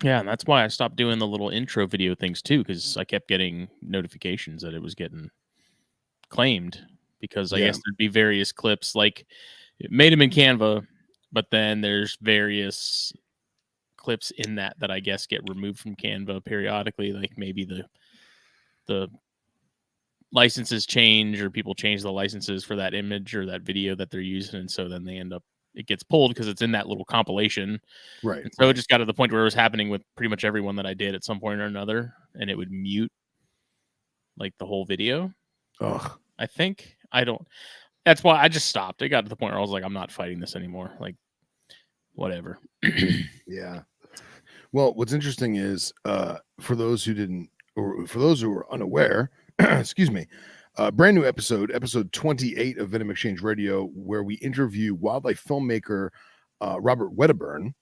Yeah, and that's why I stopped doing the little intro video things too, because I kept getting notifications that it was getting claimed. Because I Yeah. guess there'd be various clips, like it made them in Canva, but then there's various clips in that I guess get removed from Canva periodically. Like maybe the licenses change, or people change the licenses for that image or that video that they're using, and so then they end up, it gets pulled because it's in that little compilation. Right. And so it just got to the point where it was happening with pretty much everyone that I did at some point or another, and it would mute like the whole video. Ugh. I think I don't. That's why I just stopped. It got to the point where I was like, I'm not fighting this anymore. Like, whatever. Yeah. Well, what's interesting is for those who didn't, or for those who are unaware, excuse me, brand new episode 28 of Venom Exchange Radio, where we interview wildlife filmmaker Robert Wedderburn.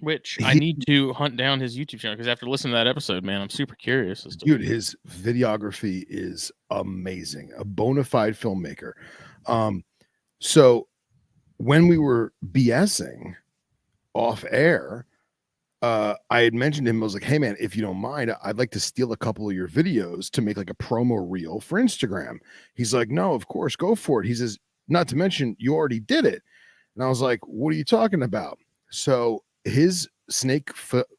Which I need to hunt down his YouTube channel, because after listening to that episode, man, I'm super curious as to. Dude, his videography is amazing. A bona fide filmmaker. So when we were BSing off air, I had mentioned to him, I was like, hey man, if you don't mind, I'd like to steal a couple of your videos to make like a promo reel for Instagram. He's like, no, of course, go for it. He says, not to mention, you already did it. And I was like, what are you talking about? So his snake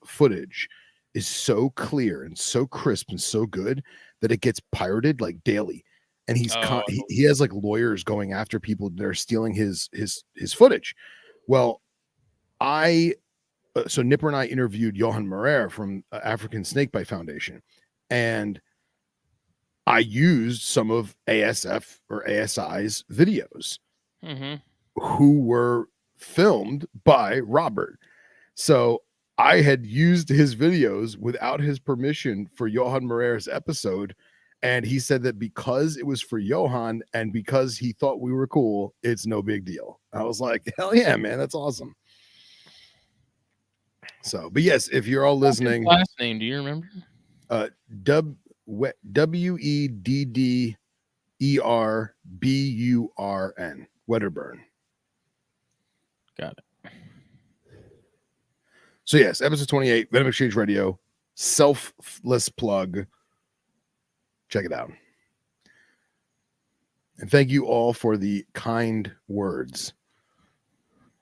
footage is so clear and so crisp and so good that it gets pirated like daily. And he has like lawyers going after people that are stealing his footage. Well, so Nipper and I interviewed Johan Morer from African Snakebite Foundation, and I used some of ASF or ASI's videos, who were filmed by Robert. So I had used his videos without his permission for Johan Morer's episode, and he said that because it was for Johan and because he thought we were cool, it's no big deal. I was like, hell yeah, man, that's awesome. So, but yes, if you're all listening, last name, do you remember? Wedderburn. Wedderburn. Got it. So yes, episode 28, Venom Exchange Radio, selfless plug. Check it out. And thank you all for the kind words.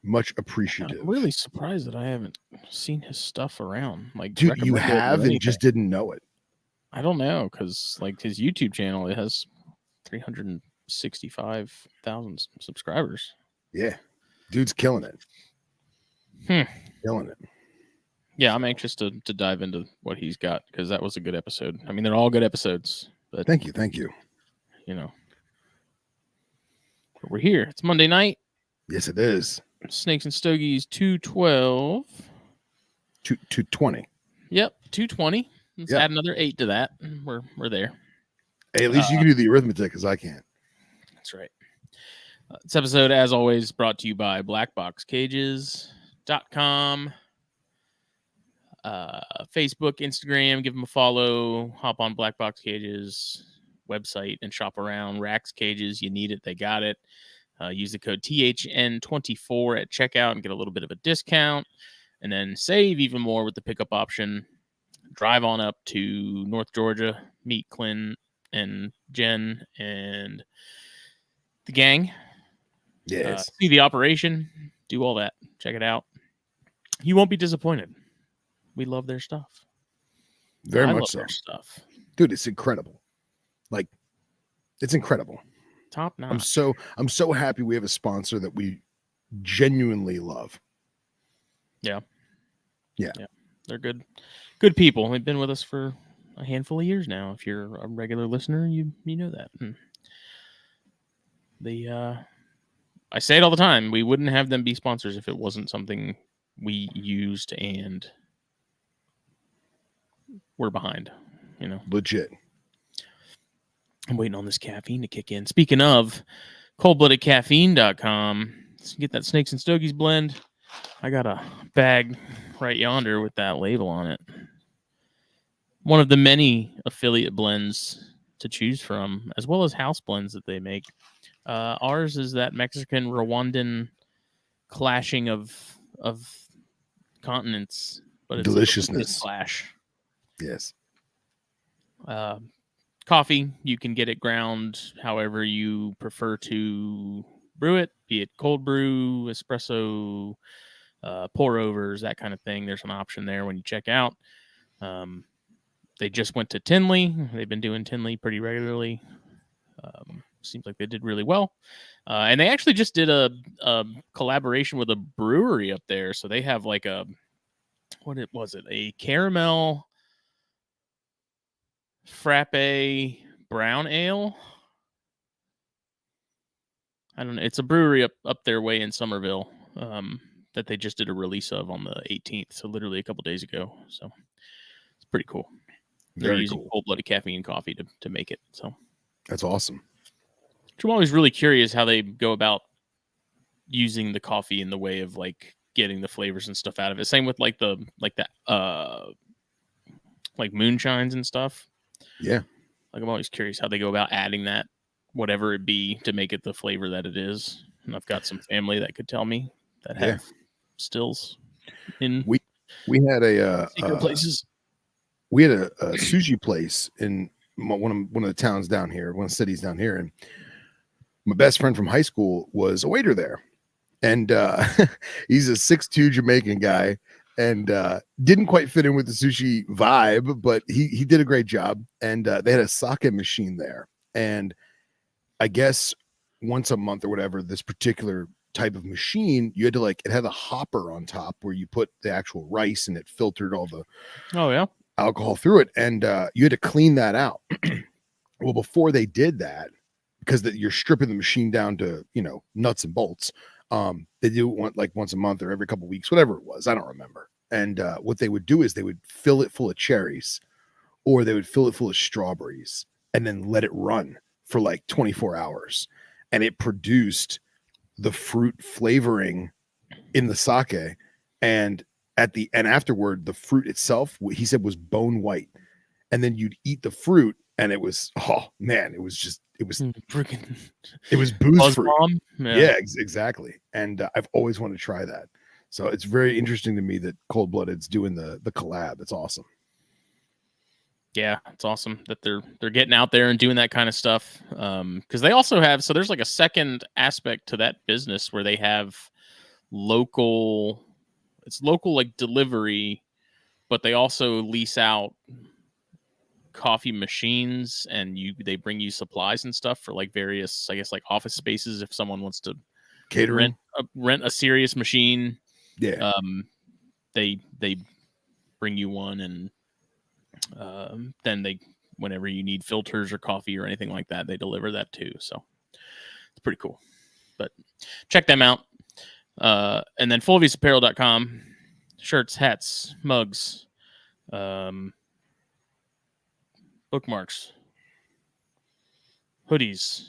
Much appreciative. I'm really surprised that I haven't seen his stuff around. Like, dude, you have and just didn't know it. I don't know, because like his YouTube channel, it has 365,000 subscribers. Yeah, dude's killing it. Killing it. Yeah, I'm anxious to dive into what he's got, because that was a good episode. I mean, they're all good episodes. But thank you. You know, but we're here. It's Monday night. Yes, it is. Snakes and Stogies 212. 220. Yep, 220. Let's add another 8 to that. We're there. Hey, at least you can do the arithmetic, because I can't. That's right. This episode, as always, brought to you by blackboxcages.com. Facebook, Instagram, give them a follow. Hop on Black Box Cages website and shop around. Racks Cages, you need it, they got it. Use the code THN24 at checkout and get a little bit of a discount, and then save even more with the pickup option. Drive on up to North Georgia, meet Clint and Jen and the gang. Yes. See the operation, do all that. Check it out. You won't be disappointed. We love their stuff. Very much so. Their stuff. Dude, it's incredible. Like, it's incredible. Top notch. I'm so happy we have a sponsor that we genuinely love. Yeah. They're good people. They've been with us for a handful of years now. If you're a regular listener, you know that. I say it all the time. We wouldn't have them be sponsors if it wasn't something we used and we're behind. Legit. I'm waiting on this caffeine to kick in. Speaking of, coldbloodedcaffeine.com. So you get that Snakes and Stogies blend. I got a bag right yonder with that label on it. One of the many affiliate blends to choose from, as well as house blends that they make. Ours is that Mexican Rwandan clashing of continents but it's a Deliciousness. splash. Yes. Coffee, you can get it ground however you prefer to brew it, be it cold brew, espresso, pour overs, that kind of thing. There's an option there when you check out. They just went to Tinley. They've been doing Tinley pretty regularly. Seems like they did really well. And they actually just did a collaboration with a brewery up there. So they have like a caramel frappe brown ale. I don't know. It's a brewery up their way in Somerville that they just did a release of on the 18th. So literally a couple days ago. So it's pretty cool. They're using cold-blooded caffeine coffee to make it. So that's awesome. I'm always really curious how they go about using the coffee in the way of like getting the flavors and stuff out of it. Same with like moonshines and stuff. Yeah. Like I'm always curious how they go about adding that, whatever it be, to make it the flavor that it is. And I've got some family that could tell me that have stills in we had a secret places. We had a sushi place in one of the towns down here, one of the cities down here, and my best friend from high school was a waiter there, and he's a 6'2" Jamaican guy, and didn't quite fit in with the sushi vibe, but he did a great job. And they had a sake machine there, and I guess once a month or whatever, this particular type of machine, you had to it had a hopper on top where you put the actual rice and it filtered all the alcohol through it, and you had to clean that out. Well, before they did that, because you're stripping the machine down to nuts and bolts, they do it once a month or every couple of weeks, whatever it was, I don't remember. And what they would do is they would fill it full of cherries, or they would fill it full of strawberries, and then let it run for 24 hours, and it produced the fruit flavoring in the sake. And afterward, the fruit itself, he said, was bone white. And then you'd eat the fruit, and it was, oh man, it was freaking, it was booze fruit. Yeah, exactly. And I've always wanted to try that. So it's very interesting to me that Cold Blooded's doing the collab. It's awesome. Yeah, it's awesome that they're getting out there and doing that kind of stuff. Because they also have, so there's like a second aspect to that business where they have local delivery, but they also lease out coffee machines, and they bring you supplies and stuff for various, I guess, office spaces if someone wants to catering, rent a serious machine. Yeah. They bring you one, and then whenever you need filters or coffee or anything like that, they deliver that too. So it's pretty cool. But check them out. And then fullviewsapparel.com, shirts, hats, mugs, bookmarks, hoodies,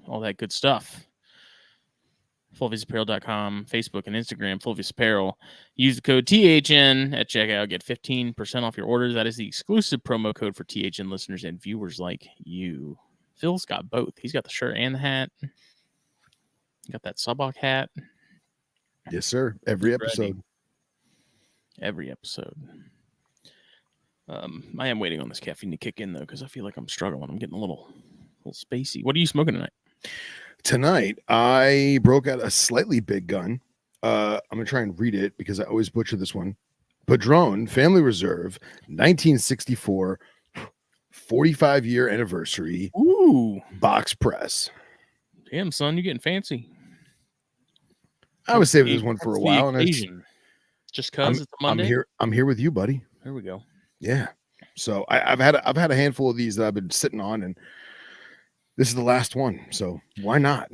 all that good stuff. fullviewsapparel.com, Facebook and Instagram, Fullview's Apparel. Use the code THN at checkout. Get 15% off your orders. That is the exclusive promo code for THN listeners and viewers like you. Phil's got both. He's got the shirt and the hat. He got that Sabak hat. Yes, sir. Every episode. I am waiting on this caffeine to kick in, though, because I feel like I'm struggling. I'm getting a little spacey. What are you smoking tonight? Tonight, I broke out a slightly big gun. I'm going to try and read it because I always butcher this one. Padron Family Reserve, 1964, 45-year anniversary. Ooh. Box press. Damn, son, you're getting fancy. I was saving this one for a while. And just because it's a Monday? I'm here with you, buddy. There we go. Yeah. So I've had a handful of these that I've been sitting on, and this is the last one. So why not?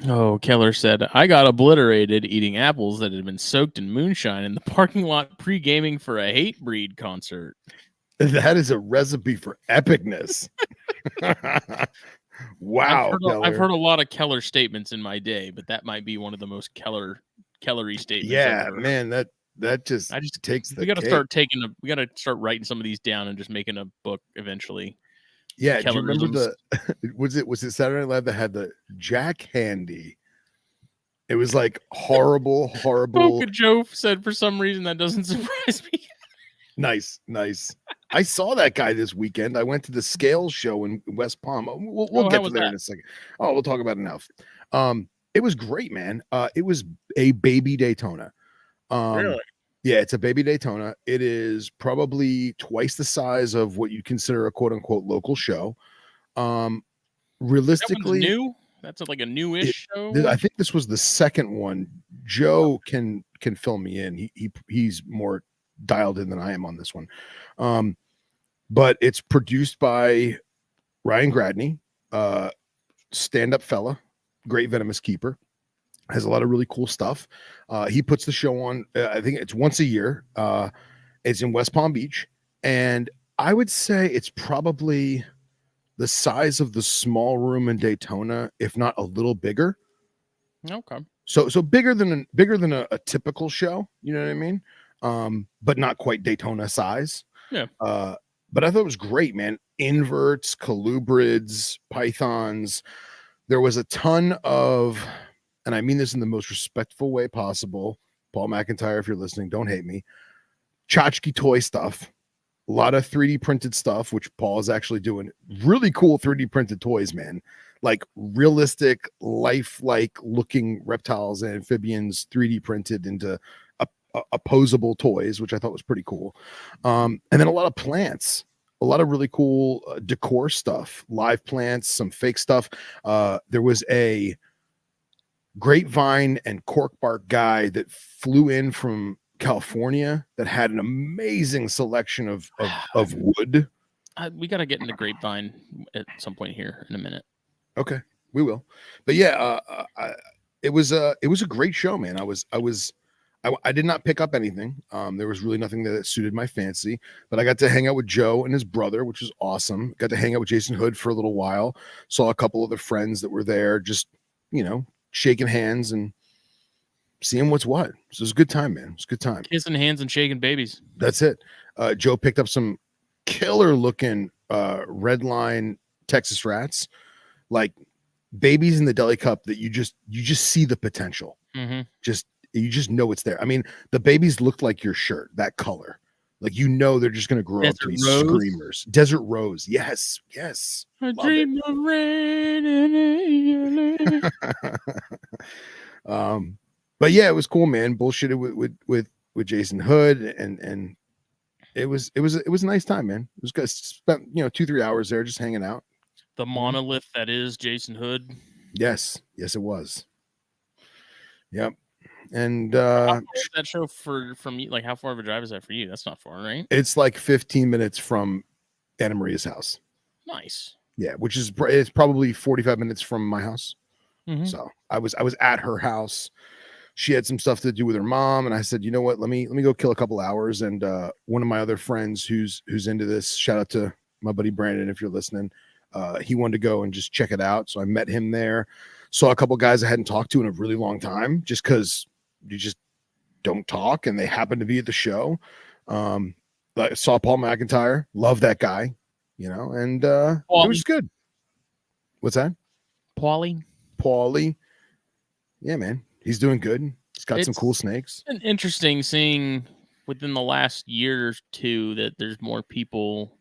Oh, Keller said, I got obliterated eating apples that had been soaked in moonshine in the parking lot pre-gaming for a Hatebreed concert. That is a recipe for epicness. Wow. I've heard a lot of Keller statements in my day, but that might be one of the most Kellery statements. Yeah, man, that just takes the we gotta cake. we gotta start writing some of these down and just making a book eventually. Yeah, do you remember was it Saturday Night Live that had the Jack Handy It was like horrible. Polka Joe said for some reason that doesn't surprise me. Nice. I saw that guy this weekend. I went to the Scales show in West Palm. We'll How get to was there that? in a second. Oh, we'll talk about it now. It was great, man. It was a baby Daytona. Really? Yeah, it's a baby Daytona. It is probably twice the size of what you consider a quote unquote local show. Um, That one's realistically, new. That's like a newish I show. think this was the second one. Joe can fill me in. He's more dialed in than I am on this one. But it's produced by Ryan Gradney, stand-up fella, great venomous keeper. Has a lot of really cool stuff. He puts the show on. I think it's once a year. It's in West Palm Beach, and I would say it's probably the size of the small room in Daytona, if not a little bigger. Okay. So bigger than a typical show. You know what I mean? But not quite Daytona size. Yeah. But I thought it was great, man. Inverts, colubrids, pythons. There was a ton of, and I mean this in the most respectful way possible. Paul McIntyre, if you're listening, don't hate me. Tchotchke toy stuff. A lot of 3D printed stuff, which Paul is actually doing. Really cool 3D printed toys, man. Like realistic, lifelike looking reptiles and amphibians 3D printed into opposable toys, which I thought was pretty cool. And then a lot of plants, a lot of really cool decor stuff, live plants, some fake stuff. There was a grapevine and cork bark guy that flew in from California that had an amazing selection of wood. We got to get into grapevine at some point here in a minute. Okay, we will. But yeah, it was a great show, man. I did not pick up anything. There was really nothing that suited my fancy, but I got to hang out with Joe and his brother, which was awesome. Got to hang out with Jason Hood for a little while. Saw a couple other friends that were there, just shaking hands and seeing what's what. So it was a good time, man. It was a good time. Kissing hands and shaking babies. That's it. Joe picked up some killer looking red line Texas rats, like babies in the deli cup that you just see the potential. Mm-hmm. You just know it's there. I mean, the babies looked like your shirt, that color. Like they're just gonna grow up to be screamers. Desert rose. Yes. I dream of rain in but yeah, it was cool, man. Bullshitted with Jason Hood, and it was a nice time, man. It was good. Spent 2-3 hours there just hanging out. The monolith that is Jason Hood. Yes, it was. Yep. And how far is that show from you? Like, how far of a drive is that for you? That's not far, right? It's like 15 minutes from Anna Maria's house. Nice. Yeah, which is it's probably 45 minutes from my house. Mm-hmm. So I was at her house. She had some stuff to do with her mom, and I said, you know what? Let me go kill a couple hours. And one of my other friends who's into this, shout out to my buddy Brandon if you're listening. He wanted to go and just check it out, so I met him there. Saw a couple guys I hadn't talked to in a really long time, just because you just don't talk, and they happened to be at the show. I saw Paul McIntyre, love that guy, and it was good. What's that? Paulie. Yeah, man. He's doing good. He's got some cool snakes. It's interesting seeing within the last year or two that there's more people.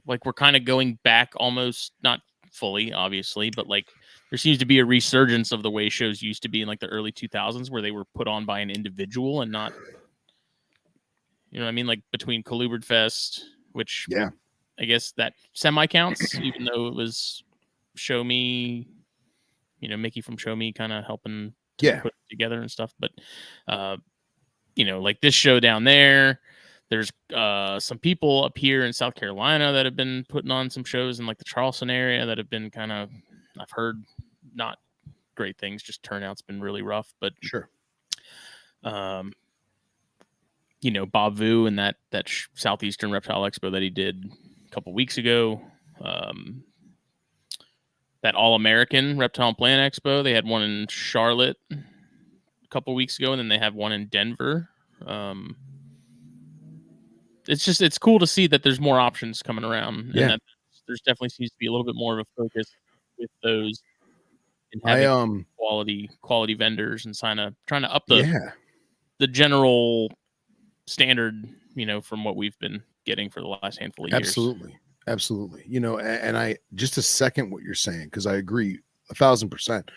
Like, we're kind of going back, almost not fully, obviously, but like there seems to be a resurgence of the way shows used to be in like the early 2000s, where they were put on by an individual and not, you know what I mean? Like between Colubrid Fest, which I guess that semi counts, even though it was Show Me, Mickey from Show Me kind of helping to put it together and stuff. But, like this show down there, there's some people up here in South Carolina that have been putting on some shows in like the Charleston area that have been kind of, I've heard not great things, just turnout's been really rough, but sure. Bob Vu and that Southeastern Reptile Expo that he did a couple weeks ago, that All-American Reptile and Plant Expo, they had one in Charlotte a couple weeks ago, and then they have one in Denver. It's cool to see that there's more options coming around, and that there's definitely seems to be a little bit more of a focus with those and I having quality vendors and trying to up yeah, the general standard, from what we've been getting for the last handful of years. absolutely. And I just to second what you're saying, because I agree 1,000%.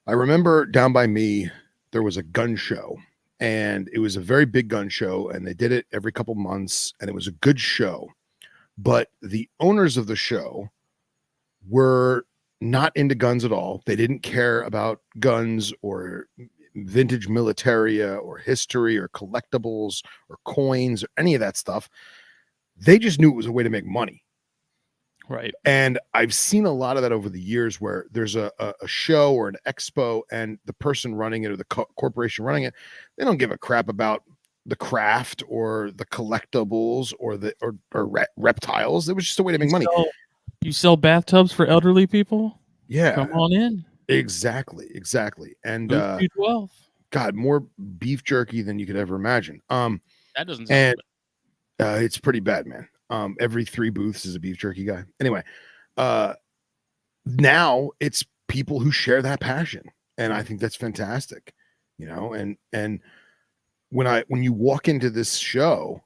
I remember down by me there was a gun show, and it was a very big gun show, and they did it every couple months, and it was a good show. But the owners of the show were not into guns at all. They didn't care about guns or vintage militaria or history or collectibles or coins or any of that stuff. They just knew it was a way to make money. Right. And I've seen a lot of that over the years where there's a show or an expo, and the person running it or the corporation running it, they don't give a crap about the craft or the collectibles or reptiles. It was just a way to make money. You sell bathtubs for elderly people? Yeah. Come on in. Exactly. And Booth 212. God, more beef jerky than you could ever imagine. That doesn't sound bad. It's pretty bad, man. Every 3 booths is a beef jerky guy. Anyway, now it's people who share that passion, and I think that's fantastic. And when you walk into this show,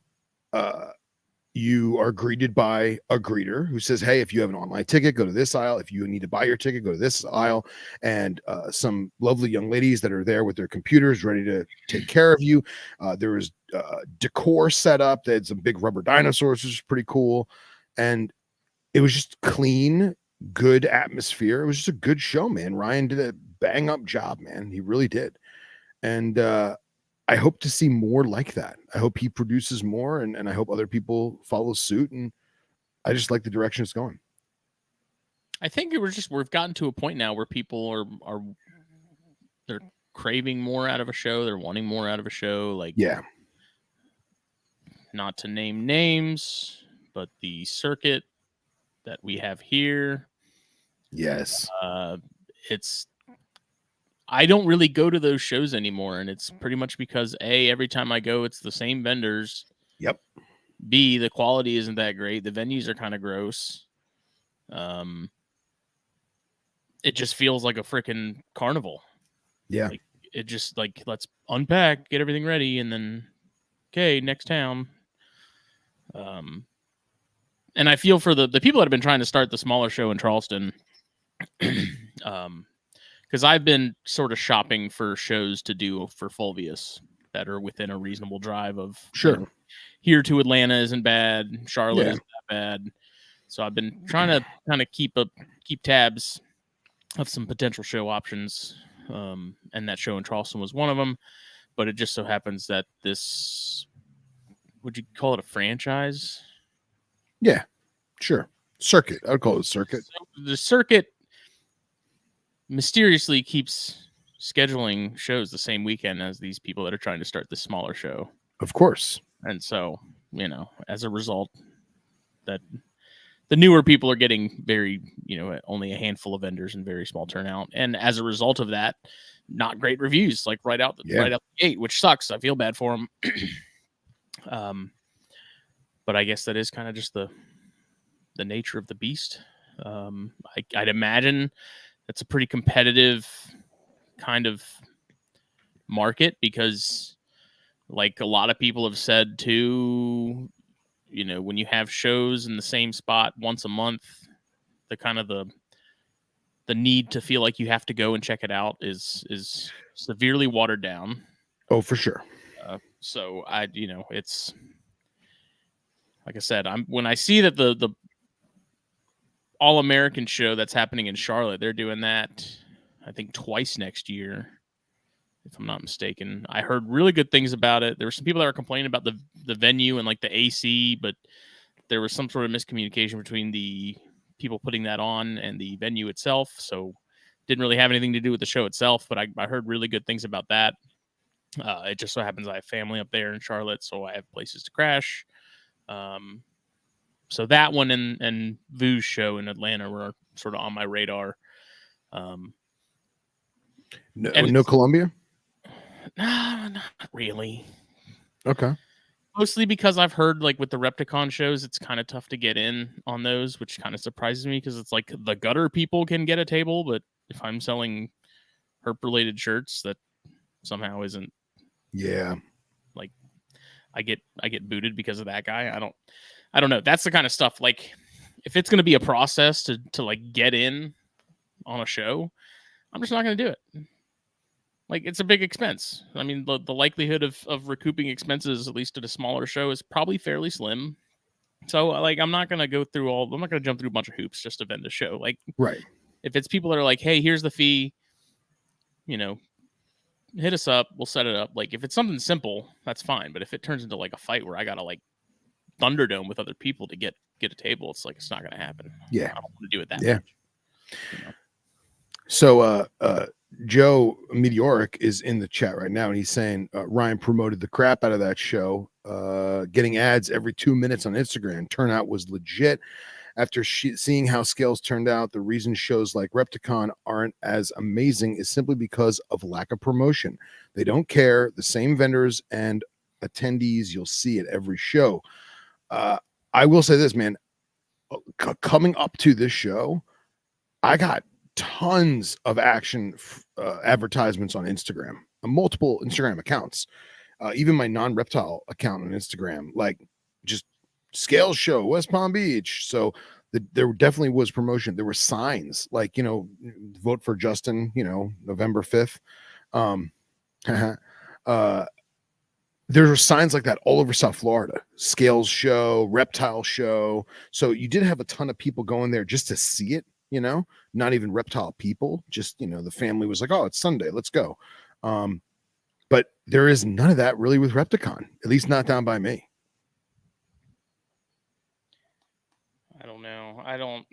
you are greeted by a greeter who says, hey, if you have an online ticket, go to this aisle. If you need to buy your ticket, go to this aisle. And some lovely young ladies that are there with their computers ready to take care of you. There was decor set up. They had some big rubber dinosaurs, which is pretty cool. And it was just clean, good atmosphere. It was just a good show, man. Ryan did a bang up job, man. He really did. And I hope to see more like that. I hope he produces more, and I hope other people follow suit. And I just like the direction it's going. I think we've gotten to a point now where people they're craving more out of a show. They're wanting more out of a show. Like, yeah, not to name names, but the circuit that we have here. Yes. I don't really go to those shows anymore, and it's pretty much because A, every time I go, it's the same vendors. Yep. B, the quality isn't that great. The venues are kind of gross. It just feels like a freaking carnival. Yeah. It just let's unpack, get everything ready, and then okay, next town. And I feel for the people that have been trying to start the smaller show in Charleston. Because I've been sort of shopping for shows to do for Fulvius that are within a reasonable drive of sure. Here to Atlanta isn't bad. Charlotte isn't that bad. So I've been trying to kind of keep tabs of some potential show options. And that show in Charleston was one of them. But it just so happens that this, would you call it a franchise? Yeah, sure. Circuit. I would call it a circuit. So the circuit mysteriously keeps scheduling shows the same weekend as these people that are trying to start this smaller show. Of course. And so, as a result, that the newer people are getting very, only a handful of vendors and very small turnout. And as a result of that, not great reviews, like right out the gate, which sucks. I feel bad for them. But I guess that is kind of just the nature of the beast. I'd imagine that's a pretty competitive kind of market because, like a lot of people have said too, when you have shows in the same spot once a month, the need to feel like you have to go and check it out is severely watered down. Oh, for sure. So it's like I said, when I see that the All-American show that's happening in Charlotte, they're doing that, I think, twice next year, if I'm not mistaken. I heard really good things about it. There were some people that were complaining about the venue and like the AC, but there was some sort of miscommunication between the people putting that on and the venue itself. So didn't really have anything to do with the show itself, but I heard really good things about that. It just so happens I have family up there in Charlotte, so I have places to crash. So that one and Vu's show in Atlanta were sort of on my radar. No Columbia? Nah, not really. Okay. Mostly because I've heard like with the Repticon shows, it's kind of tough to get in on those, which kind of surprises me because it's like the gutter people can get a table, but if I'm selling herp related shirts, that somehow isn't Yeah. like I get booted because of that guy. I don't know. That's the kind of stuff, like, if it's going to be a process to like get in on a show, I'm just not going to do it. Like, it's a big expense. I mean, the likelihood of recouping expenses, at least at a smaller show, is probably fairly slim. So, like, I'm not going to jump through a bunch of hoops just to vend a show. Like, Right. if it's people that are like, hey, here's the fee, you know, hit us up, we'll set it up. Like, if it's something simple, that's fine. But if it turns into like a fight where I got to like Thunderdome with other people to get a table, it's like, it's not going to happen. Yeah. I don't want to do it that Yeah. much. You know? So Joe Meteoric is in the chat right now, and he's saying Ryan promoted the crap out of that show, getting ads every 2 minutes on Instagram. Turnout was legit. After seeing how scales turned out, the reason shows like Repticon aren't as amazing is simply because of lack of promotion. They don't care. The same vendors and attendees you'll see at every show. I will say this, man. Coming up to this show, I got tons of action advertisements on Instagram, multiple Instagram accounts, even my non-reptile account on Instagram, like just scales show West Palm Beach. So there definitely was promotion. There were signs like, vote for Justin, November 5th. There were signs like that all over South Florida. Scales show, reptile show. So you did have a ton of people going there just to see it, not even reptile people. Just, the family was like, oh, it's Sunday, let's go. But there is none of that really with Repticon, at least not down by me. I don't know.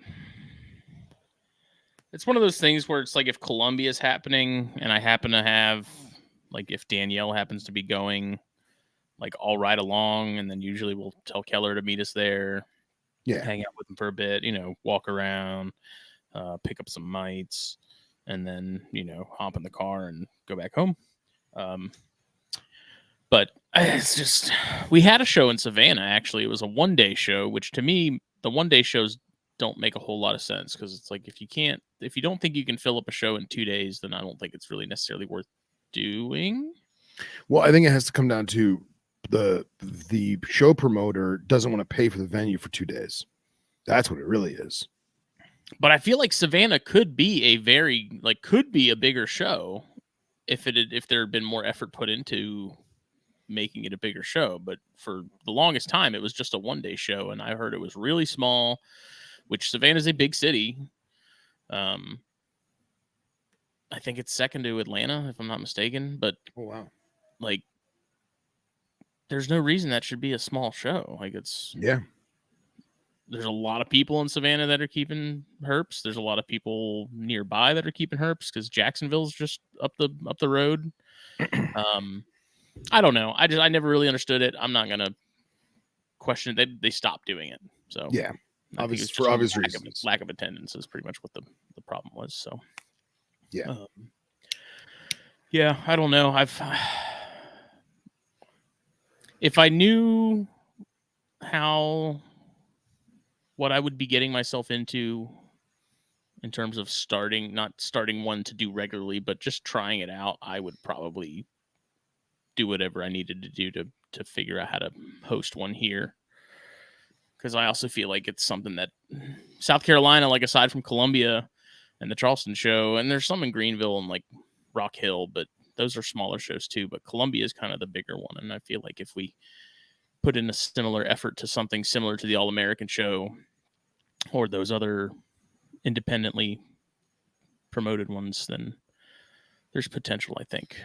It's one of those things where it's like, if Columbia is happening and I happen to have, like, if Danielle happens to be going, like, I'll ride along, and then usually we'll tell Keller to meet us there. Yeah. Hang out with him for a bit, walk around, pick up some mites, and then, hop in the car and go back home. But it's just, we had a show in Savannah, actually. It was a one-day show, which to me, the one-day shows don't make a whole lot of sense, because it's like, if you don't think you can fill up a show in 2 days, then I don't think it's really necessarily worth doing. Well, I think it has to come down to the show promoter doesn't want to pay for the venue for 2 days. That's what it really is. But I feel like Savannah could be a bigger show if there had been more effort put into making it a bigger show. But for the longest time, it was just a one-day show, and I heard it was really small, which Savannah's a big city. I think it's second to Atlanta, if I'm not mistaken. But oh wow, like, there's no reason that should be a small show. Like, there's a lot of people in Savannah that are keeping herps. There's a lot of people nearby that are keeping herps, because Jacksonville's just up the road. I don't know. I never really understood it. I'm not gonna question it. They stopped doing it. So yeah, for obvious reasons. Lack of attendance is pretty much what the problem was. So yeah. Yeah, I don't know. If I knew what I would be getting myself into in terms of not starting one to do regularly, but just trying it out, I would probably do whatever I needed to do to figure out how to host one here. Because I also feel like it's something that South Carolina, like, aside from Columbia and the Charleston show, and there's some in Greenville and like Rock Hill, but those are smaller shows too. But Columbia is kind of the bigger one, and I feel like if we put in a similar effort to something similar to the All-American show or those other independently promoted ones, then there's potential, I think.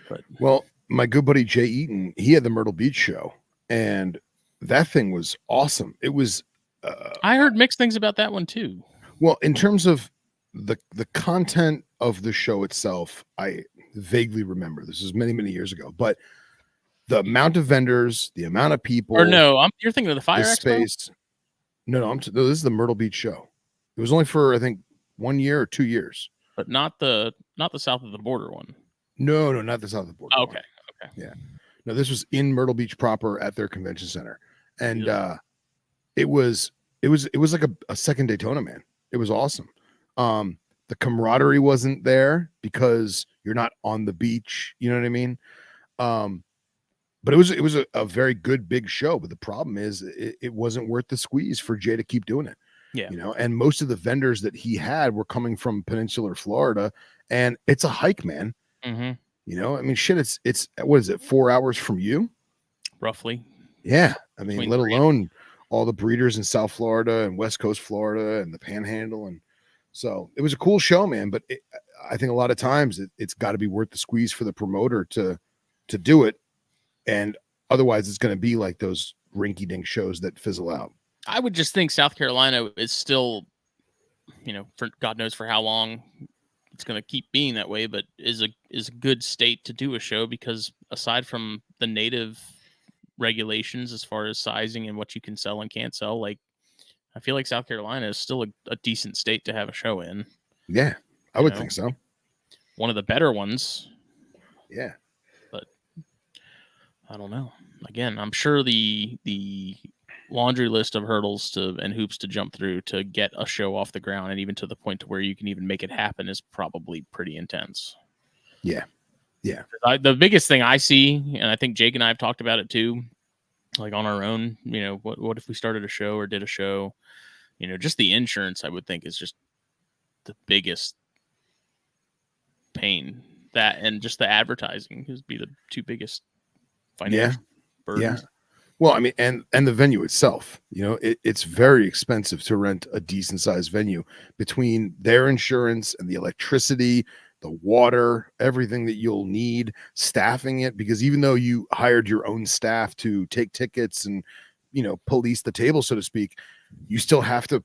But well, my good buddy Jay Eaton, he had the Myrtle Beach show, and that thing was awesome. It was. I heard mixed things about that one too. Well, in terms of the content of the show itself, I vaguely remember. This is many, many years ago, but the amount of vendors, the amount of people. Or no, you're thinking of the Fire Expo? Space. No, this is the Myrtle Beach show. It was only for, I think, 1 year or 2 years. But not the south of the border one. No, not the south of the border. Okay. Yeah. No, this was in Myrtle Beach proper at their convention center. And it was like a second Daytona, man. It was awesome. The camaraderie wasn't there because you're not on the beach. You know what I mean? But it was a very good big show. But the problem is it wasn't worth the squeeze for Jay to keep doing it. Yeah. You know, and most of the vendors that he had were coming from Peninsular Florida, and it's a hike, man. Mm-hmm. You know, I mean, shit, it's what is it, 4 hours from you? Roughly. Yeah. I mean, Between let 3 alone all the breeders in South Florida and West Coast Florida and the Panhandle. And so it was a cool show, man. But I think a lot of times it's got to be worth the squeeze for the promoter to do it. And otherwise, it's going to be like those rinky dink shows that fizzle out. I would just think South Carolina is still, for God knows for how long it's going to keep being that way, but is a good state to do a show because aside from the native regulations as far as sizing and what you can sell and can't sell, like I feel like South Carolina is still a decent state to have a show in. Yeah, I would think so. One of the better ones. Yeah. But I don't know. Again, I'm sure the laundry list of hurdles and hoops to jump through to get a show off the ground and even to the point to where you can even make it happen is probably pretty intense. Yeah. Yeah. The biggest thing I see, and I think Jake and I have talked about it too, like on our own, what if we started a show or did a show, just the insurance, I would think is just the biggest pain. That and just the advertising would be the two biggest financial burdens. Yeah. Well, I mean, and the venue itself, it's very expensive to rent a decent sized venue between their insurance and the electricity, the water, everything that you'll need, staffing it, because even though you hired your own staff to take tickets and, police the table, so to speak, you still have to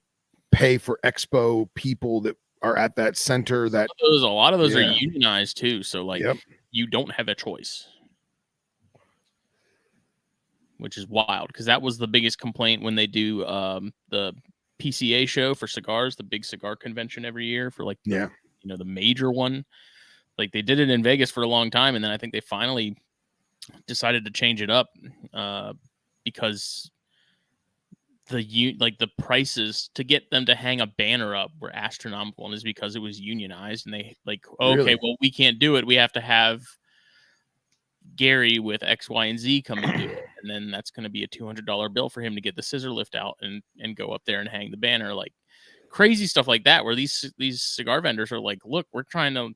pay for expo people that are at that center. That a lot of those are unionized too. So like you don't have a choice. Which is wild because that was the biggest complaint when they do the PCA show for cigars, the big cigar convention every year for like the major one. Like they did it in Vegas for a long time, and then I think they finally decided to change it up because the prices to get them to hang a banner up were astronomical, and is because it was unionized, and they okay, well we can't do it. We have to have Gary with X, Y, and Z come and do it, and then that's going to be a $200 bill for him to get the scissor lift out and go up there and hang the banner, like crazy stuff like that. Where these cigar vendors are like, look, we're trying to,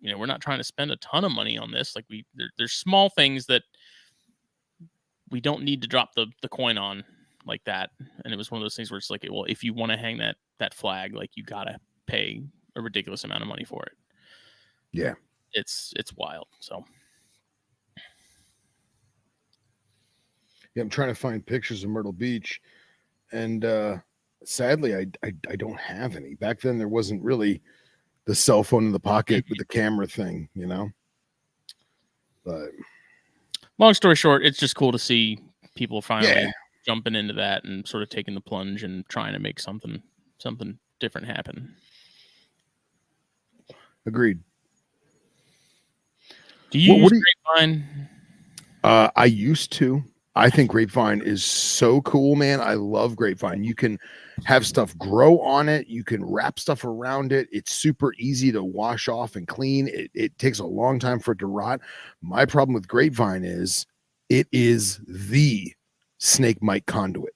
we're not trying to spend a ton of money on this. Like there's small things that we don't need to drop the coin on like that. And it was one of those things where it's like, well, if you want to hang that flag, like you gotta pay a ridiculous amount of money for it. Yeah, it's wild. So. Yeah, I'm trying to find pictures of Myrtle Beach, and sadly, I don't have any. Back then, there wasn't really the cell phone in the pocket with the camera thing, But long story short, it's just cool to see people finally jumping into that and sort of taking the plunge and trying to make something different happen. Agreed. Do you use Grapevine? I used to. I think Grapevine is so cool, man. I love Grapevine. You can have stuff grow on it. You can wrap stuff around it. It's super easy to wash off and clean. It takes a long time for it to rot. My problem with Grapevine is it is the snake mite conduit.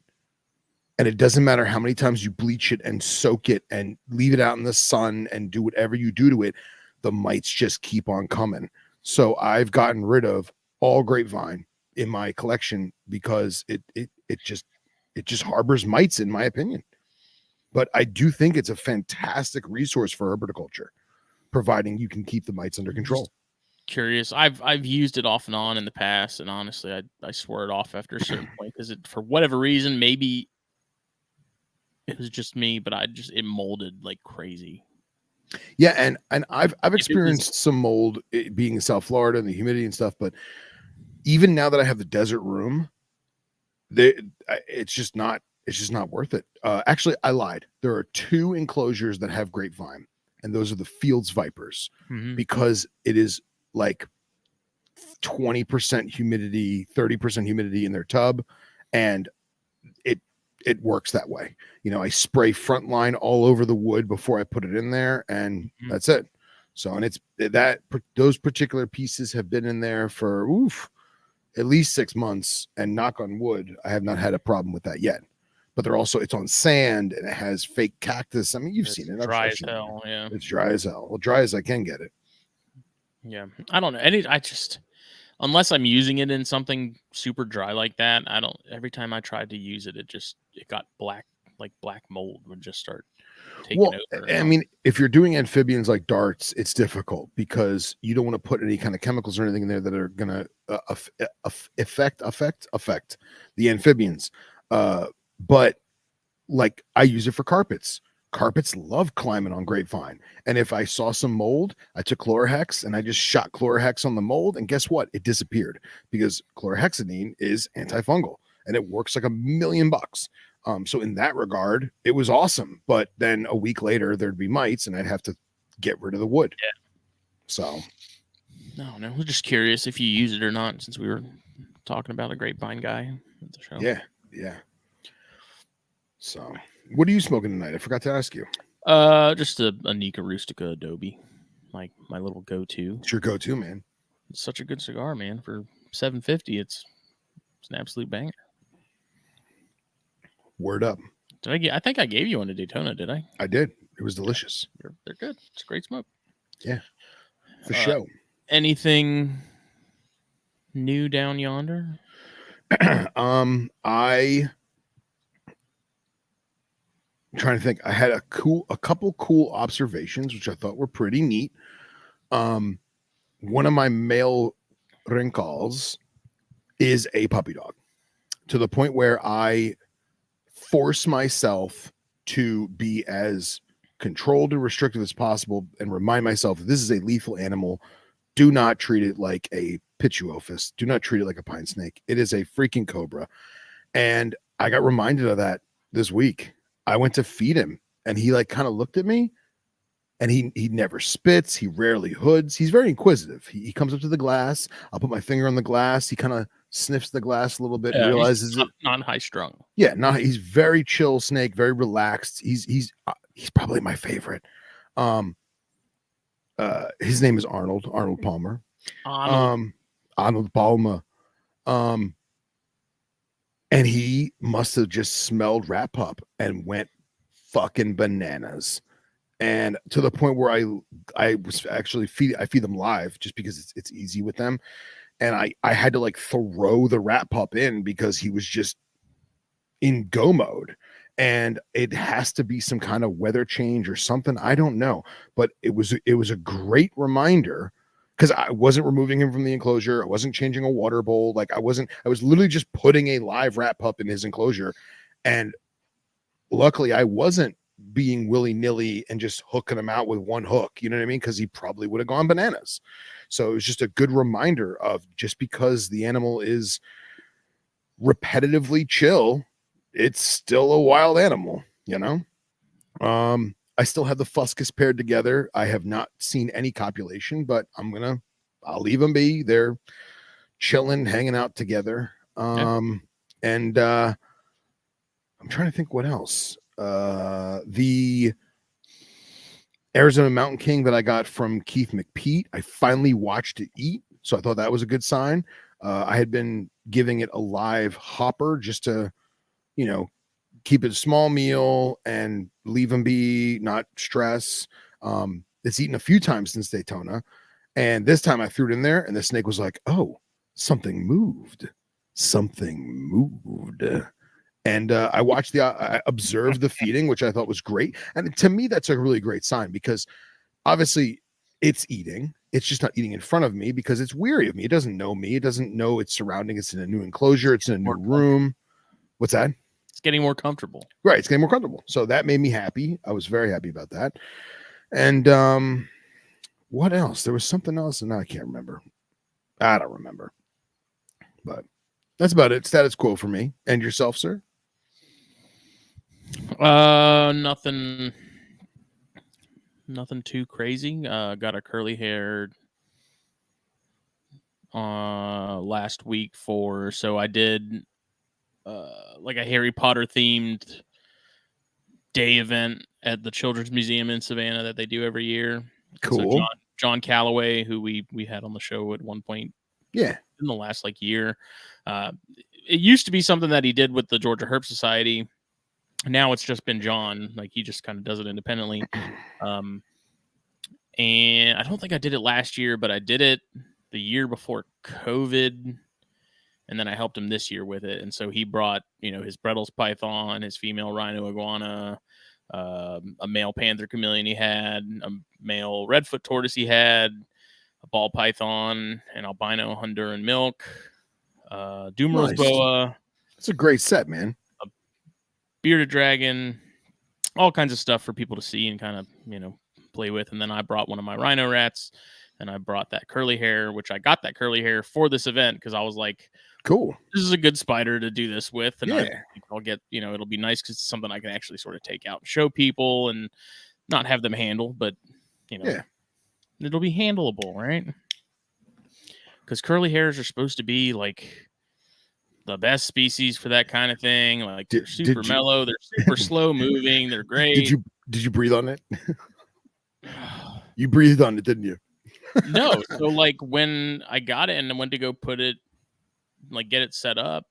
And it doesn't matter how many times you bleach it and soak it and leave it out in the sun and do whatever you do to it, the mites just keep on coming. So I've gotten rid of all Grapevine in my collection because it just harbors mites, in my opinion. But I do think it's a fantastic resource for herpetoculture, providing you can keep the mites under control. Curious. I've used it off and on in the past, and honestly, I swore it off after a certain point because for whatever reason, maybe it was just me, but it molded like crazy. Yeah, and I've experienced some mold being in South Florida and the humidity and stuff, but even now that I have the desert room, it's just not worth it. Actually, I lied. There are 2 enclosures that have Grapevine, and those are the Fields Vipers, because it is like 20% humidity, 30% humidity in their tub, and it works that way. I spray frontline all over the wood before I put it in there, and that's it. So, and those particular pieces have been in there for at least 6 months, and knock on wood, I have not had a problem with that yet. But it's on sand and it has fake cactus. I mean, you've seen it. Dry I've as seen hell. it. Yeah. It's dry as hell. Well, dry as I can get it. Yeah. I don't know. I just, unless I'm using it in something super dry like that, every time I tried to use it, it got black, like black mold would just start taking over. I mean, if you're doing amphibians like darts, it's difficult because you don't want to put any kind of chemicals or anything in there that are going to affect the amphibians. But like I use it for carpets. Carpets love climbing on grapevine. And if I saw some mold, I took chlorohex and I just shot chlorohex on the mold. And guess what? It disappeared because chlorhexidine is antifungal and it works like $1,000,000. So in that regard, it was awesome. But then a week later, there'd be mites and I'd have to get rid of the wood. Yeah. So. No, we're just curious if you use it or not, since we were talking about a grapevine guy at the show. Yeah. So, what are you smoking tonight? I forgot to ask you. Just a Nika Rustica Adobe, like my little go-to. It's your go-to, man. It's such a good cigar, man. For $7.50, it's an absolute banger. Word up. I think I gave you one to Daytona, did I? I did. It was delicious. They're good. It's a great smoke. Yeah, for sure. Anything new down yonder? I'm trying to think. I had a couple cool observations, which I thought were pretty neat. One of my male wrinkles is a puppy dog, to the point where I force myself to be as controlled and restrictive as possible and remind myself that this is a lethal animal. Do not treat it like a pituophis. Do not treat it like a pine snake. It is a freaking cobra. And I got reminded of that this week. I went to feed him and he like kind of looked at me, and he never spits. He rarely hoods. He's very inquisitive. He comes up to the glass. I'll put my finger on the glass. He kind of sniffs the glass a little bit and realizes he's not high strung. Yeah, he's very chill snake, very relaxed. He's probably my favorite. His name is Arnold Palmer. Arnold Palmer. And he must have just smelled rat pup and went fucking bananas. And to the point where I was actually I feed them live just because it's easy with them. And I had to like throw the rat pup in because he was just in go mode. And it has to be some kind of weather change or something. I don't know. But it was a great reminder, because I wasn't removing him from the enclosure. I wasn't changing a water bowl. I was literally just putting a live rat pup in his enclosure. And luckily I wasn't being willy-nilly and just hooking him out with one hook, you know what I mean? Because he probably would have gone bananas. So it was just a good reminder of, just because the animal is repetitively chill, it's still a wild animal, you know? I still have the fuscus paired together. I have not seen any copulation, but I'll leave them be. They're chilling, hanging out together. And I'm trying to think what else. The Arizona Mountain King that I got from Keith McPete, I finally watched it eat, so I thought that was a good sign. I had been giving it a live hopper just to, keep it a small meal and leave them be, not stress. It's eaten a few times since Daytona, and this time I threw it in there, and the snake was like, "Oh, something moved. And I observed the feeding, which I thought was great. And to me, that's a really great sign, because obviously it's eating. It's just not eating in front of me because it's weary of me. It doesn't know me. It doesn't know its surrounding. It's in a new enclosure. It's in a new room. What's that? It's getting more comfortable. Right. It's getting more comfortable. So that made me happy. I was very happy about that. And what else? There was something else, and I can't remember. I don't remember. But that's about it. Status quo for me. And yourself, sir? Nothing too crazy. Got a curly haired last week so I did like a Harry Potter themed day event at the Children's Museum in Savannah that they do every year. Cool. So John Calloway, who we had on the show at one point, Yeah, in the last like year, it used to be something that he did with the Georgia Herp Society. Now it's just been John, like he just kind of does it independently. And I don't think I did it last year, but I did it the year before COVID. And then I helped him this year with it. And so he brought, his Brettles python, his female rhino iguana, a male panther chameleon he had, a male redfoot tortoise he had, a ball python, an albino Honduran milk, Dumeral's boa. It's a great set, man. A bearded dragon, all kinds of stuff for people to see and kind of, play with. And then I brought one of my rhino rats, and I brought that curly hair, which I got that curly hair for this event because I was like, cool, this is a good spider to do this with. And yeah, I'll get, it'll be nice because it's something I can actually sort of take out and show people and not have them handle, but, yeah, it'll be handleable, right? Because curly hairs are supposed to be like the best species for that kind of thing. Like they're super mellow, they're super slow moving, they're great. Did you breathe on it? You breathed on it, didn't you? No. So like when I got it and I went to go put it, like get it set up,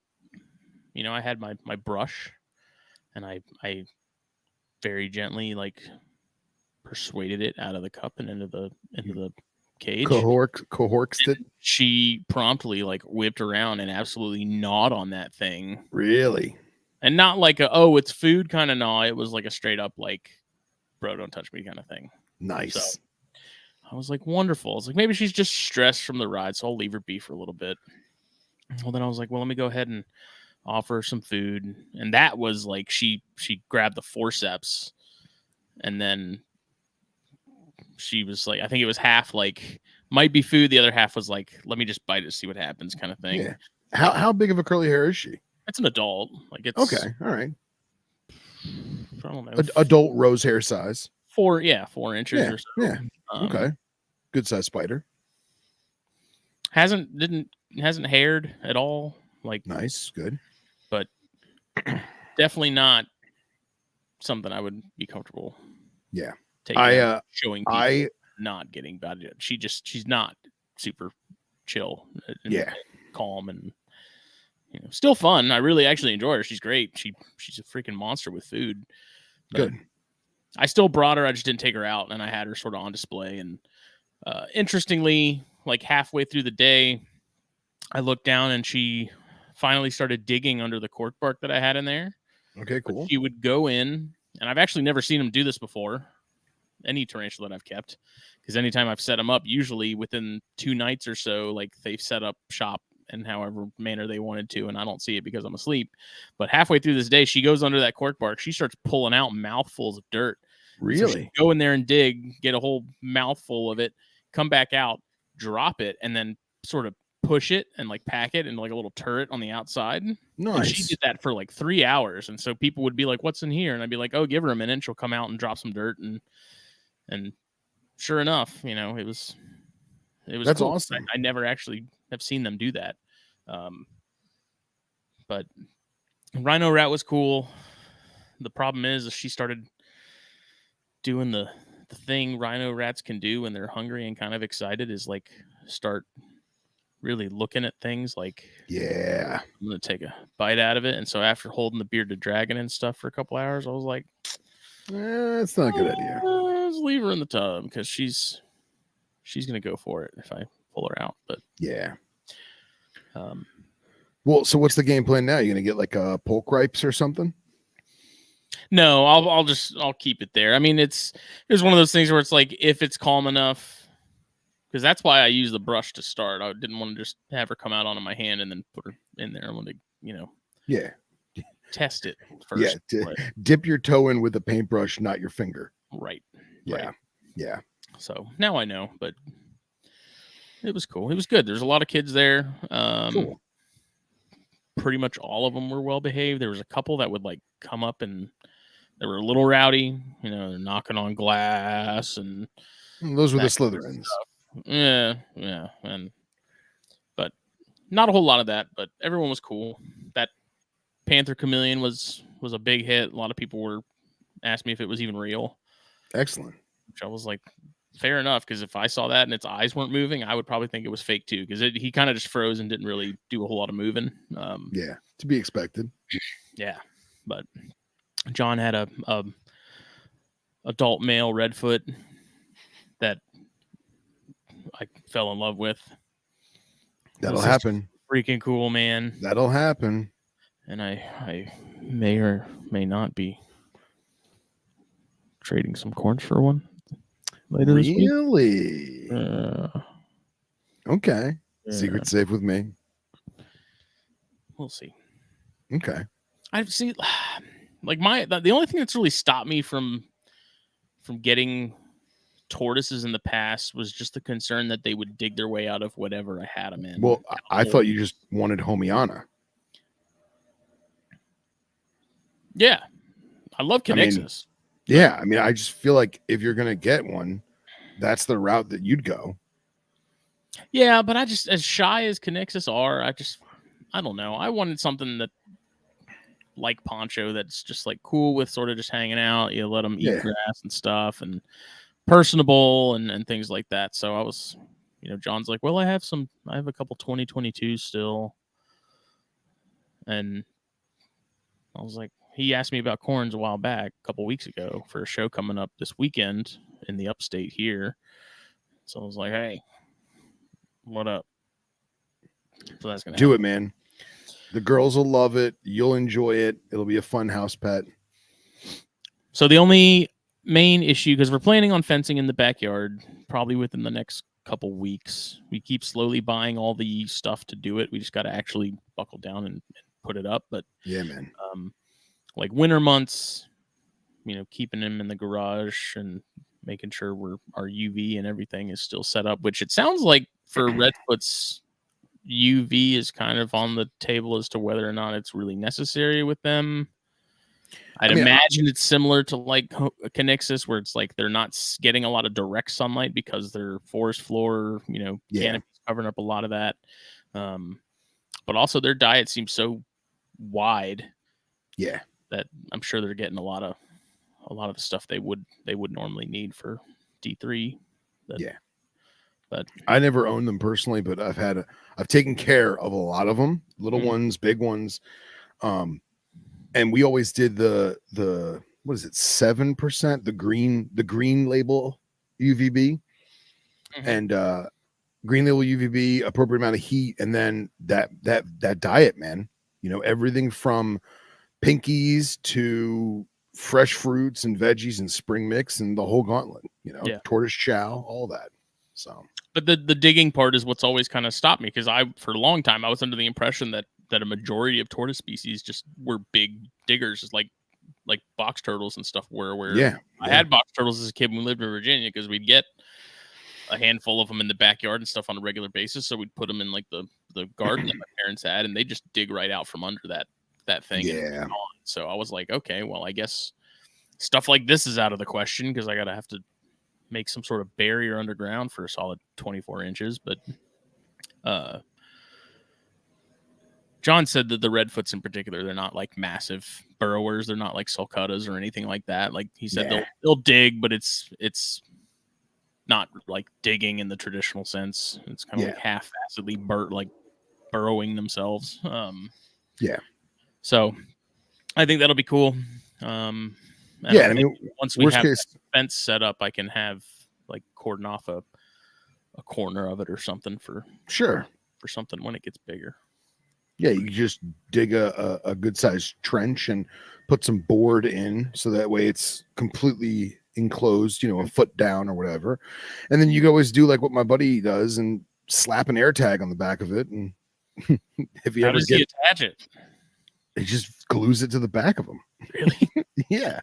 I had my brush, and I very gently like persuaded it out of the cup and into the cage. Cohorked it. She promptly like whipped around and absolutely gnawed on that thing. Really? And not like it's food kind of gnaw. It was like a straight up like, bro, don't touch me kind of thing. Nice. So I was like, wonderful. It's like, maybe she's just stressed from the ride, so I'll leave her be for a little bit. Well, then I was like, well, let me go ahead and offer her some food. And that was like, she grabbed the forceps, and then she was like, I think it was half like, might be food. The other half was like, let me just bite it, see what happens kind of thing. Yeah. How big of a curly hair is she? It's an adult. Like it's okay. All right. I don't know. Adult rose hair size. 4 inches or so. Yeah. Okay. Good size spider. Hasn't haired at all. Like nice, good. But definitely not something I would be comfortable. Yeah. Showing people not getting bad. She's not super chill. And calm and still fun. I really actually enjoy her. She's great. She's a freaking monster with food. Good. I still brought her. I just didn't take her out, and I had her sort of on display. And interestingly, like halfway through the day, I looked down and she finally started digging under the cork bark that I had in there. Okay, cool. But she would go in, and I've actually never seen them do this before. Any tarantula that I've kept, because anytime I've set them up, usually within 2 nights or so, like they've set up shop in however manner they wanted to, and I don't see it because I'm asleep. But halfway through this day, she goes under that cork bark. She starts pulling out mouthfuls of dirt. Really? So go in there and dig, get a whole mouthful of it, come back out, drop it, and then sort of push it and like pack it in like a little turret on the outside. Nice. And she did that for like 3 hours, and so people would be like, "What's in here?" And I'd be like, "Oh, give her a minute." And she'll come out and drop some dirt, and sure enough, it was that's cool. awesome. I never actually have seen them do that. But rhino rat was cool. The problem is she started doing the thing rhino rats can do when they're hungry and kind of excited, is like start really looking at things like, yeah, I'm gonna take a bite out of it. And so after holding the bearded dragon and stuff for a couple hours, I was like, that's not a good idea. Let's leave her in the tub because she's gonna go for it if I pull her out. But yeah. Well, so what's the game plan now? You gonna get like a polk ripes or something? No, I'll keep it there. I mean, it's one of those things where it's like, if it's calm enough, because that's why I use the brush to start. I didn't want to just have her come out onto my hand and then put her in there. I want to, test it first. Yeah, dip your toe in with a paintbrush, not your finger. Right. Yeah. Right. Yeah. So now I know, but it was cool. It was good. There's a lot of kids there. Cool. Pretty much all of them were well behaved. There was a couple that would like come up and they were a little rowdy. They're knocking on glass and those were the Slytherins. Yeah, but not a whole lot of that. But everyone was cool. That Panther Chameleon was a big hit. A lot of people were asked me if it was even real. Excellent. Which I was like, fair enough, because if I saw that and its eyes weren't moving, I would probably think it was fake too, because he kind of just froze and didn't really do a whole lot of moving. Yeah, to be expected. Yeah, but John had a adult male redfoot that I fell in love with. That'll happen. Freaking cool, man. That'll happen. And I may or may not be trading some corns for one later this week. Really? Okay. Secret safe with me. We'll see. Okay. I've seen like the only thing that's really stopped me from getting tortoises in the past was just the concern that they would dig their way out of whatever I had them in. Well, I thought you just wanted Homiana. Yeah. I love Connexus. I mean, I just feel like if you're going to get one, that's the route that you'd go. Yeah, but I just, as shy as Connexus are, I don't know. I wanted something that, like Poncho, that's just like cool with sort of just hanging out. You let them eat grass and stuff, and personable and things like that. So I was, John's like, well, I have a couple 2022 still. And I was like, he asked me about corns a while back, a couple weeks ago, for a show coming up this weekend in the upstate here. So I was like, hey, what up? So that's going to do it, man. The girls will love it. You'll enjoy it. It'll be a fun house pet. So the only main issue, because we're planning on fencing in the backyard probably within the next couple weeks. We keep slowly buying all the stuff to do it. We just got to actually buckle down and put it up. But yeah, man. Like winter months, keeping them in the garage and making sure our UV and everything is still set up, which it sounds like for Redfoot's UV is kind of on the table as to whether or not it's really necessary with them. I'd imagine it's similar to like Connexus, where it's like they're not getting a lot of direct sunlight because their forest floor, canopy's covering up a lot of that. But also their diet seems so wide, that I'm sure they're getting a lot of the stuff they would normally need for D3. But I never owned them personally, but I've taken care of a lot of them, little ones, big ones. And we always did the what is it, 7%, the green label UVB, and green label UVB, appropriate amount of heat, and then that diet, man. Everything from pinkies to fresh fruits and veggies and spring mix and the whole gauntlet. Tortoise chow, all that. So, but the digging part is what's always kind of stopped me, because for a long time I was under the impression that a majority of tortoise species just were big diggers, just like box turtles and stuff. Where I had box turtles as a kid when we lived in Virginia, because we'd get a handful of them in the backyard and stuff on a regular basis. So we'd put them in like the garden that my parents had, and they just dig right out from under that thing. Yeah. So I was like, okay, well, I guess stuff like this is out of the question, because I have to make some sort of barrier underground for a solid 24 inches. But John said that the redfoots in particular, they're not like massive burrowers. They're not like sulcutas or anything like that. Like he said, they'll dig, but it's not like digging in the traditional sense. It's kind of like half-assedly burrowing themselves. So I think that'll be cool. I mean, once we have that fence set up, I can have like cordon off a corner of it or something for something when it gets bigger. Yeah, you just dig a good sized trench and put some board in, so that way it's completely enclosed, a foot down or whatever. And then you can always do like what my buddy does and slap an air tag on the back of it. And if you How does he attach it? He just glues it to the back of them. Really? Yeah.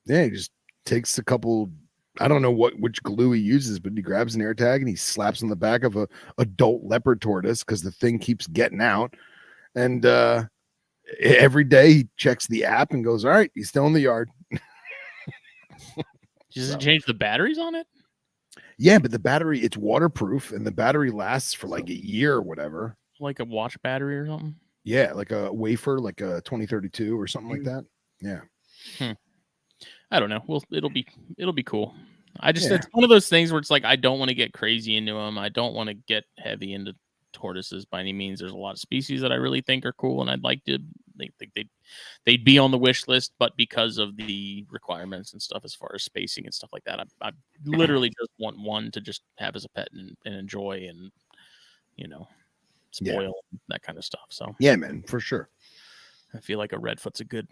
He just takes a couple, I don't know which glue he uses, but he grabs an air tag and he slaps on the back of a adult leopard tortoise, because the thing keeps getting out. And every day he checks the app and goes, all right, he's still in the yard. Does it change the batteries on it? Yeah, but the battery, it's waterproof, and the battery lasts for like a year or whatever. Like a watch battery or something? Yeah, like a wafer, like a 2032 or something like that. Yeah. I don't know. Well, it'll be cool. It's Yeah. one of those things where it's like I don't want to get crazy into them. I don't want to get heavy into tortoises by any means. There's a lot of species that I really think are cool, and I'd like to think they'd be on the wish list, but because of the requirements and stuff as far as spacing and stuff like that, I literally just want one to just have as a pet and enjoy and spoil that kind of stuff. So yeah, man, for sure. I feel like a redfoot's a good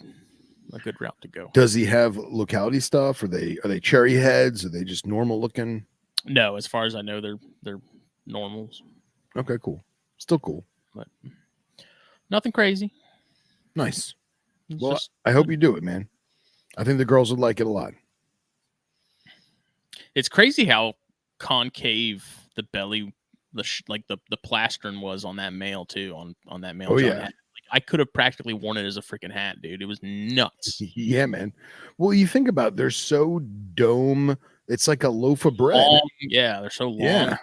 route to go. Does he have locality stuff? Are they cherry heads? Are they just normal looking? No, as far as I know, they're normals. Okay, cool. Still cool. But nothing crazy. Nice. Well, I hope you do it, man. I think the girls would like it a lot. It's crazy how concave the belly, the plastron was on that male too. On that male. Oh John yeah. hat. I could have practically worn it as a freaking hat, dude. It was nuts. Yeah, man. Well, you think about it, they're so dome. It's like a loaf of bread. Long, yeah, they're so long. Yeah.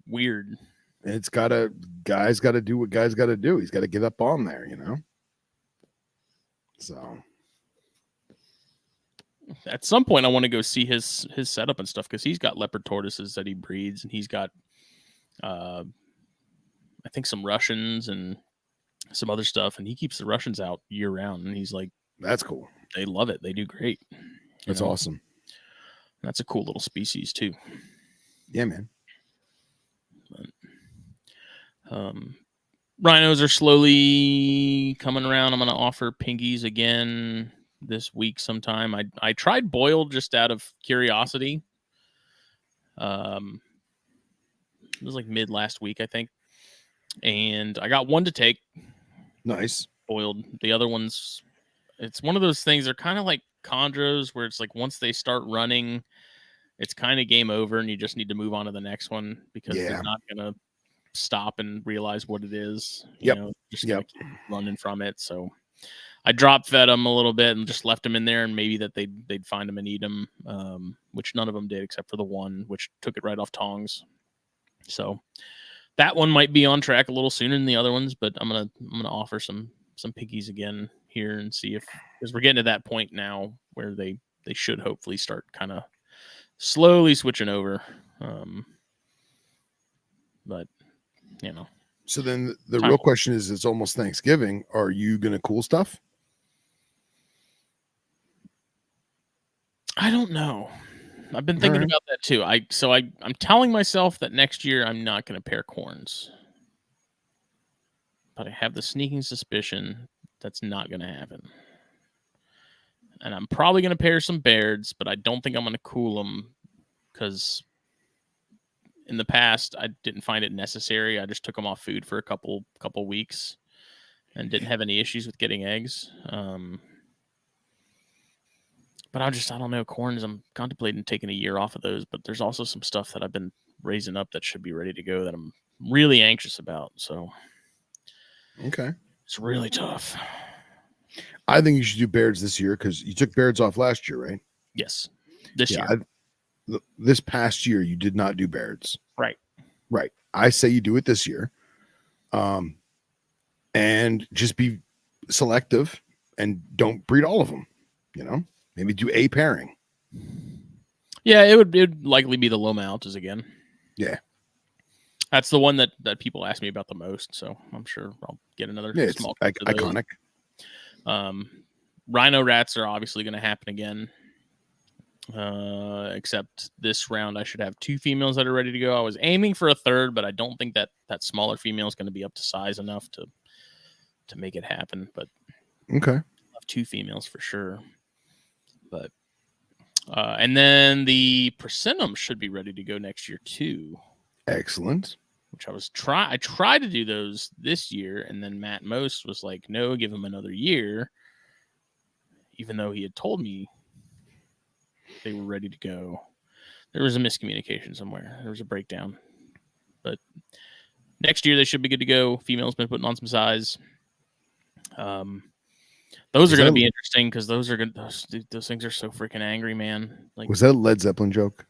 Weird. Guy's got to do what guys got to do. He's got to get up on there, So at some point, I want to go see his setup and stuff because he's got leopard tortoises that he breeds, and he's got, I think, some Russians and some other stuff, and he keeps the Russians out year round. And he's like, that's cool. They love it. They do great. That's awesome. That's a cool little species too. Yeah, man. But, rhinos are slowly coming around. I'm going to offer pinkies again this week sometime. I tried boiled just out of curiosity. It was like mid last week, I think. And I got one to take. Nice. Boiled. The other ones, it's one of those things. They're kind of like chondros where it's like once they start running, it's kind of game over and you just need to move on to the next one because they're not going to stop and realize what it is. Just keep running from it. So I drop fed them a little bit and just left them in there, and maybe that they'd find them and eat them, which none of them did except for the one, which took it right off tongs. So that one might be on track a little sooner than the other ones, but I'm gonna offer some piggies again here and see if, because we're getting to that point now where they should hopefully start kind of slowly switching over. But So then the real question is, it's almost Thanksgiving. Are you going to cool stuff? I don't know. I've been thinking about that too. I'm telling myself that next year I'm not going to pair corns. But I have the sneaking suspicion that's not going to happen. And I'm probably going to pair some Bairds, but I don't think I'm going to cool them because in the past I didn't find it necessary. I just took them off food for a couple weeks and didn't have any issues with getting eggs. But I don't know. Corns, I'm contemplating taking a year off of those, but there's also some stuff that I've been raising up that should be ready to go that I'm really anxious about. So, okay. It's really tough. I think you should do Bairds this year because you took Bairds off last year, right? Yes. This year. This past year, you did not do Bairds. Right. Right. I say you do it this year. And just be selective and don't breed all of them, Maybe do a pairing. Yeah, it would likely be the Loma Altas again. Yeah. That's the one that people ask me about the most, so I'm sure I'll get another small iconic. Rhino rats are obviously going to happen again. Except this round I should have 2 females that are ready to go. I was aiming for a third, but I don't think that smaller female is going to be up to size enough to make it happen. But okay, I'll have 2 females for sure. But and then the Persimmon should be ready to go next year too. Excellent. Which I tried to do those this year, and then Matt Most was like, "No, give him another year," even though he had told me they were ready to go. There was a miscommunication somewhere. There was a breakdown. But next year they should be good to go. Female's been putting on some size. Those are going to be interesting because those things are so freaking angry, man. Like, was that a Led Zeppelin joke?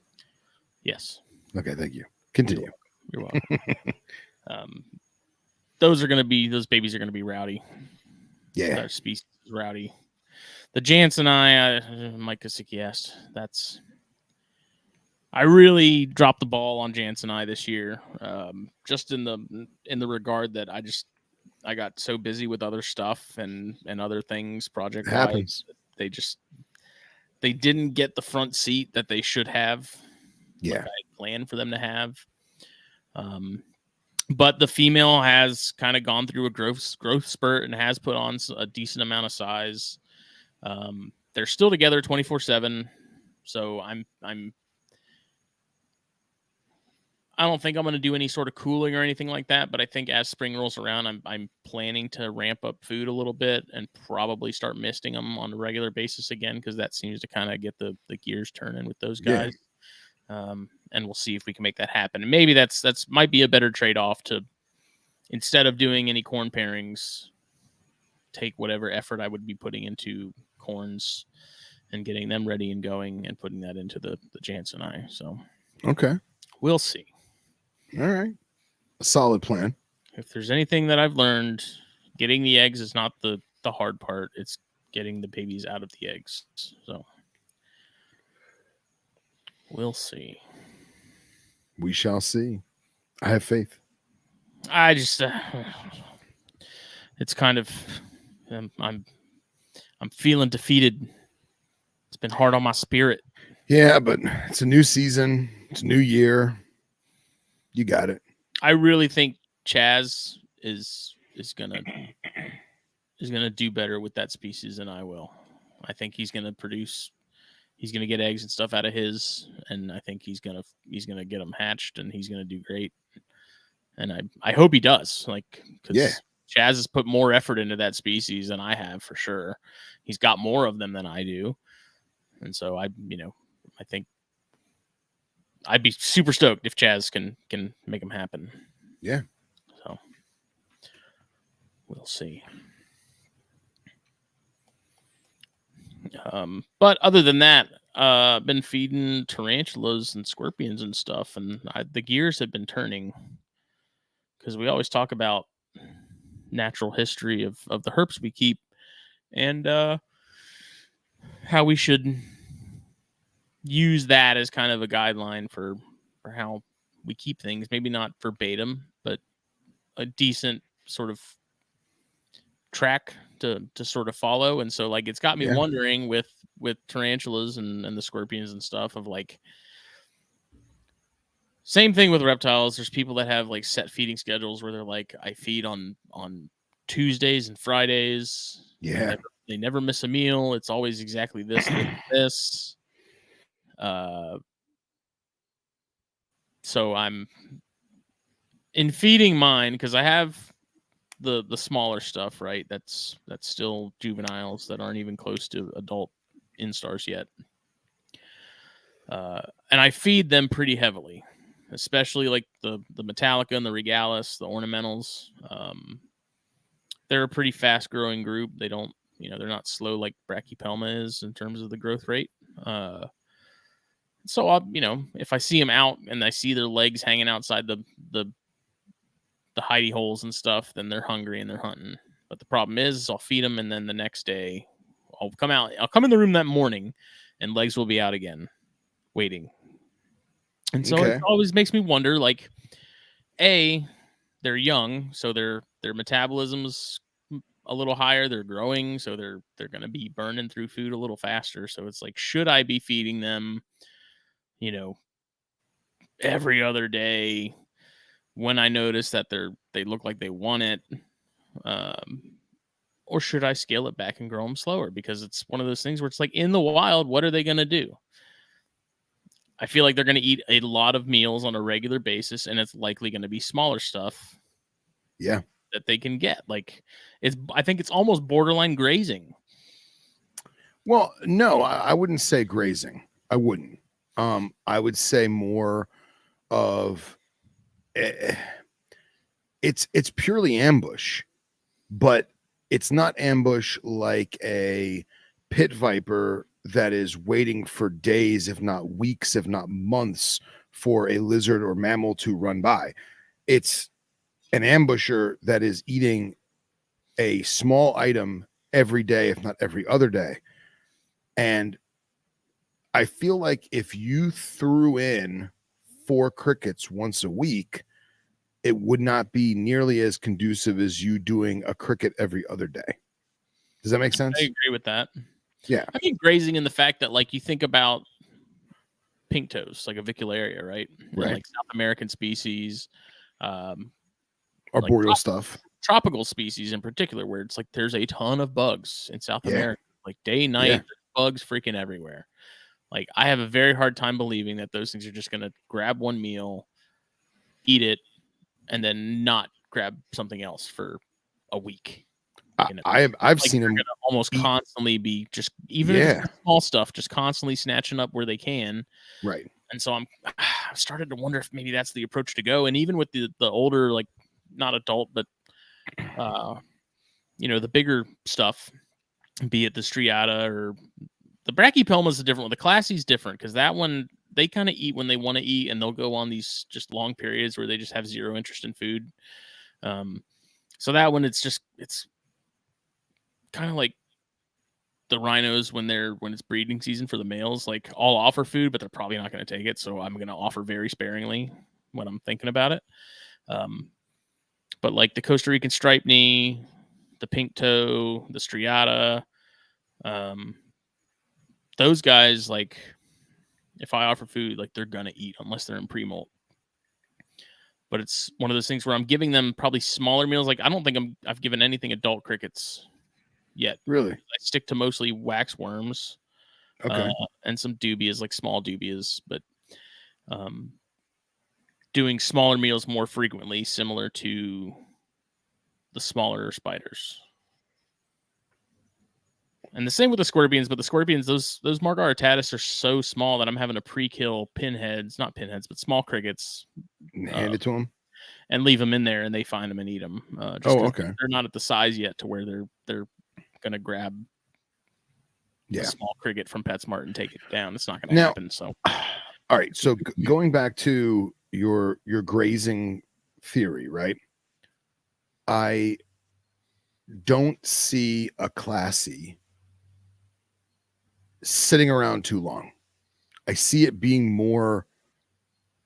Yes. Okay, thank you. Continue. You're welcome. those babies are gonna be rowdy. Yeah. That species is rowdy. The Jansen Mike Kosicki asked. I really dropped the ball on Jansen this year, just in the regard that I got so busy with other stuff and other things project wise. Happens. They didn't get the front seat that they should have. Yeah. Like I planned for them to have. But the female has kind of gone through a growth spurt and has put on a decent amount of size. They're still together 24/7. So I don't think I'm going to do any sort of cooling or anything like that, but I think as spring rolls around, I'm planning to ramp up food a little bit and probably start misting them on a regular basis again, because that seems to kind of get the gears turning with those guys. Yeah. And we'll see if we can make that happen. And maybe that's might be a better trade-off to, instead of doing any corn pairings, take whatever effort I would be putting into corns and getting them ready and going and putting that into the Jansen So okay, we'll see. All right. A solid plan. If there's anything that I've learned, getting the eggs is not the hard part. It's getting the babies out of the eggs. So we'll see. We shall see. I have faith. I just, it's kind of, I'm feeling defeated. It's been hard on my spirit. Yeah, but it's a new season. It's a new year. You got it. I really think Chaz is gonna do better with that species than I will. I think he's gonna produce. He's gonna get eggs and stuff out of his, and I think he's gonna get them hatched, and he's gonna do great. And I hope he does. Like, because Chaz has put more effort into that species than I have, for sure. He's got more of them than I do, and so I think I'd be super stoked if Chaz can make them happen. Yeah. So we'll see. But other than that, I've been feeding tarantulas and scorpions and stuff, and the gears have been turning, because we always talk about natural history of the herps we keep, and how we should use that as kind of a guideline for how we keep things. Maybe not verbatim, but a decent sort of track to sort of follow. And so, like, it's got me wondering with tarantulas and the scorpions and stuff, of like, same thing with reptiles. There's people that have like set feeding schedules where they're like, I feed on Tuesdays and Fridays. Yeah. They never miss a meal. It's always exactly this. So I'm in feeding mine, because I have the smaller stuff, right? That's still juveniles that aren't even close to adult instars yet. And I feed them pretty heavily, especially like the Metallica and the Regalis, the ornamentals. They're a pretty fast growing group. They don't, they're not slow like Brachypelma is in terms of the growth rate. So I'll, if I see them out and I see their legs hanging outside the hidey holes and stuff, then they're hungry and they're hunting. But the problem is I'll feed them, and then the next day I'll come in the room that morning, and legs will be out again, waiting. And so it always makes me wonder, like, A, they're young, so their metabolism's a little higher. They're growing, so they're going to be burning through food a little faster. So it's like, should I be feeding them, every other day when I notice that they look like they want it? Or should I scale it back and grow them slower? Because it's one of those things where it's like, in the wild, what are they going to do? I feel like they're going to eat a lot of meals on a regular basis, and it's likely going to be smaller stuff. Yeah. That they can get. Like, I think it's almost borderline grazing. Well, no, I wouldn't say grazing. I wouldn't. I would say more of it's purely ambush, but it's not ambush like a pit viper that is waiting for days, if not weeks, if not months, for a lizard or mammal to run by. It's an ambusher that is eating a small item every day, if not every other day. And I feel like if you threw in 4 crickets once a week, it would not be nearly as conducive as you doing a cricket every other day. Does that make sense? I agree with that. Yeah. I think grazing in the fact that, like, you think about pink toes, like avicularia, right? Right. And like South American species, Arboreal stuff. tropical species in particular, where it's like there's a ton of bugs in South America, like day, night, bugs freaking everywhere. Like, I have a very hard time believing that those things are just going to grab one meal, eat it, and then not grab something else for a week. I've like seen them almost constantly be just, even if it's small stuff, just constantly snatching up where they can. Right. And so I've started to wonder if maybe that's the approach to go. And even with the older, like, not adult, but the bigger stuff, be it the striata or the brachypelma is a different one. The classy's different because that one, they kind of eat when they want to eat, and they'll go on these just long periods where they just have zero interest in food. So that one, it's kind of like the rhinos when it's breeding season for the males. Like, I'll offer food, but they're probably not going to take it, so I'm going to offer very sparingly when I'm thinking about it. But like the Costa Rican stripe knee, the pink toe, the striata, those guys, like, if I offer food, like, they're gonna eat unless they're in pre-molt. But it's one of those things where I'm giving them probably smaller meals. Like, I don't think I've given anything adult crickets yet. Really? I stick to mostly wax worms, and some dubias, like small dubias, but doing smaller meals more frequently, similar to the smaller spiders. And the same with the scorpions, but the scorpions, those Margaritatis are so small that I'm having to pre-kill not pinheads, but small crickets. Hand it to them? And leave them in there, and they find them and eat them. They're not at the size yet to where they're going to grab a small cricket from PetSmart and take it down. It's not going to happen. So, all right. So going back to your grazing theory, right? I don't see a classy sitting around too long. I see it being more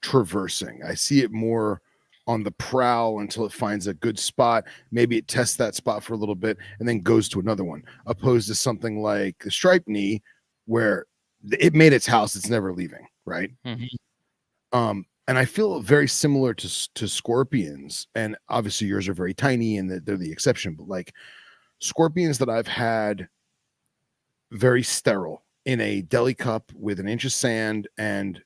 traversing. I see it more on the prowl until it finds a good spot. Maybe it tests that spot for a little bit and then goes to another one, opposed to something like the striped knee, where it made its house, it's never leaving, right? Mm-hmm. And I feel very similar to scorpions, and obviously yours are very tiny and they're the exception, but like scorpions that I've had very sterile in a deli cup with an inch of sand and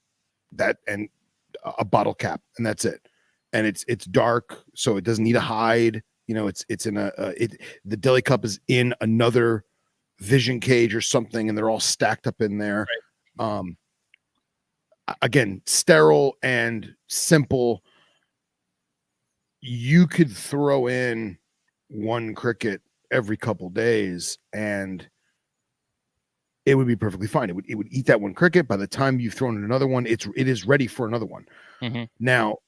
a bottle cap, and that's it. And it's dark, so it doesn't need a hide. It's in the deli cup is in another vision cage or something, and they're all stacked up in there. Right. Again, sterile and simple. You could throw in one cricket every couple days and it would be perfectly fine. It would eat that one cricket. By the time you've thrown in another one, it is ready for another one. Mm-hmm. Now,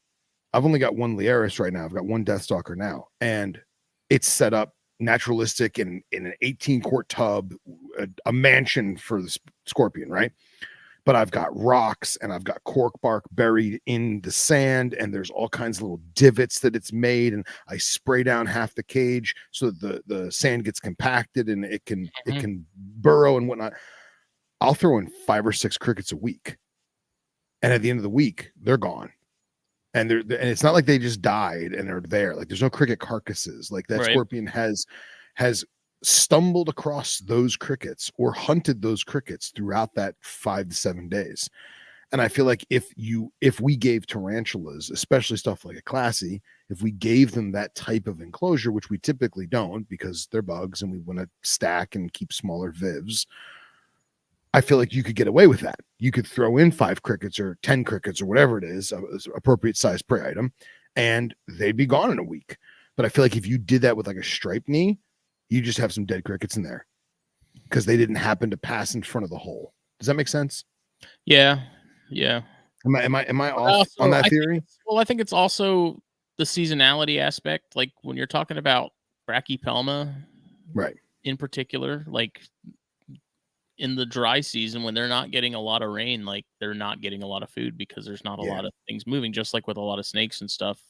I've only got one Liaris right now. I've got one Deathstalker now, and it's set up naturalistic in an 18-quart tub, a mansion for the scorpion, right? But I've got rocks and I've got cork bark buried in the sand, and there's all kinds of little divots that it's made, and I spray down half the cage so that the sand gets compacted and it can burrow and whatnot. I'll throw in 5 or 6 crickets a week, and at the end of the week they're gone, and it's not like they just died and they're there. Like, there's no cricket carcasses. Like, that scorpion has stumbled across those crickets or hunted those crickets throughout that 5 to 7 days. And I feel like if we gave tarantulas, especially stuff like a classy, if we gave them that type of enclosure, which we typically don't because they're bugs and we want to stack and keep smaller vivs, I feel like you could get away with that. You could throw in 5 crickets or 10 crickets or whatever it is, appropriate size prey item, and they'd be gone in a week. But I feel like if you did that with like a striped knee, you just have some dead crickets in there because they didn't happen to pass in front of the hole. Does that make sense? Yeah. Am I off on that theory? I think it's also the seasonality aspect, like when you're talking about brachypelma, Right. in particular, like in the dry season when they're not getting a lot of rain, like they're not getting a lot of food because there's not a lot of things moving, just like with a lot of snakes and stuff.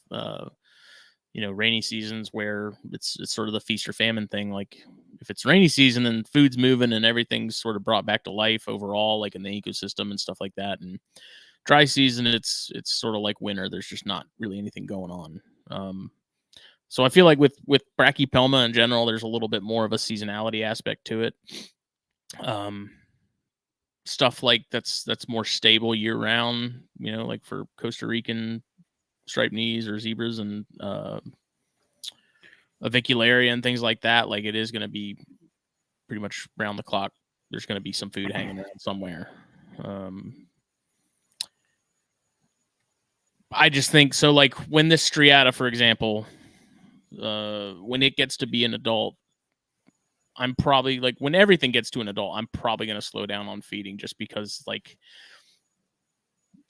Rainy seasons where it's sort of the feast or famine thing. Like if it's rainy season, then food's moving and everything's sort of brought back to life overall, like in the ecosystem and stuff like that. And dry season, it's sort of like winter. There's just not really anything going on. So I feel like with brachypelma in general, there's a little bit more of a seasonality aspect to it. Stuff like that's more stable year round, like for Costa Rican striped knees or zebras and avicularia and things like that. Like it is going to be pretty much round the clock. There's going to be some food hanging around somewhere. I just think so. Like when this striata, for example, when it gets to be an adult, I'm probably like when everything gets to an adult, I'm probably going to slow down on feeding just because like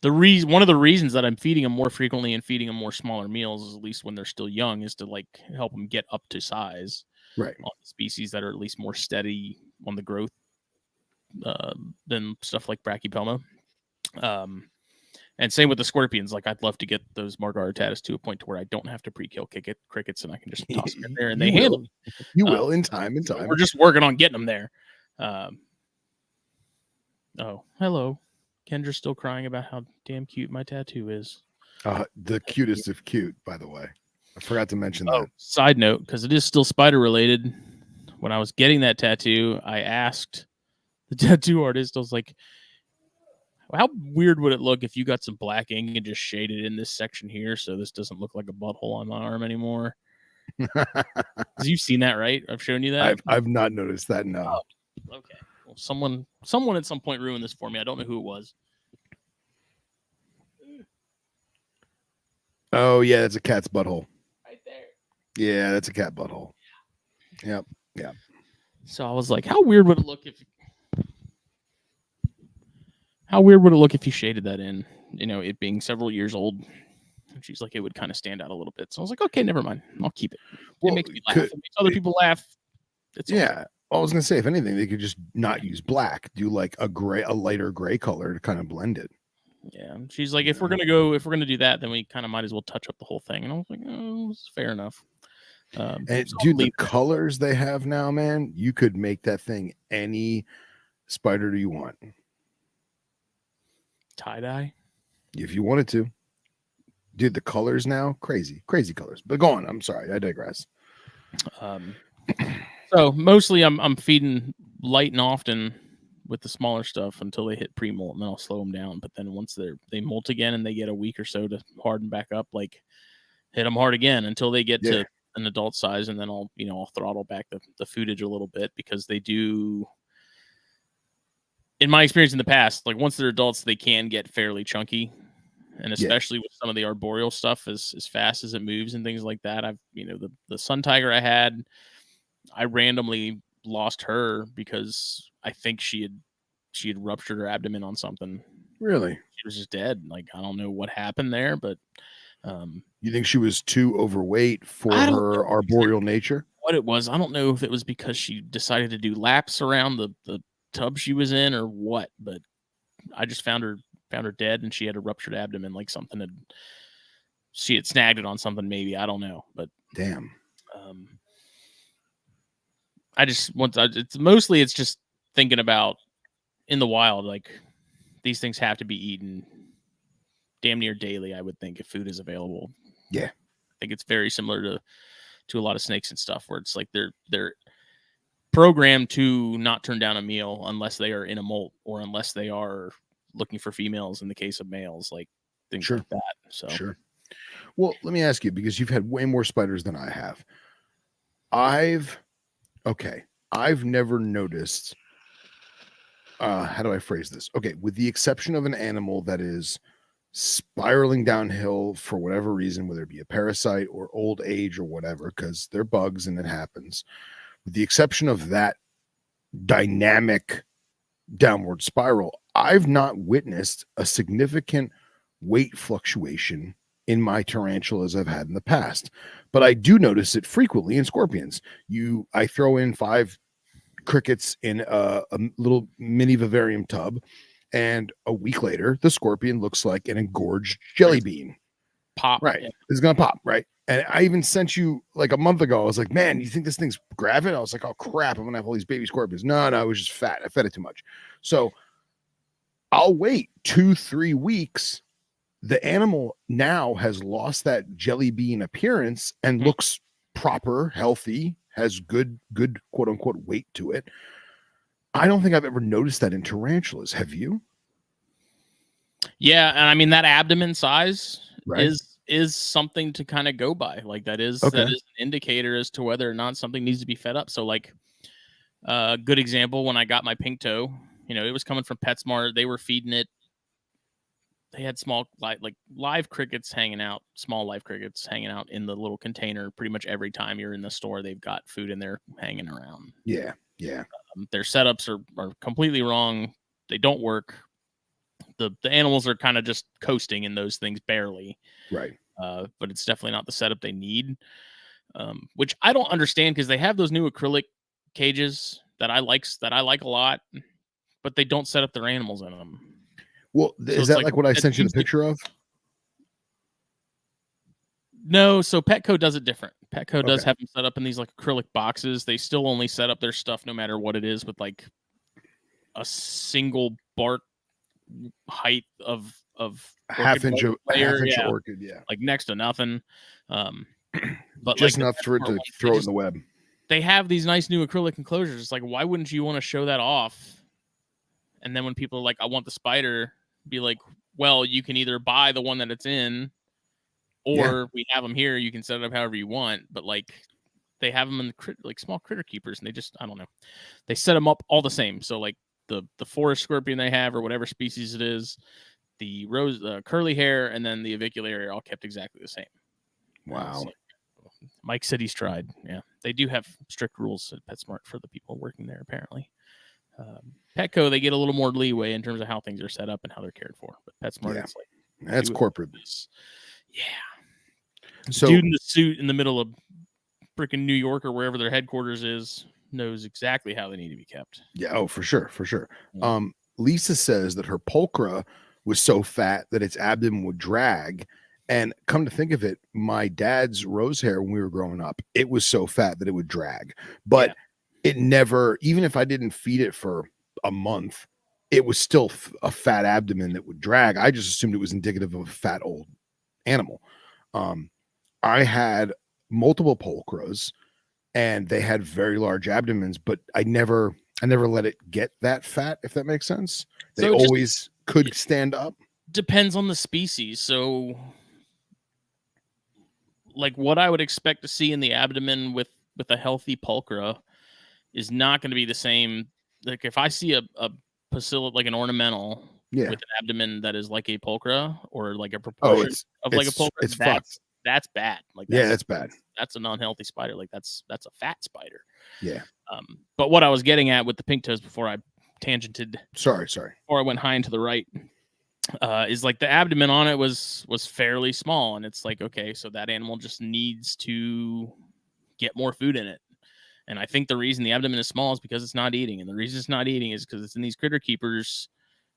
one of the reasons that I'm feeding them more frequently and feeding them more smaller meals is at least when they're still young is to like help them get up to size. Right. On species that are at least more steady on the growth than stuff like brachypelma. And same with the scorpions. Like I'd love to get those margaritatus to a point to where I don't have to pre-kill crickets and I can just toss them in there and they handle them. You will in time. We're just working on getting them there. Oh, hello. Kendra's still crying about how damn cute my tattoo is. The cutest of cute, by the way. I forgot to mention that. Side note, because it is still spider related. When I was getting that tattoo, I asked the tattoo artist, I was like, how weird would it look if you got some black ink and just shaded in this section here so this doesn't look like a butthole on my arm anymore? You've seen that, right? I've shown you that. I've not noticed that. No. Oh, okay. Well, someone at some point ruined this for me. I don't know who it was. Oh yeah, that's a cat's butthole. Right there. Yeah, that's a cat butthole. Yep. Yeah. So I was like, how weird would it look if you shaded that in? It being several years old. And she's like, it would kind of stand out a little bit. So I was like, okay, never mind. I'll keep it. It makes me laugh. It makes other people laugh. Yeah. I was gonna say, if anything, they could just not use black. Do like a lighter gray color to kind of blend it. Yeah. She's like, if we're gonna do that, then we kind of might as well touch up the whole thing. And I was like, oh, it's fair enough. And dude, the colors they have now, man, you could make that thing any spider you want. Tie-dye? If you wanted to. Dude, the colors now, crazy colors. But go on. I'm sorry, I digress. So mostly I'm feeding light and often with the smaller stuff until they hit pre-molt, and then I'll slow them down. But then once they molt again and they get a week or so to harden back up, like hit them hard again until they get to an adult size, and then I'll throttle back the foodage a little bit because they do. In my experience in the past, like once they're adults, they can get fairly chunky, and especially with some of the arboreal stuff, as fast as it moves and things like that. I've the sun tiger I had, I randomly lost her because I think she had ruptured her abdomen on something. Really? She was just dead. Like I don't know what happened there, but you think she was too overweight for her arboreal nature? What it was, I don't know if it was because she decided to do laps around the tub she was in or what, but I just found her dead, and she had a ruptured abdomen, like she had snagged it on something, maybe, I don't know, but damn. it's just thinking about in the wild, like these things have to be eaten damn near daily, I would think, if food is available. Yeah. I think it's very similar to a lot of snakes and stuff, where it's like they're programmed to not turn down a meal unless they are in a molt or unless they are looking for females in the case of males, like things like that. So sure. Well, let me ask you, because you've had way more spiders than I have. I've never noticed, how do I phrase this? Okay, with the exception of an animal that is spiraling downhill for whatever reason, whether it be a parasite or old age or whatever, because they're bugs and it happens. With the exception of that dynamic downward spiral, I've not witnessed a significant weight fluctuation in my tarantulas I've had in the past, but I do notice it frequently in scorpions. I throw in 5 crickets in a little mini vivarium tub, and a week later, the scorpion looks like an engorged jelly bean. Pop. Right. Yeah. It's going to pop. Right. And I even sent you like a month ago. I was like, man, you think this thing's gravid? I was like, oh, crap. I'm going to have all these baby scorpions. No, it was just fat. I fed it too much. So I'll wait 2-3 weeks. The animal now has lost that jelly bean appearance and looks proper, healthy, has good quote unquote weight to it. I don't think I've ever noticed that in tarantulas. Have you? Yeah, and I mean that abdomen size Right. is something to kind of go by. Like that is Okay. an indicator as to whether or not something needs to be fed up. So like a good example, when I got my pink toe, it was coming from PetSmart. They were feeding it. They had small like live crickets hanging out, small live crickets hanging out in the little container. Pretty much every time you're in the store, they've got food in there hanging around. Yeah. Their setups are completely wrong. They don't work. The animals are kind of just coasting in those things barely. Right. But it's definitely not the setup they need. Which I don't understand, because they have those new acrylic cages that I like a lot, but they don't set up their animals in them. Well, is that like what I sent you the picture of? No, so Petco does it different. Petco does have them set up in these like acrylic boxes. They still only set up their stuff no matter what it is, with like a single bark height of half-inch orchid, like next to nothing. But just like enough for it to throw it in the web. They have these nice new acrylic enclosures. It's like, why wouldn't you want to show that off? And then when people are like, I want the spider, be like, well, you can either buy the one that it's in, or we have them here. You can set it up however you want. But like, they have them in like small critter keepers, and they just, I don't know, they set them up all the same. So like the forest scorpion they have, or whatever species it is, the curly hair, and then the avicularia are all kept exactly the same. Wow. Like, Mike said he's tried. Yeah, they do have strict rules at PetSmart for the people working there, apparently. Petco, they get a little more leeway in terms of how things are set up and how they're cared for. But PetSmart, it's like, that's corporate. Yeah. So, dude in the suit in the middle of freaking New York or wherever their headquarters is knows exactly how they need to be kept. Yeah. Oh, for sure. Yeah. Lisa says that her pulchra was so fat that its abdomen would drag. And come to think of it, my dad's rose hair when we were growing up, it was so fat that it would drag. But it never, even if I didn't feed it for a month, it was still a fat abdomen that would drag. I just assumed it was indicative of a fat old animal. I had multiple pulchras, and they had very large abdomens, but I never let it get that fat, if that makes sense. They always could stand up. Depends on the species. So like what I would expect to see in the abdomen with a healthy pulchra is not going to be the same. Like if I see a pacilla, like an ornamental with an abdomen that is like a pulchra, or like a proportion of like a pulchra, that's bad. Like that's bad. That's a non-healthy spider. Like that's a fat spider. Yeah. But what I was getting at with the pink toes before I tangented, sorry, or I went high and to the right, is like the abdomen on it was fairly small, and it's like, okay, so that animal just needs to get more food in it. And I think the reason the abdomen is small is because it's not eating, and the reason it's not eating is because it's in these critter keepers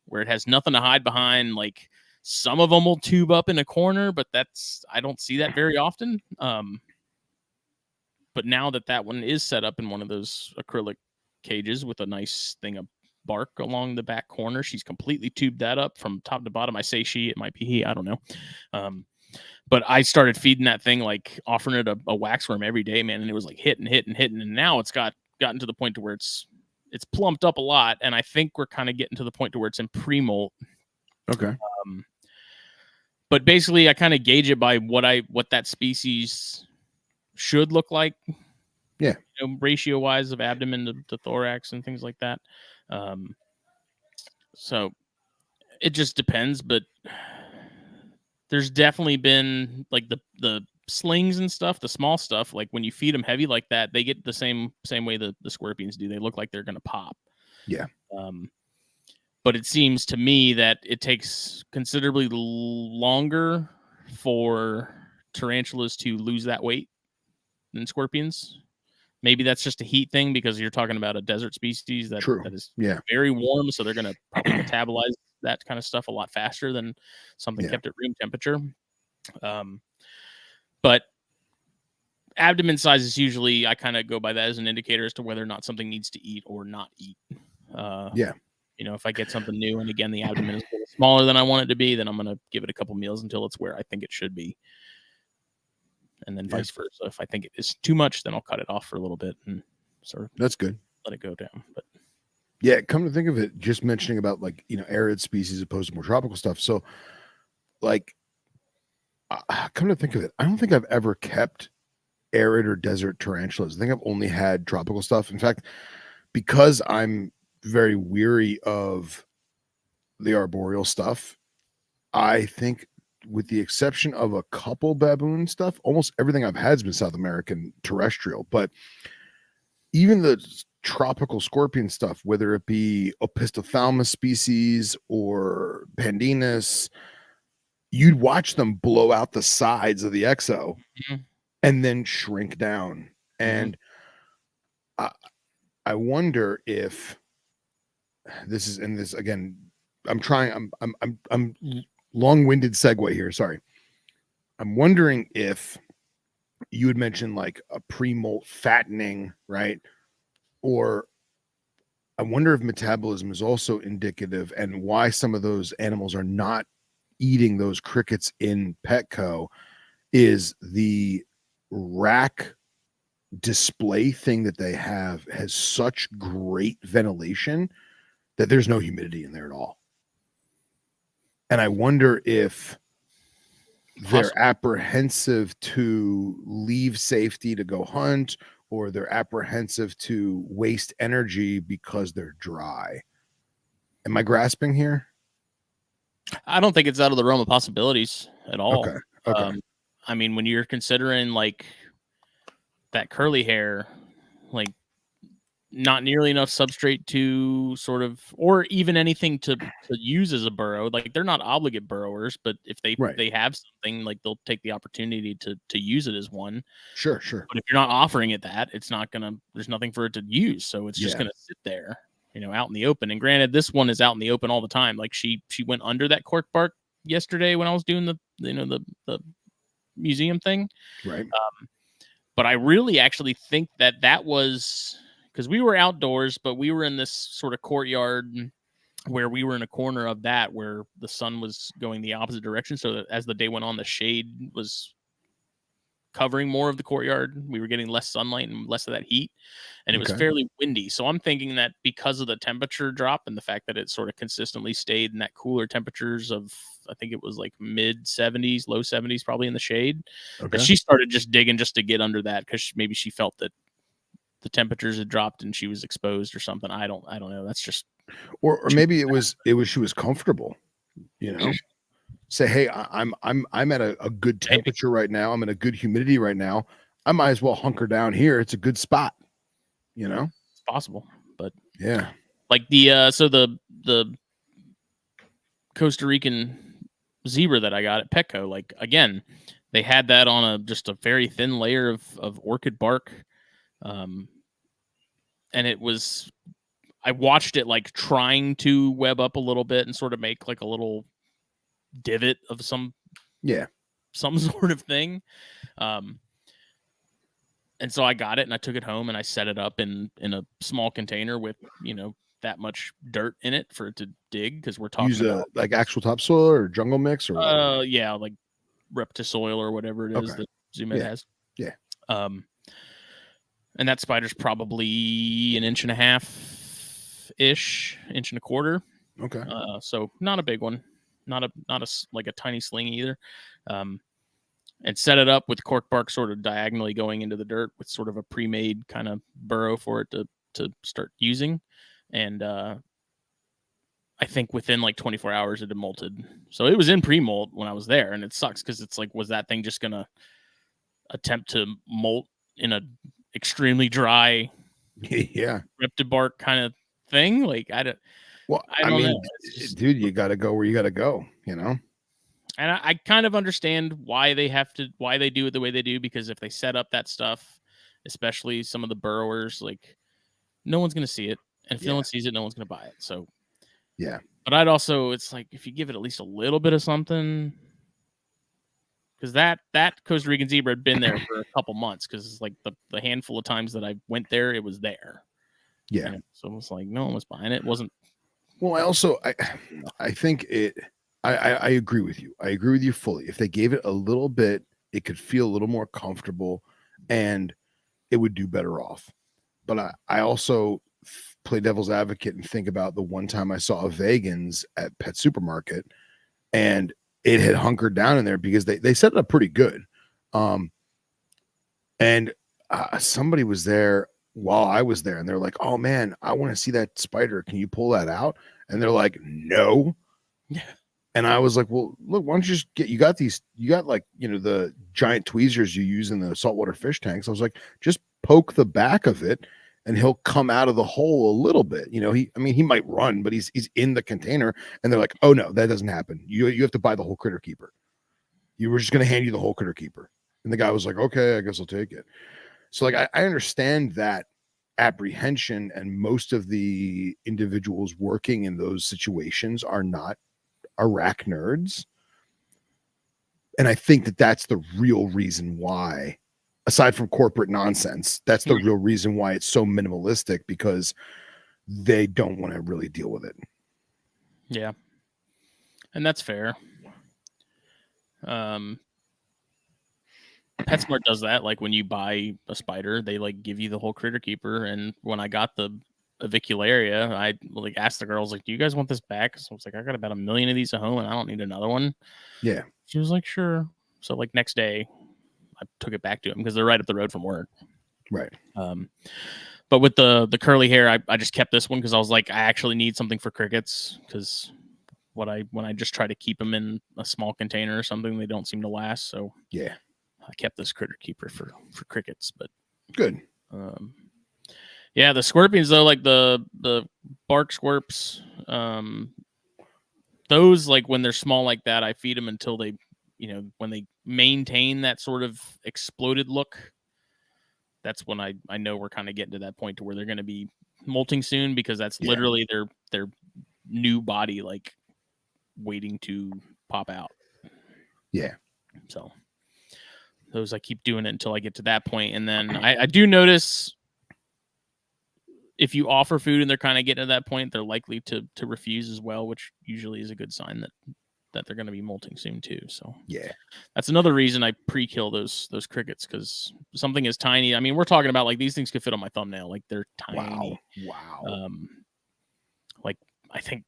where it has nothing to hide behind. Like some of them will tube up in a corner, but I don't see that very often. But now that one is set up in one of those acrylic cages with a nice thing of bark along the back corner, she's completely tubed that up from top to bottom. I say she, it might be he, I don't know. But I started feeding that thing, like offering it a waxworm every day, man, and it was like hitting, and now it's gotten to the point to where it's plumped up a lot, and I think we're kind of getting to the point to where it's in pre-molt. Okay. But basically, I kind of gauge it by what that species should look like. Yeah. Ratio wise of abdomen to thorax and things like that. So it just depends, but there's definitely been like the slings and stuff, the small stuff, like when you feed them heavy like that, they get the same way the scorpions do. They look like they're going to pop. Yeah. But it seems to me that it takes considerably longer for tarantulas to lose that weight than scorpions. Maybe that's just a heat thing because you're talking about a desert species that is very warm, so they're going to probably metabolize that kind of stuff a lot faster than something kept at room temperature. But abdomen size is usually, I kind of go by that as an indicator as to whether or not something needs to eat or not eat. If I get something new and again the abdomen is a little smaller than I want it to be, then I'm going to give it a couple meals until it's where I think it should be. And then vice versa. If I think it is too much, then I'll cut it off for a little bit and sort of that's good. Let it go down. But yeah, come to think of it, just mentioning about like, arid species opposed to more tropical stuff. So like, come to think of it, I don't think I've ever kept arid or desert tarantulas. I think I've only had tropical stuff. In fact, because I'm very weary of the arboreal stuff, I think with the exception of a couple baboon stuff, almost everything I've had has been South American terrestrial. But even the tropical scorpion stuff, whether it be Opistophthalmus species or Pandinus, you'd watch them blow out the sides of the exo and then shrink down. And I wonder if this is, and this again, I'm long-winded segue here. Sorry. I'm wondering if you had mentioned like a pre-molt fattening, right? Or I wonder if metabolism is also indicative and why some of those animals are not eating those crickets in Petco is the rack display thing that they have has such great ventilation that there's no humidity in there at all. And I wonder if they're apprehensive to leave safety to go hunt, or they're apprehensive to waste energy because they're dry. Am I grasping here? I don't think it's out of the realm of possibilities at all. Okay. I mean, when you're considering like that curly hair, like not nearly enough substrate to sort of, or even anything to use as a burrow. Like they're not obligate burrowers, but if they have something, like they'll take the opportunity to use it as one. Sure. But if you're not offering it that, it's not gonna. There's nothing for it to use, so it's just gonna sit there, out in the open. And granted, this one is out in the open all the time. Like she went under that cork bark yesterday when I was doing the museum thing, right? But I really actually think that was. Because we were outdoors, but we were in this sort of courtyard where we were in a corner of that where the sun was going the opposite direction. So that as the day went on, the shade was covering more of the courtyard. We were getting less sunlight and less of that heat. And it was fairly windy. So I'm thinking that because of the temperature drop and the fact that it sort of consistently stayed in that cooler temperatures of, I think it was like mid 70s, low 70s, probably in the shade, that she started just digging just to get under that because maybe she felt that the temperatures had dropped and she was exposed or something. I don't know. That's just, or maybe it was she was comfortable, say, hey, I'm at a good temperature right now. I'm in a good humidity right now. I might as well hunker down here. It's a good spot, It's possible, but yeah. Like the Costa Rican zebra that I got at Petco, like again, they had that on just a very thin layer of orchid bark. And it was, I watched it like trying to web up a little bit and sort of make like a little divot of some sort of thing. And so I got it and I took it home and I set it up in a small container with, that much dirt in it for it to dig. Cause we're talking about like actual topsoil or jungle mix or what? Yeah, like Reptisoil or whatever it is that ZooMed has. Yeah. And that spider's probably 1.5 inch, 1.25 inch. Okay. So not a big one, not a like a tiny sling either. And set it up with cork bark sort of diagonally going into the dirt with sort of a pre-made kind of burrow for it to start using. And I think within like 24 hours it had molted. So it was in pre-molt when I was there, and it sucks because it's like, was that thing just gonna attempt to molt in a extremely dry reptid bark kind of thing? Like I don't mean, know. dude, you got to go where you got to go, And I kind of understand why they do it the way they do, because if they set up that stuff, especially some of the burrowers, like no one's gonna see it, and if no Yeah. one sees it, no one's gonna buy it. So Yeah. but I'd also, it's like if you give it at least a little bit of something, because that Costa Rican zebra had been there for a couple months, because it's like the handful of times that I went there, it was there. Yeah. So it was like no one was buying it. It wasn't. Well, I think I agree with you. I agree with you fully. If they gave it a little bit, it could feel a little more comfortable and it would do better off. But I also play devil's advocate and think about the one time I saw a vegans at Pet Supermarket and it had hunkered down in there because they set it up pretty good. And somebody was there while I was there and they're like, "Oh man, I want to see that spider. Can you pull that out?" And they're like, "No." And I was like, "Well, look, why don't you just you got like, the giant tweezers you use in the saltwater fish tanks." I was like, "Just poke the back of it and he'll come out of the hole a little bit." He might run, but he's in the container. And they're like, "Oh no, that doesn't happen. You have to buy the whole critter keeper. You were just going to hand you the whole critter keeper." And the guy was like, "Okay, I guess I'll take it." So like I understand that apprehension, and most of the individuals working in those situations are not Iraq nerds. And I think that that's the real reason why, aside from corporate nonsense, that's the real reason why it's so minimalistic, because they don't want to really deal with it. Yeah. And that's fair. PetSmart does that. Like when you buy a spider, they like give you the whole critter keeper. And when I got the avicularia, I like asked the girls, like, "Do you guys want this back?" So I was like, "I got about 1,000,000 of these at home and I don't need another one." Yeah. She was like, "Sure." So like next day I took it back to them because they're right up the road from work. Right. But with the curly hair, I just kept this one because I was like, I actually need something for crickets, because when I just try to keep them in a small container or something, they don't seem to last. So yeah, I kept this critter keeper for crickets. But good. Yeah, the scorpions though, like the bark squirps, those, like when they're small like that, I feed them until they, when they maintain that sort of exploded look. That's when I know we're kind of getting to that point to where they're going to be molting soon, because that's literally their new body, like waiting to pop out. Yeah. So those, I keep doing it until I get to that point. And then I do notice if you offer food and they're kind of getting to that point, they're likely to refuse as well, which usually is a good sign that they're going to be molting soon too. So yeah, that's another reason I pre-kill those crickets, because something is tiny. I mean, we're talking about like these things could fit on my thumbnail, like they're tiny. Wow. Like I think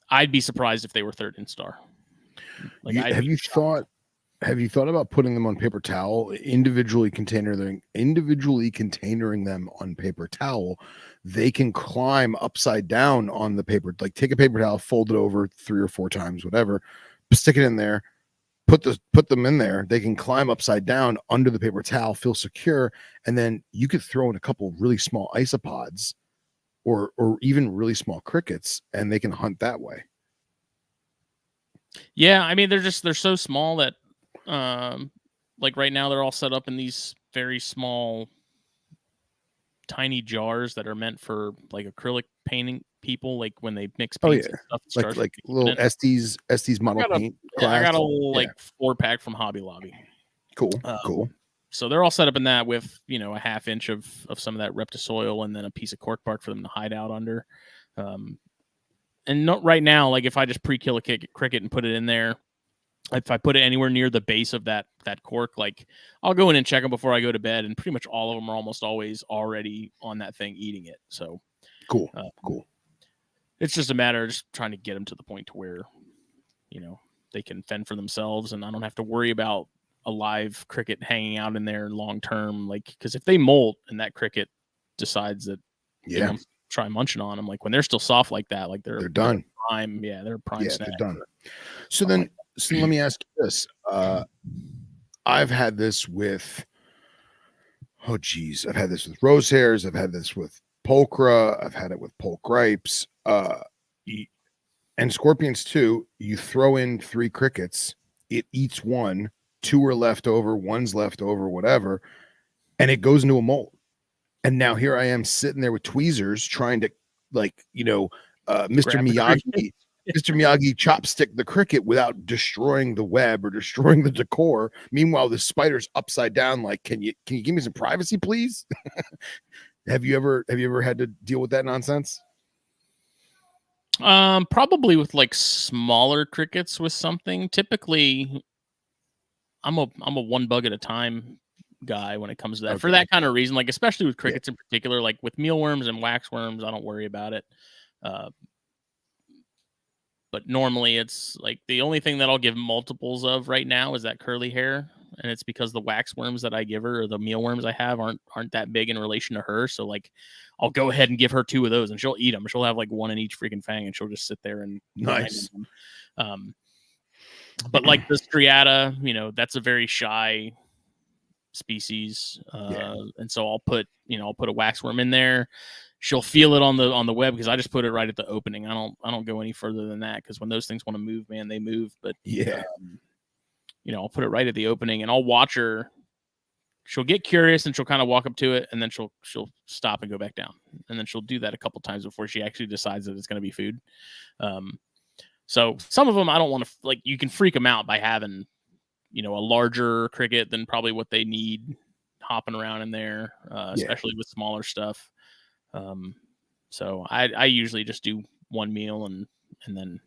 I'd be surprised if they were third instar. Like, have you thought about putting them on paper towel, individually containering them on paper towel? They can climb upside down on the paper. Like take a paper towel, fold it over 3 or 4 times, whatever, stick it in there, put them in there. They can climb upside down under the paper towel, feel secure, and then you could throw in a couple really small isopods or even really small crickets, and they can hunt that way. Yeah, I mean they're so small that like right now they're all set up in these very small tiny jars that are meant for like acrylic painting people, like when they mix paints and stuff, like little Estes model paint I got a glass. little like 4-pack from Hobby Lobby. Cool. So they're all set up in that with, a 1/2 inch of some of that Reptisoil and then a piece of cork bark for them to hide out under. And not right now, like if I just pre-kill a cricket and put it in there, if I put it anywhere near the base of that cork, like I'll go in and check them before I go to bed, and pretty much all of them are almost always already on that thing eating it. So cool. It's just a matter of just trying to get them to the point to where, they can fend for themselves, and I don't have to worry about a live cricket hanging out in there long term. Like, because if they molt and that cricket decides that he wants to try munching on them, like when they're still soft like that, like they're done. Prime, they're prime snack. They're done. So then, so let me ask you this. I've had this with, I've had this with rose hairs. I've had this with pulchra. I've had it with pole gripes. And scorpions too, you throw in 3 crickets, it eats one, 2 are left over, one's left over, whatever, and it goes into a mold. And now here I am sitting there with tweezers trying to, like, Mr. Grab the cricket. Miyagi chopstick the cricket without destroying the web or destroying the decor. Meanwhile, the spider's upside down. Like, can you give me some privacy, please? Have you ever had to deal with that nonsense? Probably with like smaller crickets with something. Typically, I'm a one bug at a time guy when it comes to that. For Okay. that kind of reason, like especially with Yeah. crickets in particular, like with mealworms and waxworms, I don't worry about it. But normally it's like the only thing that I'll give multiples of right now is that curly hair. And it's because the waxworms that I give her or the mealworms I have aren't that big in relation to her. So like I'll go ahead and give her 2 of those and she'll eat them. She'll have like one in each freaking fang and she'll just sit there and Nice. them. But like the striata, that's a very shy species. And so I'll put a waxworm in there. She'll feel it on the web because I just put it right at the opening. I don't go any further than that because when those things want to move, man, they move. But yeah, I'll put it right at the opening and I'll watch her. She'll get curious and she'll kind of walk up to it and then she'll stop and go back down. And then she'll do that a couple times before she actually decides that it's going to be food. So some of them I don't want to like. You can freak them out by having a larger cricket than probably what they need hopping around in there, especially with smaller stuff. So I usually just do one meal and then,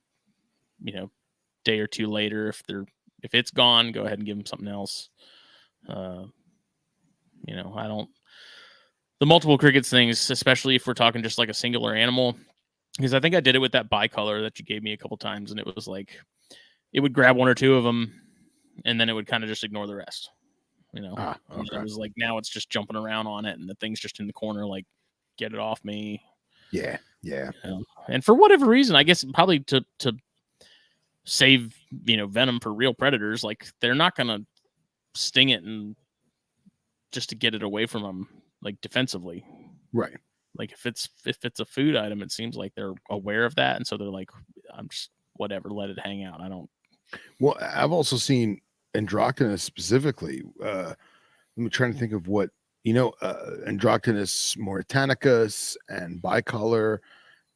day or two later, if it's gone, go ahead and give them something else. I don't, the multiple crickets things, especially if we're talking just like a singular animal, because I think I did it with that bicolor that you gave me a couple times. And it was like, it would grab 1 or 2 of them and then it would kind of just ignore the rest, Okay. And it was like, now it's just jumping around on it and the thing's just in the corner, like, get it off me. Yeah. And for whatever reason, I guess probably to save venom for real predators, like they're not gonna sting it and just to get it away from them, like defensively, right? Like if it's a food item, it seems like they're aware of that, and so they're like, I'm just whatever, let it hang out. I don't. Well, I've also seen Androctonus specifically. I'm trying to think of what Androctonus moritanicus and bicolor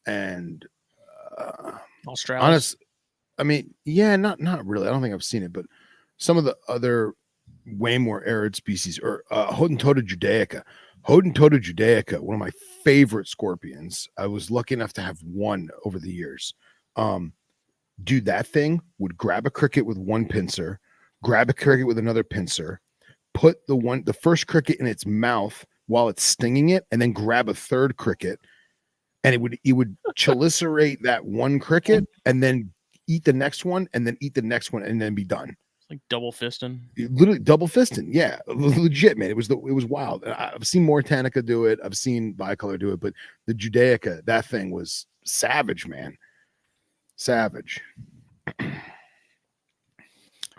and Australis. I mean, yeah, not really. I don't think I've seen it, but some of the other way more arid species, or Hodentota judaica. Hodentota judaica, one of my favorite scorpions. I was lucky enough to have one over the years. Dude, that thing would grab a cricket with one pincer, grab a cricket with another pincer, put the first cricket in its mouth while it's stinging it, and then grab a third cricket, and it would chelicerate that one cricket, and then eat the next one, and then eat the next one, and then be done. Like double fisting. Literally double fisting. Yeah, legit, man. It was wild. I've seen Mortanica do it. I've seen bicolor do it, but the Judaica, that thing was savage, man. Savage.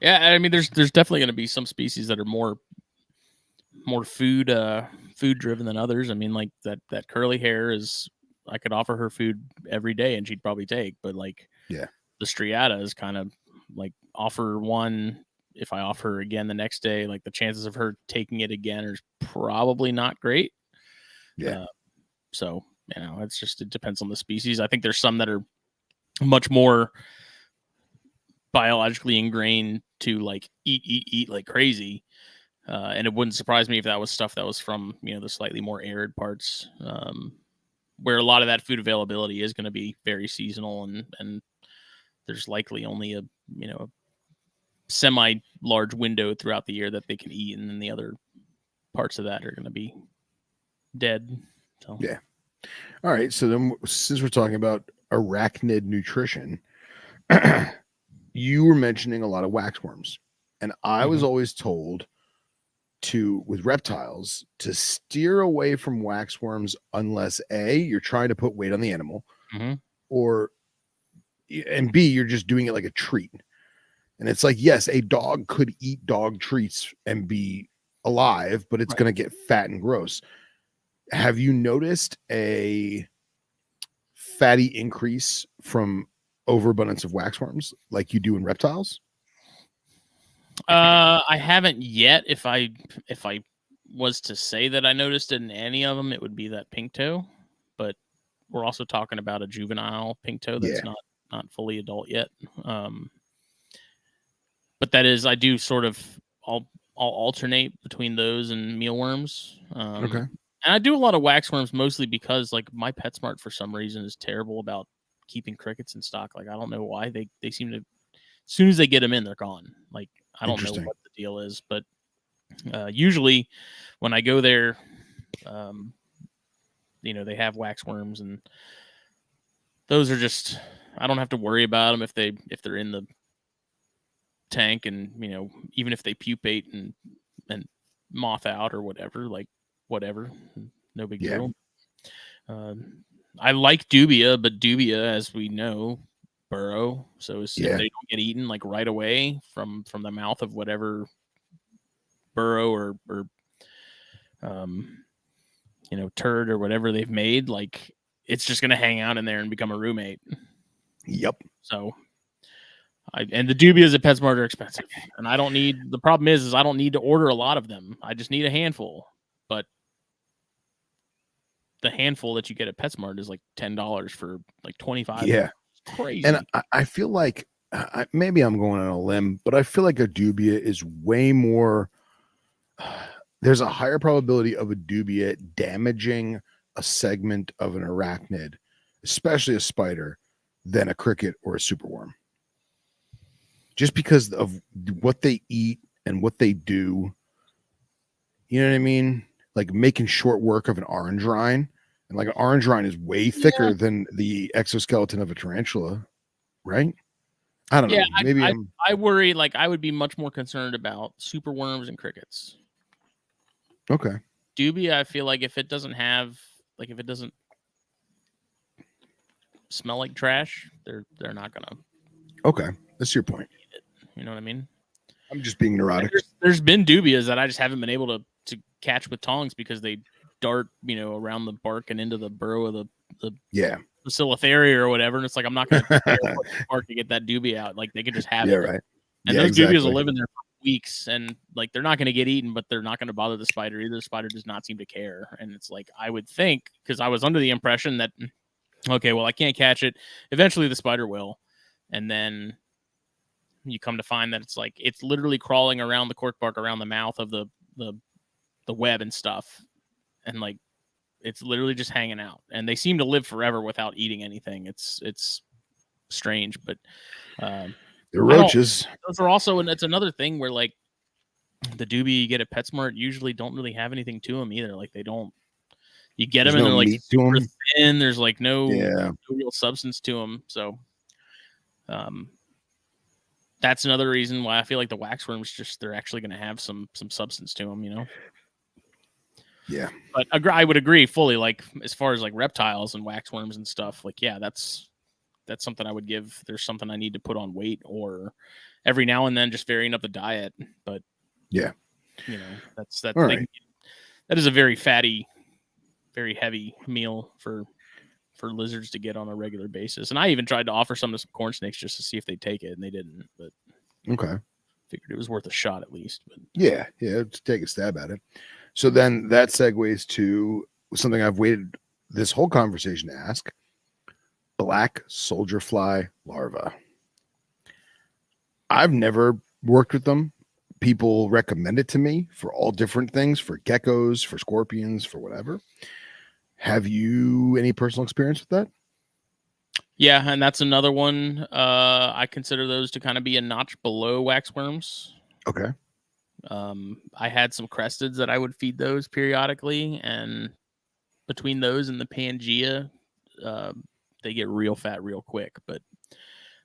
Yeah, I mean, there's definitely going to be some species that are more food driven than others. I mean, like that curly hair is. I could offer her food every day and she'd probably take, but like, yeah, the striata is kind of like offer one. If I offer her again the next day, like the chances of her taking it again are probably not great. Yeah. So, it depends on the species. I think there's some that are much more biologically ingrained to like eat like crazy. And it wouldn't surprise me if that was stuff that was from, the slightly more arid parts, where a lot of that food availability is going to be very seasonal and there's likely only a semi large window throughout the year that they can eat. And then the other parts of that are going to be dead. So, yeah. All right. So then since we're talking about arachnid nutrition, you were mentioning a lot of waxworms, and I was always told with reptiles to steer away from waxworms unless A, you're trying to put weight on the animal, and B, you're just doing it like a treat. And it's like, yes, a dog could eat dog treats and be alive, but it's going to get fat and gross. Have you noticed a fatty increase from overabundance of waxworms like you do in reptiles? I haven't yet. If I was to say that I noticed it in any of them, it would be that pink toe. But we're also talking about a juvenile pink toe that's Yeah. not fully adult yet. But that is, I do sort of, I'll alternate between those and mealworms. Okay. And I do a lot of waxworms mostly because like my PetSmart for some reason is terrible about keeping crickets in stock. Like I don't know why they seem to, as soon as they get them in, they're gone. Like I don't know Interesting. what the deal is, but usually when I go there, they have waxworms, and those are just, I don't have to worry about them if they're in the tank, and even if they pupate and moth out or whatever, no big Yeah. deal. I like dubia, but dubia, as we know, burrow. So if they don't get eaten like right away from the mouth of whatever burrow or turd or whatever they've made, like it's just gonna hang out in there and become a roommate. Yep. So and the dubias at PetSmart are expensive, and I don't need. The problem is I don't need to order a lot of them. I just need a handful. But the handful that you get at PetSmart is like $10 for like 25. Yeah, it's crazy. And I feel like maybe I'm going on a limb, but I feel like a dubia is way more. There's a higher probability of a dubia damaging a segment of an arachnid, especially a spider, than a cricket or a superworm. Just because of what they eat and what they do. You know what I mean? Like making short work of an orange rind. And like an orange rind is way thicker than the exoskeleton of a tarantula, right? I don't know. Maybe I worry, like I would be much more concerned about superworms and crickets. Okay. Dubia, I feel like if it doesn't smell like trash, they're not gonna. Okay, that's your point. You know what I mean? I'm just being neurotic. There's been dubias that I just haven't been able to catch with tongs because they dart, around the bark and into the burrow of the Bacillotheria or whatever, and it's like I'm not going to bark to get that dubia out. Like they could just have it. Right. And those dubias will live in there for weeks, and like they're not going to get eaten, but they're not going to bother the spider either. The spider does not seem to care, and it's like I would think, because I was under the impression that okay, well I can't catch it. Eventually the spider will, and then you come to find that it's literally crawling around the cork bark around the mouth of the web and stuff, and like it's literally just hanging out, and they seem to live forever without eating anything. It's strange, but they're roaches. Those are also, and it's another thing where like the dubia you get at PetSmart usually don't really have anything to them either. Like they don't. You get them and they're like super thin. There's like no real substance to them. So, that's another reason why I feel like the waxworms they're actually going to have some substance to them, Yeah. But I would agree fully. Like as far as like reptiles and waxworms and stuff, like that's something I would give. There's something I need to put on weight, or every now and then just varying up the diet. But that's right. That is a very fatty, very heavy meal for lizards to get on a regular basis. And I even tried to offer some to some corn snakes just to see if they'd take it, and they didn't. But okay, figured it was worth a shot at least. But yeah, just take a stab at it. So then that segues to something I've waited this whole conversation to ask: black soldier fly larva. I've never worked with them. People recommend it to me for all different things, for geckos, for scorpions, for whatever. Have you any personal experience with that? Yeah, and that's another one. I consider those to kind of be a notch below waxworms. Okay. I had some cresteds that I would feed those periodically, and between those and the Pangea, they get real fat real quick. But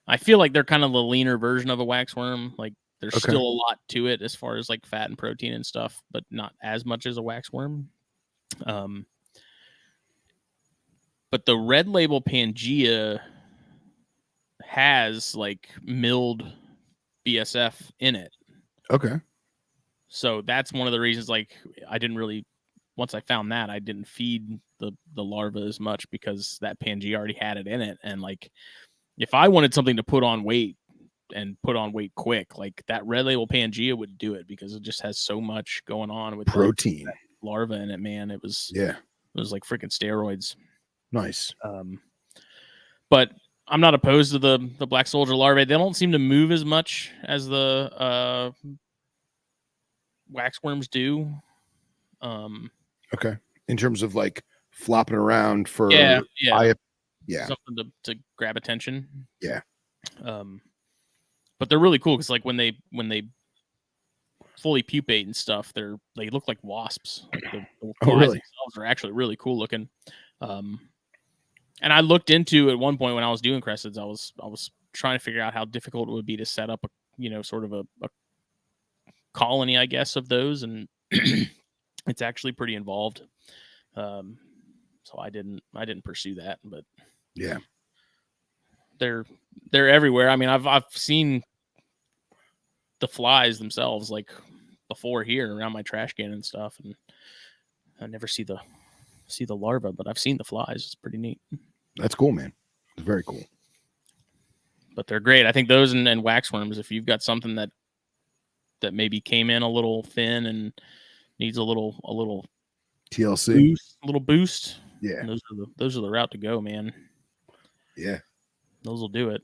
I feel like they're kind of the leaner version of a waxworm. Like there's still a lot to it as far as like fat and protein and stuff, but not as much as a waxworm. But the red label Pangea has like milled BSF in it. Okay. So that's one of the reasons, like, I didn't really, once I found that, I didn't feed the larva as much because that Pangea already had it in it. And like, if I wanted something to put on weight and put on weight quick, like that red label Pangea would do it because it just has so much going on with protein that larva in it, man. It was like freaking steroids. Nice. But I'm not opposed to the black soldier larvae. They don't seem to move as much as the waxworms do. Okay. In terms of like flopping around for something to grab attention. Yeah. But they're really cool because like when they fully pupate and stuff, they look like wasps. Like the flies themselves are actually really cool looking. And I looked into at one point when I was doing cressids, I was trying to figure out how difficult it would be to set up a sort of a colony, I guess, of those, and it's actually pretty involved. So I didn't pursue that, but yeah, they're everywhere. I mean, I've seen the flies themselves like before here around my trash can and stuff, and I never see the larva, but I've seen the flies. It's pretty neat. That's cool, man. It's very cool. But they're great. I think those and waxworms, if you've got something that maybe came in a little thin and needs a little TLC, a little boost. Yeah, those are the route to go, man. Yeah, those will do it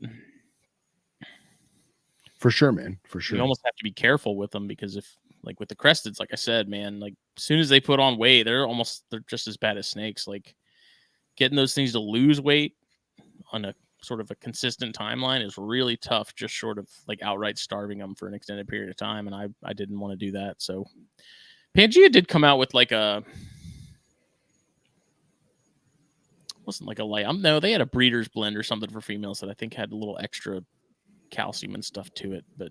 for sure, man. For sure. You almost have to be careful with them because if, like with the cresteds, like I said, man, like as soon as they put on weight, they're just as bad as snakes. Like getting those things to lose weight on a sort of a consistent timeline is really tough, just short of like outright starving them for an extended period of time. And I didn't want to do that. So Pangea did come out with like wasn't like a light. No, they had a breeder's blend or something for females that I think had a little extra calcium and stuff to it, but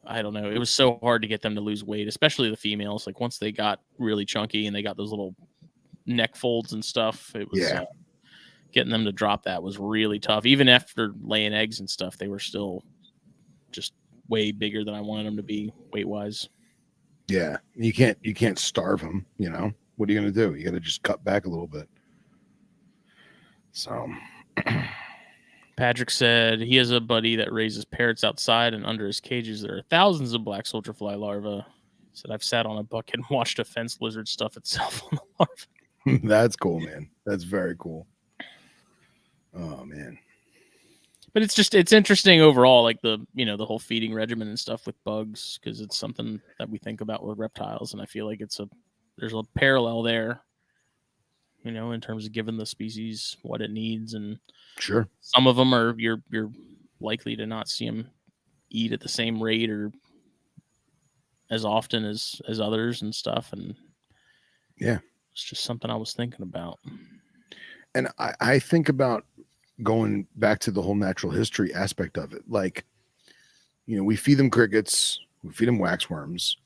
I don't know. It was so hard to get them to lose weight, especially the females. Like once they got really chunky and they got those little neck folds and stuff, it was getting them to drop that was really tough. Even after laying eggs and stuff, they were still just way bigger than I wanted them to be weight wise. Yeah, you can't starve them. You know, what are you going to do? You got to just cut back a little bit. So Patrick said he has a buddy that raises parrots outside, and under his cages there are thousands of black soldier fly larvae. He said I've sat on a bucket and watched a fence lizard stuff itself on the larvae. That's cool, man. That's very cool. Oh man. But it's interesting overall, like the whole feeding regimen and stuff with bugs, because it's something that we think about with reptiles, and I feel like there's a parallel there, in terms of giving the species what it needs, and sure, some of them are you're likely to not see them eat at the same rate or as often as others and stuff, and yeah, it's just something I was thinking about. And I think about going back to the whole natural history aspect of it. Like, we feed them crickets, we feed them waxworms,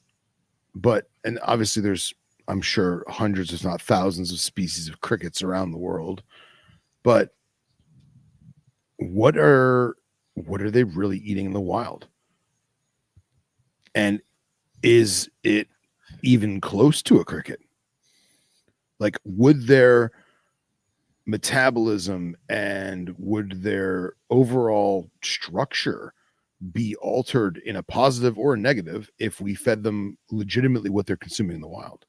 and obviously there's, I'm sure, hundreds, if not thousands of species of crickets around the world. But what are they really eating in the wild? And is it even close to a cricket? Like, would their metabolism and would their overall structure be altered in a positive or a negative if we fed them legitimately what they're consuming in the wild?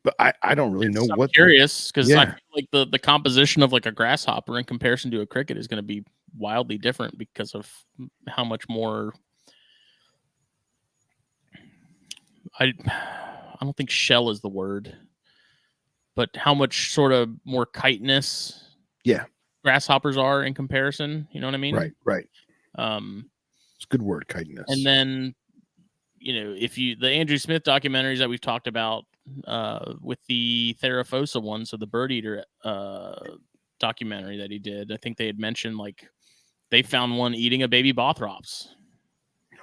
But I don't really know. I'm curious because I feel like the composition of like a grasshopper in comparison to a cricket is going to be wildly different because of how much more. I don't think shell is the word, but how much sort of more chitinous grasshoppers are in comparison. You know what I mean? Right. It's a good word, chitinous. And then, if the Andrew Smith documentaries that we've talked about with the Theraphosa one, so the bird eater documentary that he did, I think they had mentioned like they found one eating a baby Bothrops.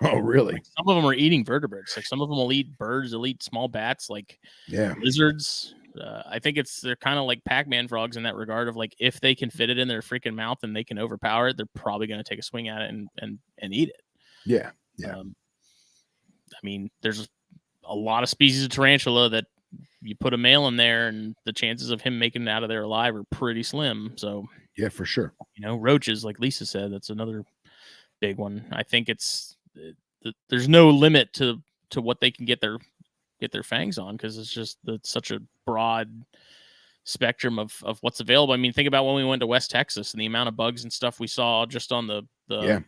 Oh, really? Like, some of them are eating vertebrates. Like some of them will eat birds, they'll eat small bats, like lizards. I think they're kind of like Pac-Man frogs in that regard of like, if they can fit it in their freaking mouth and they can overpower it, they're probably going to take a swing at it and eat it. Yeah. I mean, there's a lot of species of tarantula that you put a male in there and the chances of him making it out of there alive are pretty slim. So Yeah, for sure. Roaches, like Lisa said, that's another big one. I think there's no limit to what they can get their fangs on, because it's such a broad spectrum of what's available. I mean, think about when we went to West Texas and the amount of bugs and stuff we saw just on the Yeah.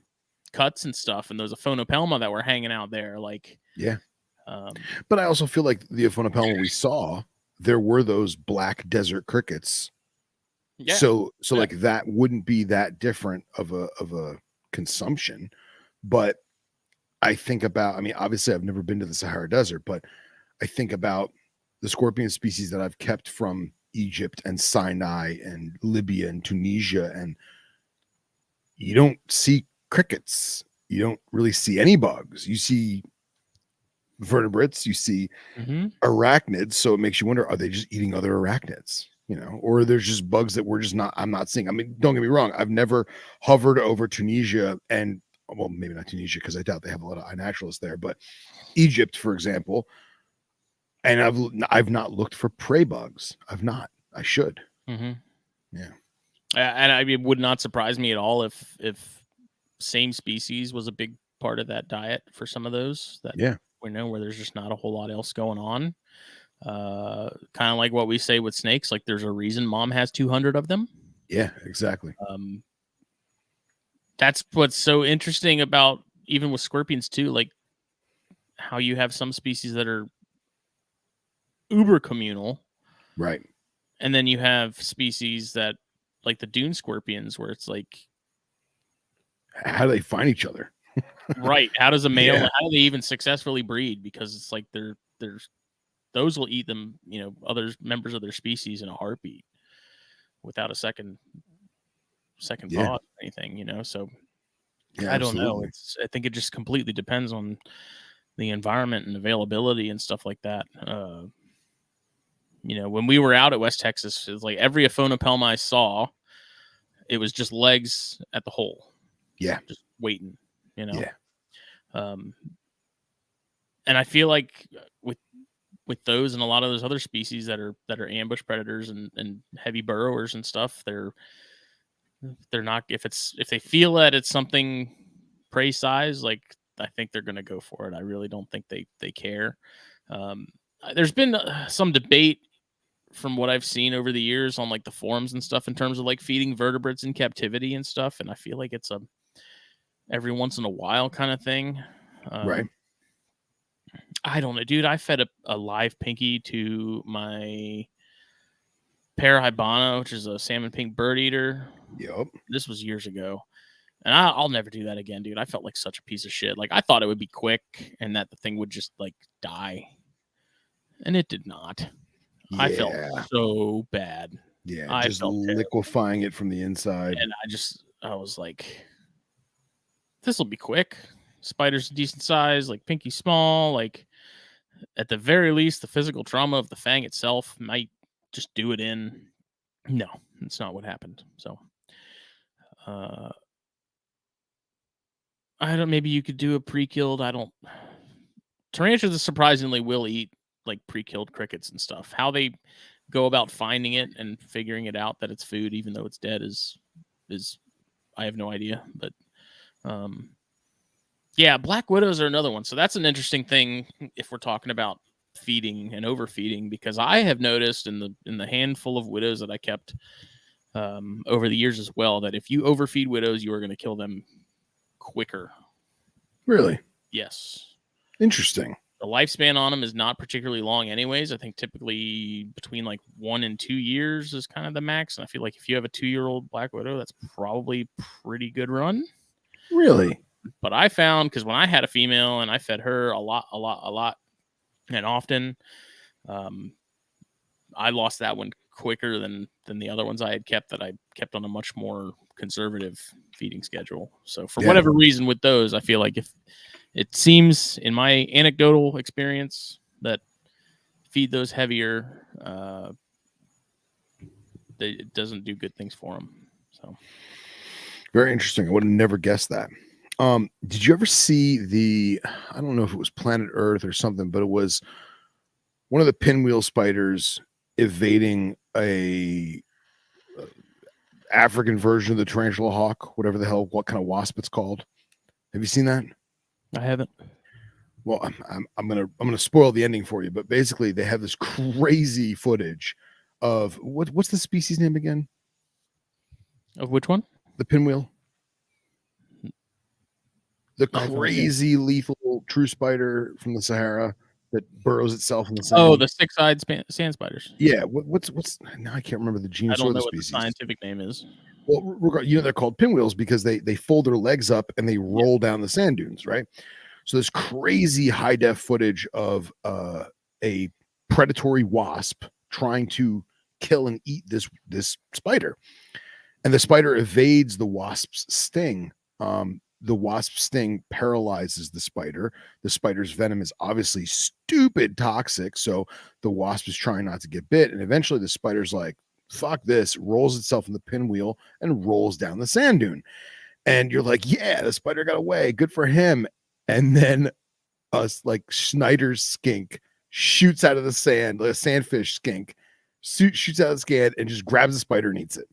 cuts and stuff, and those Aphonopelma that were hanging out there. Like, Yeah. um, But I also feel like the Aphonopelma we saw, there were those black desert crickets. yeah, So yeah. like that wouldn't be that different of a consumption. But I think about, I mean, obviously I've never been to the Sahara Desert, but I think about the scorpion species that I've kept from Egypt and Sinai and Libya and Tunisia, and you don't see crickets. You don't really see any bugs. You see vertebrates, you see Mm-hmm. arachnids. So it makes you wonder, are they just eating other arachnids? Or there's just bugs that I'm not seeing. I mean, don't get me wrong. I've never hovered over Tunisia and, well, maybe not Tunisia, because I doubt they have a lot of iNaturalists there, but Egypt, for example. And I've not looked for prey bugs. I've not. I should. Mm-hmm. Yeah. And I mean, it would not surprise me at all if same species was a big part of that diet for some of those that Yeah. we know, where there's just not a whole lot else going on. Kind of like what we say with snakes. Like, there's a reason mom has 200 of them. Yeah, exactly. That's what's so interesting about, even with scorpions too, like how you have some species that are uber communal, Right. and then you have species that, like the dune scorpions, where it's like, How do they find each other? right, how does a male, Yeah. how do they even successfully breed? Because it's like there's those will eat them, other members of their species in a heartbeat without a second Yeah. thought or anything. So Yeah, I don't know. absolutely. I think it just completely depends on the environment and availability and stuff like that. When we were out at West Texas, it's like every Aphonopelma I saw, it was just legs at the hole. Yeah. Just waiting, Yeah. and I feel like with those and a lot of those other species that are ambush predators and heavy burrowers and stuff, they're not, if they feel that it's something prey size, like, I think they're going to go for it. I really don't think they care. There's been some debate from what I've seen over the years on like the forums and stuff in terms of like feeding vertebrates in captivity and stuff, and I feel like it's a every once in a while kind of thing. Right. I don't know, dude. I fed a live pinky to my Parahybana, which is a salmon pink bird eater. Yep. This was years ago. And I'll never do that again, dude. I felt like such a piece of shit. Like, I thought it would be quick and that the thing would just like die. And it did not. Yeah. I felt so bad. Yeah. I Just felt liquefying it from the inside. And I was like, this will be quick. Spider's a decent size, like pinky small. Like, at the very least, the physical trauma of the fang itself might just do it in. No, it's not what happened. So, I don't. Maybe you could do a pre-killed. I don't. Tarantulas surprisingly will eat like pre-killed crickets and stuff. How they go about finding it and figuring it out that it's food, even though it's dead, is I have no idea. But yeah, black widows are another one. So that's an interesting thing if we're talking about feeding and overfeeding, because I have noticed in the handful of widows that I kept over the years as well, that if you overfeed widows, you are going to kill them quicker. Really? Yes. Interesting. The lifespan on them is not particularly long anyways. I think typically between like 1 and 2 years is kind of the max. And I feel like if you have a 2-year-old black widow, that's probably pretty good run. Really? But I found, because when I had a female and I fed her a lot, and often, I lost that one quicker than the other ones I had kept, that I kept on a much more conservative feeding schedule. So for whatever reason with those, I feel like if it seems in my anecdotal experience that feed those heavier, it doesn't do good things for them. So very interesting. I would have never guessed that. Did you ever see I don't know if it was Planet Earth or something, but it was one of the pinwheel spiders evading African version of the tarantula hawk, whatever the hell, what kind of wasp it's called. Have you seen that? I haven't. Well, I'm gonna spoil the ending for you, but basically they have this crazy footage of what's the species name again? Of which one? The pinwheel. The I have no idea. crazy lethal true spider from the Sahara that burrows itself in the sand. Oh, the six-eyed sand spiders. Yeah. What's now? I can't remember the I genus or don't the know what the species. scientific name is. Well, they're called pinwheels because they fold their legs up and they roll down the sand dunes, right? So this crazy high def footage of a predatory wasp trying to kill and eat this spider, and the spider evades the wasp's sting. The wasp's sting paralyzes the spider. The spider's venom is obviously stupid toxic, so the wasp is trying not to get bit, and eventually the spider's like, fuck this, rolls itself in the pinwheel and rolls down the sand dune. And you're like, yeah, the spider got away, good for him. And then us like Schneider's skink shoots out of the sand, like a sandfish skink shoots out of the sand and just grabs the spider and eats it.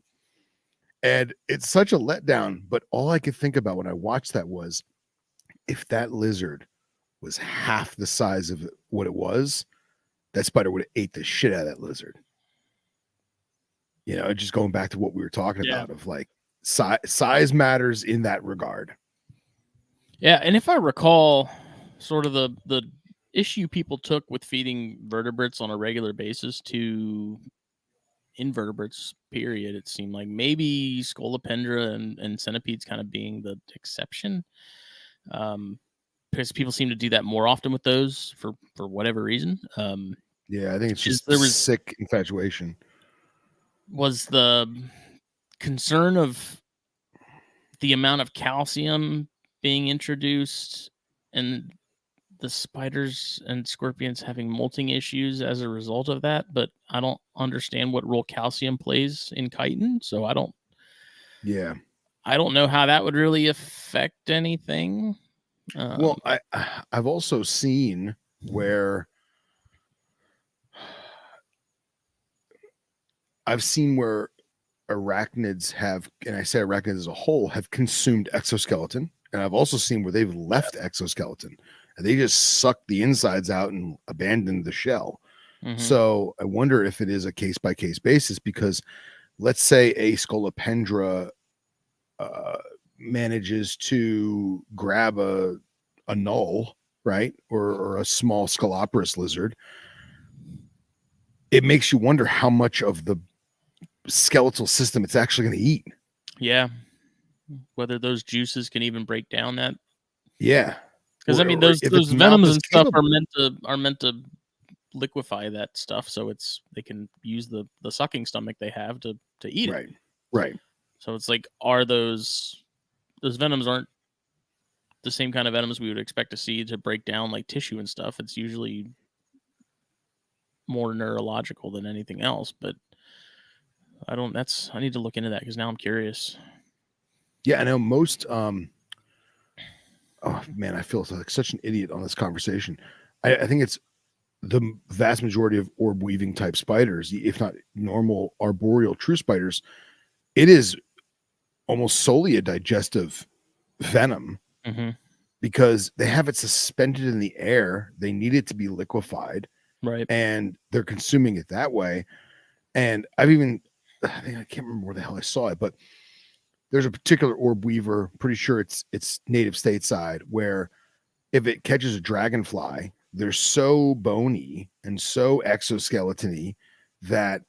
And it's such a letdown, but all I could think about when I watched that was, if that lizard was half the size of what it was, that spider would have ate the shit out of that lizard. You know, just going back to what we were talking about of like size matters in that regard. Yeah, and if I recall, sort of the issue people took with feeding vertebrates on a regular basis to invertebrates, period, it seemed like maybe Scolopendra and centipedes kind of being the exception, because people seem to do that more often with those for whatever reason. Yeah, I think it's just there was sick infatuation. Was the concern of the amount of calcium being introduced and the spiders and scorpions having molting issues as a result of that, but I don't understand what role calcium plays in chitin, so I don't know how that would really affect anything. Well, I've also seen where arachnids have, and I say arachnids as a whole, have consumed exoskeleton. And I've also seen where they've left exoskeleton and they just suck the insides out and abandon the shell. Mm-hmm. So I wonder if it is a case by case basis, because let's say a Scolopendra manages to grab a null, right? Or a small Scoloporus lizard. It makes you wonder how much of the skeletal system it's actually going to eat. Yeah. Whether those juices can even break down that. Yeah. Because I mean those venoms and stuff are meant to liquefy that stuff, so they can use the sucking stomach they have to eat it. Right. So it's like, are those venoms aren't the same kind of venoms we would expect to see to break down like tissue and stuff. It's usually more neurological than anything else, but I need to look into that because now I'm curious. Yeah, I know most oh man, I feel like such an idiot on this conversation. I think it's the vast majority of orb weaving type spiders, if not normal arboreal true spiders, it is almost solely a digestive venom, because they have it suspended in the air. They need it to be liquefied, right? And they're consuming it that way. And I can't remember where the hell I saw it, but there's a particular orb weaver, pretty sure it's native stateside, where if it catches a dragonfly, they're so bony and so exoskeleton-y that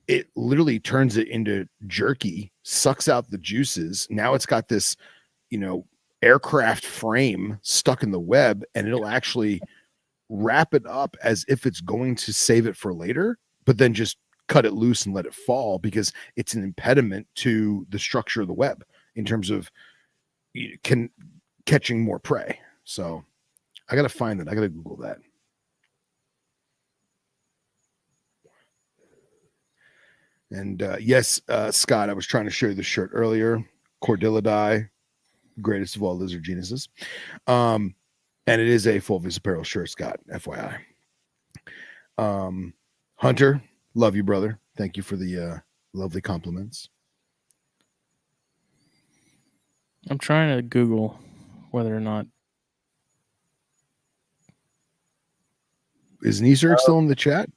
it literally turns it into jerky, sucks out the juices. Now it's got this, aircraft frame stuck in the web, and it'll actually wrap it up as if it's going to save it for later, but then just cut it loose and let it fall because it's an impediment to the structure of the web in terms of catching more prey. So I got to find it. I got to Google that. And yes, Scott, I was trying to show you the shirt earlier. Cordillidae, greatest of all lizard genuses. And it is a full visapparel shirt, Scott, FYI. Hunter, love you, brother. Thank you for the lovely compliments. I'm trying to Google whether or not. Is Neeser still in the chat?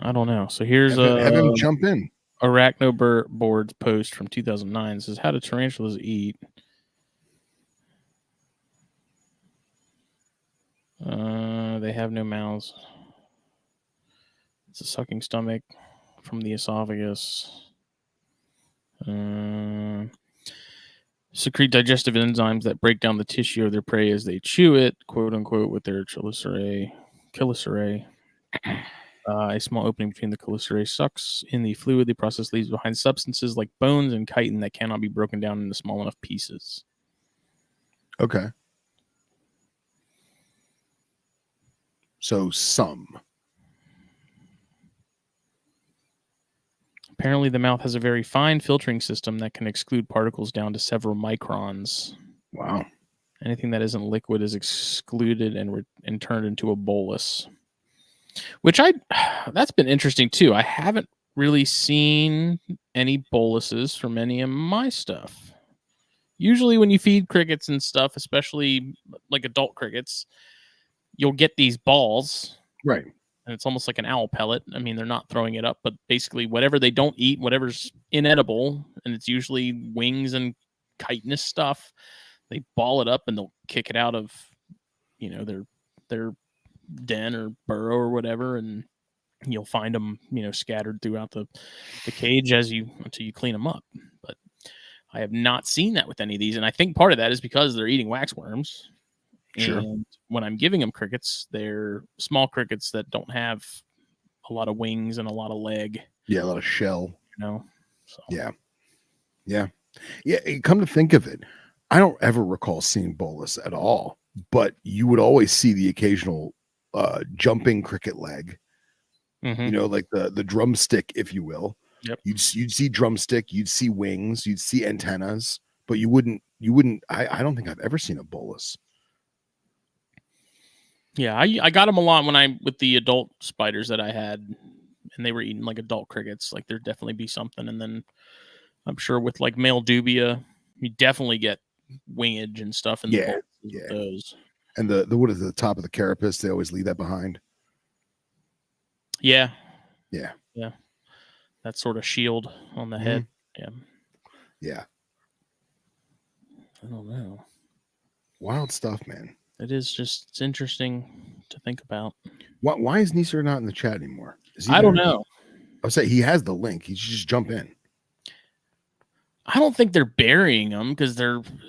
I don't know. So here's Have him jump in. Arachnoboard's post from 2009. It says, "How do tarantulas eat?" They have no mouths. It's a sucking stomach from the esophagus. Secrete digestive enzymes that break down the tissue of their prey as they chew it, quote unquote, with their chelicerae. A small opening between the chelicerae sucks in the fluid. The process leaves behind substances like bones and chitin that cannot be broken down into small enough pieces. Okay. So some. Apparently, the mouth has a very fine filtering system that can exclude particles down to several microns. Wow. Anything that isn't liquid is excluded and turned into a bolus. Which that's been interesting too. I haven't really seen any boluses from any of my stuff. Usually when you feed crickets and stuff, especially like adult crickets, you'll get these balls. Right. And it's almost like an owl pellet. I mean, they're not throwing it up, but basically whatever they don't eat, whatever's inedible, and it's usually wings and chitinous stuff, they ball it up and they'll kick it out of, their den or burrow or whatever, and you'll find them, scattered throughout the cage until you clean them up. But I have not seen that with any of these, and I think part of that is because they're eating waxworms. Sure. And when I'm giving them crickets, they're small crickets that don't have a lot of wings and a lot of leg. Yeah, a lot of shell. So. Yeah. Come to think of it, I don't ever recall seeing bolus at all, but you would always see the occasional jumping cricket leg. Mm-hmm. Like the drumstick, if you will. Yep. You'd see drumstick, you'd see wings, you'd see antennas, but you wouldn't. I don't think I've ever seen a bolus. Yeah, I got them a lot with the adult spiders that I had, and they were eating like adult crickets. Like there'd definitely be something, and then I'm sure with like male dubia, you definitely get wingage and stuff in the bowls with those. And the what is the top of the carapace? They always leave that behind. Yeah. Yeah. That sort of shield on the head. Yeah. I don't know. Wild stuff, man. It's interesting to think about. Why is Neeser not in the chat anymore? I don't know. I'll say he has the link. He should just jump in. I don't think they're burying them because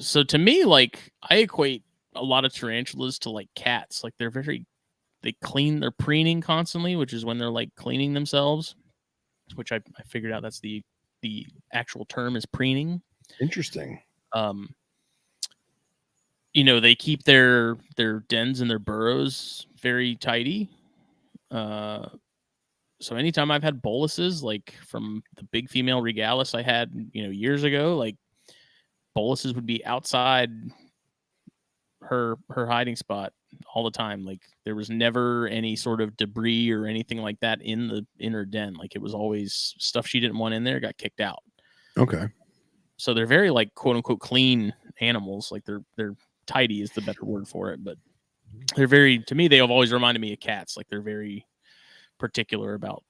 so to me, like I equate a lot of tarantulas to like cats. Like they're preening constantly, which is when they're like cleaning themselves, which I figured out that's the actual term is preening. Interesting. They keep their dens and their burrows very tidy. So anytime I've had boluses, like from the big female regalis I had, years ago, like boluses would be outside her hiding spot all the time. Like there was never any sort of debris or anything like that in her den. Like it was always stuff she didn't want in there got kicked out. Okay. So they're very like quote unquote clean animals. Like they're tidy is the better word for it, but they're to me, they have always reminded me of cats. Like they're very particular about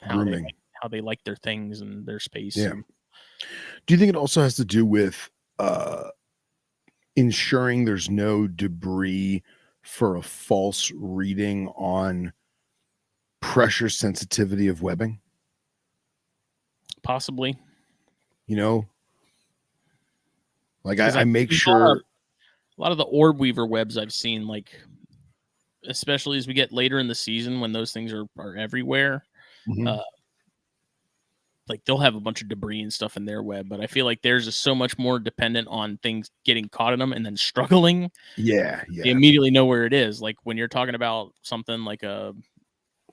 grooming, how they like their things and their space. Do you think it also has to do with ensuring there's no debris for a false reading on pressure sensitivity of webbing? Possibly. Like I make sure a lot of the orb weaver webs I've seen, like especially as we get later in the season when those things are everywhere, like they'll have a bunch of debris and stuff in their web, but I feel like theirs is so much more dependent on things getting caught in them and then struggling. Yeah. You immediately know where it is. Like when you're talking about something like a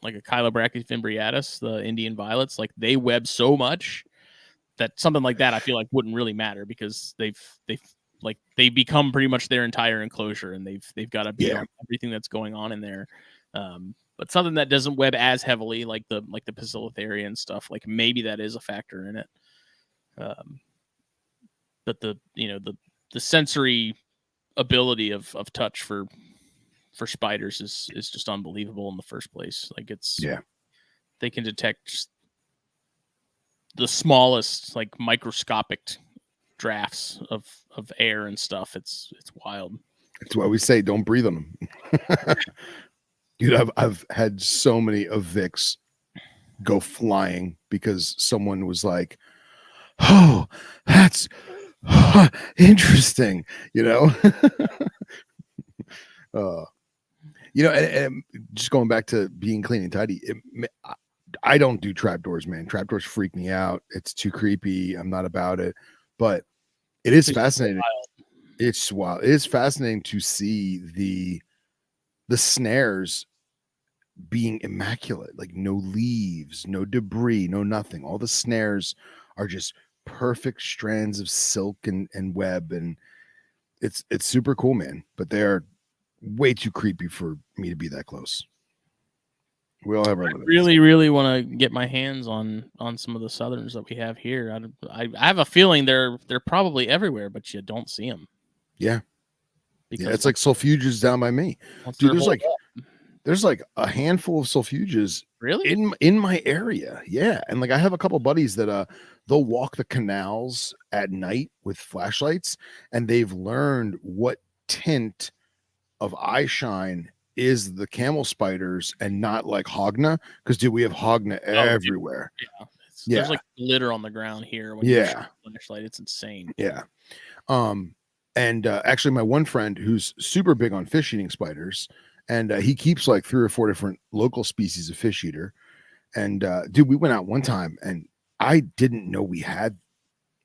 Chilobrachys fimbriatus, the Indian violets, like they web so much that something like that I feel like wouldn't really matter because they've become pretty much their entire enclosure and they've got to beat on everything that's going on in there. But something that doesn't web as heavily, like the Poecilotheria and stuff, like maybe that is a factor in it. but the sensory ability of touch for spiders is just unbelievable in the first place. Like they can detect the smallest, like microscopic drafts of air and stuff. It's wild. That's why we say don't breathe on them. Dude, I've had so many evics go flying because someone was like, "Oh, that's interesting," you know. And just going back to being clean and tidy, I don't do trapdoors, man. Trapdoors freak me out. It's too creepy. I'm not about it, but it is fascinating. It's wild. It is fascinating to see the snares being immaculate, like no leaves, no debris, no nothing. All the snares are just perfect strands of silk and web, and it's super cool, man. But they're way too creepy for me to be that close. We all have our limits. Really want to get my hands on some of the southerns that we have here. I have a feeling they're probably everywhere, but you don't see them. Yeah, because it's like sulfuges down by me, dude. There's like a handful of sulfuges really in my area. Yeah, and like I have a couple buddies that they'll walk the canals at night with flashlights, and they've learned what tint of eye shine is the camel spiders and not like hogna, because dude, we have hogna everywhere. Yeah, there's like glitter on the ground here when you shine a flashlight. It's insane. Yeah. And actually my one friend who's super big on fish eating spiders, and he keeps like 3 or 4 different local species of fish eater, and dude, we went out one time and I didn't know we had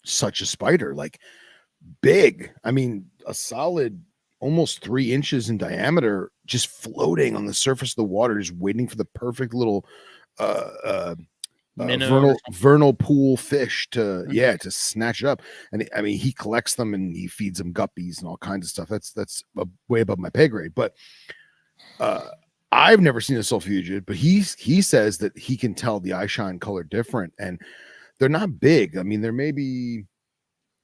such a spider, like big. I mean, a solid almost 3 inches in diameter, just floating on the surface of the water, just waiting for the perfect little vernal pool fish to snatch it up. And I mean, he collects them and he feeds them guppies and all kinds of stuff. That's way above my pay grade. But I've never seen a sulfugid, but he says that he can tell the eye shine color different, and they're not big. I mean, they're maybe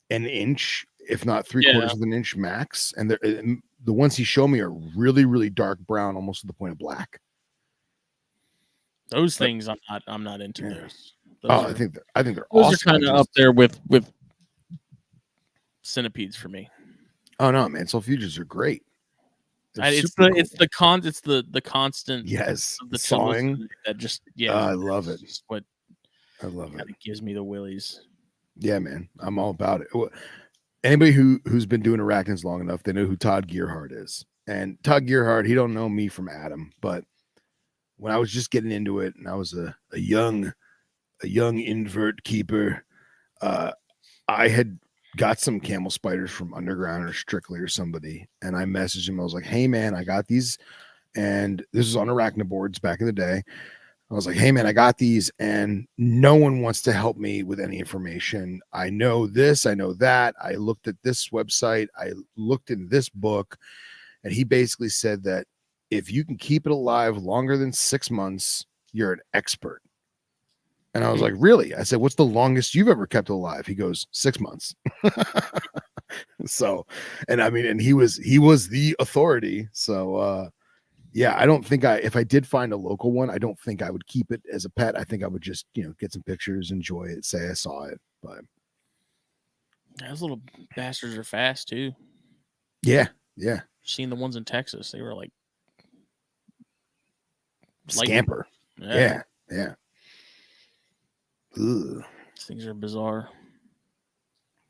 an inch, if not 3/4 of an inch max. And the ones he showed me are really, really dark brown, almost to the point of black. Those things I'm not into those. I think they're those awesome. Are kind of up there with centipedes for me. Oh no, man, sulfuges are great. It's the constant the sawing that just I love it. I love it. It gives me the willies. Yeah, man, I'm all about it. Anybody who's been doing arachnids long enough, they know who Todd Gearhart is. And Todd Gearhart, he don't know me from Adam, but when I was just getting into it and I was a young invert keeper, I had got some camel spiders from Underground or Strictly or somebody, and I messaged him. I was like, "Hey man, I got these," and this was on arachnoboards back in the day. I was like, "Hey man, I got these, and no one wants to help me with any information. I know this, I know that. I looked at this website, I looked in this book," and he basically said that if you can keep it alive longer than 6 months, you're an expert. And I was like, "Really?" I said, "What's the longest you've ever kept it alive?" He goes, 6 months. So, and I mean, and he was the authority. So, yeah, I don't think if I did find a local one, I don't think I would keep it as a pet. I think I would just, get some pictures, enjoy it, say I saw it. But those little bastards are fast too. Yeah. Seen the ones in Texas? They were like scamper. Yeah. Ugh. These things are bizarre.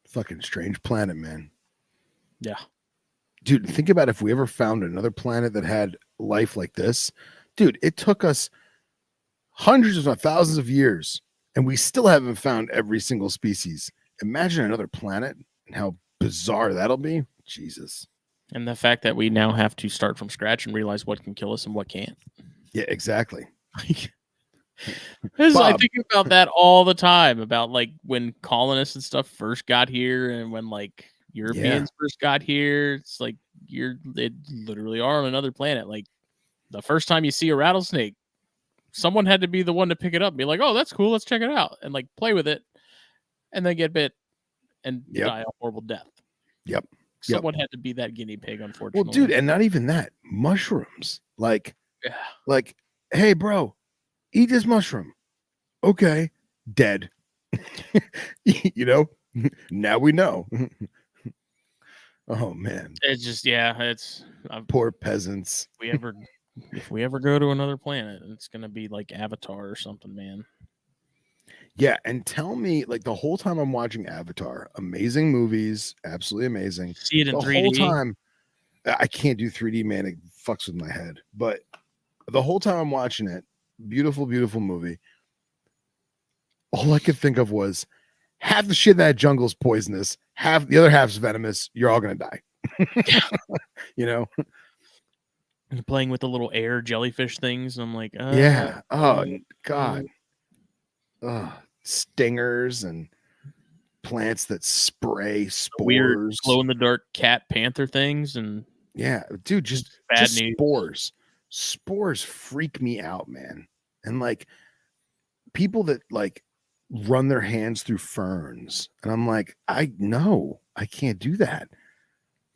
Fucking strange planet, man. Yeah. Dude, think about if we ever found another planet that had life like this. Dude, it took us hundreds if not thousands of years, and we still haven't found every single species. Imagine another planet and how bizarre that'll be. Jesus. And the fact that we now have to start from scratch and realize what can kill us and what can't. Yeah, exactly. I think about that all the time, about like when colonists and stuff first got here, and when like Europeans first got here. It's like they literally are on another planet. Like the first time you see a rattlesnake, someone had to be the one to pick it up and be like, "Oh, that's cool, let's check it out," and like play with it, and then get bit. and Yep. die a horrible death. Yep. Someone had to be that guinea pig, Well, unfortunately. dude, and not even that. Mushrooms. Like, hey, bro, eat this mushroom. Okay. Dead. You know? Now we know. Oh man. It's just it's Poor peasants. if we ever go to another planet, it's gonna be like Avatar or something, man. Yeah, and tell me, like the whole time I'm watching Avatar, amazing movies, absolutely amazing. See it in The 3D. whole time, I can't do 3D, man. It fucks with my head. But the whole time I'm watching it, beautiful, beautiful movie. All I could think of was half the shit in that jungle is poisonous, half the other half's venomous. You're all gonna die. You know? And playing with the little air jellyfish things. And I'm like, Yeah. Oh God. Stingers and plants that spray spores. Weird glow in the dark cat panther things. And yeah, dude, just news. Spores freak me out, man. And like people that like run their hands through ferns, and I'm like, I can't do that.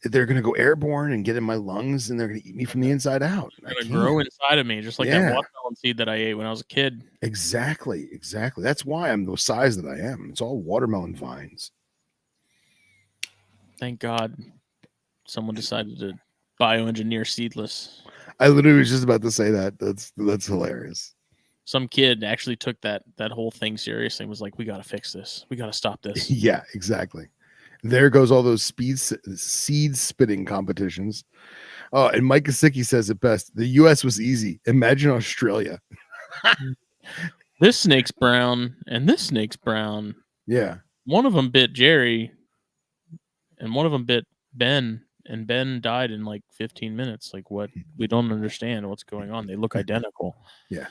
They're gonna go airborne and get in my lungs, and they're gonna eat me from the inside out. They're gonna grow inside of me, just like that watermelon seed that I ate when I was a kid. Exactly. That's why I'm the size that I am. It's all watermelon vines. Thank God someone decided to bioengineer seedless. I literally was just about to say that. That's hilarious. Some kid actually took that whole thing seriously and was like, we got to fix this. We got to stop this. Yeah, exactly. There goes all those seed spitting competitions. Oh, and Mike Kosicki says it best. The U.S. was easy. Imagine Australia. This snake's brown and this snake's brown. Yeah. One of them bit Jerry and one of them bit Ben, and Ben died in like 15 minutes. Like, what? We don't understand what's going on. They look identical. Yeah.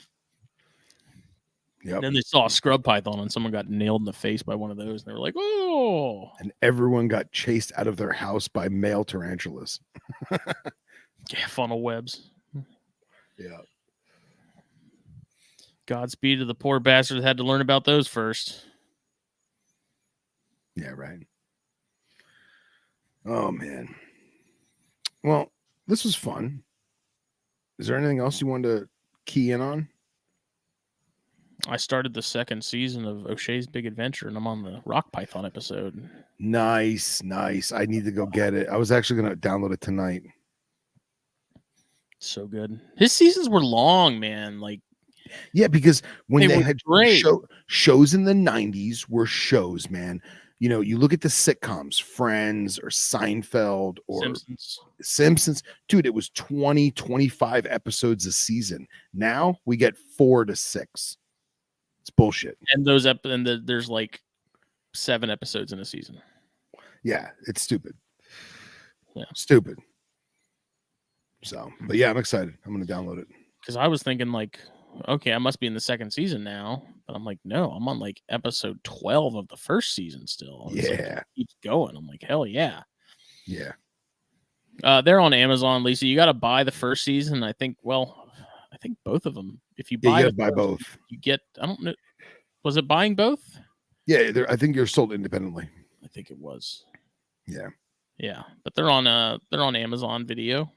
Yep. Then they saw a scrub python and someone got nailed in the face by one of those. And they were like, oh. And everyone got chased out of their house by male tarantulas. Yeah, funnel webs. Yeah. Godspeed to the poor bastard that had to learn about those first. Yeah, right. Oh, man. Well, this was fun. Is there anything else you wanted to key in on? I started the second season of O'Shea's Big Adventure, and I'm on the rock python episode. Nice. I need to go get it. I was actually going to download it tonight. So good. His seasons were long, man. Like, yeah, because when they had great. Shows in the 90s were shows, man. You know, you look at the sitcoms, Friends or Seinfeld or Simpsons. Dude, it was 20, 25 episodes a season. Now we get 4 to 6. It's bullshit. And there's like 7 episodes in a season. Yeah, it's stupid. Yeah. Stupid. So, but yeah, I'm excited. I'm going to download it. Because I was thinking like, okay, I must be in the second season now. But I'm like, no, I'm on like episode 12 of the first season still. Yeah. Like, it keeps going. I'm like, hell yeah. Yeah. They're on Amazon, Lisa. You got to buy the first season. I think both of them. If you buy, you buy both. You get, I don't know. Was it buying both? Yeah. I think you're sold independently. I think it was. Yeah. Yeah. But they're on Amazon Video.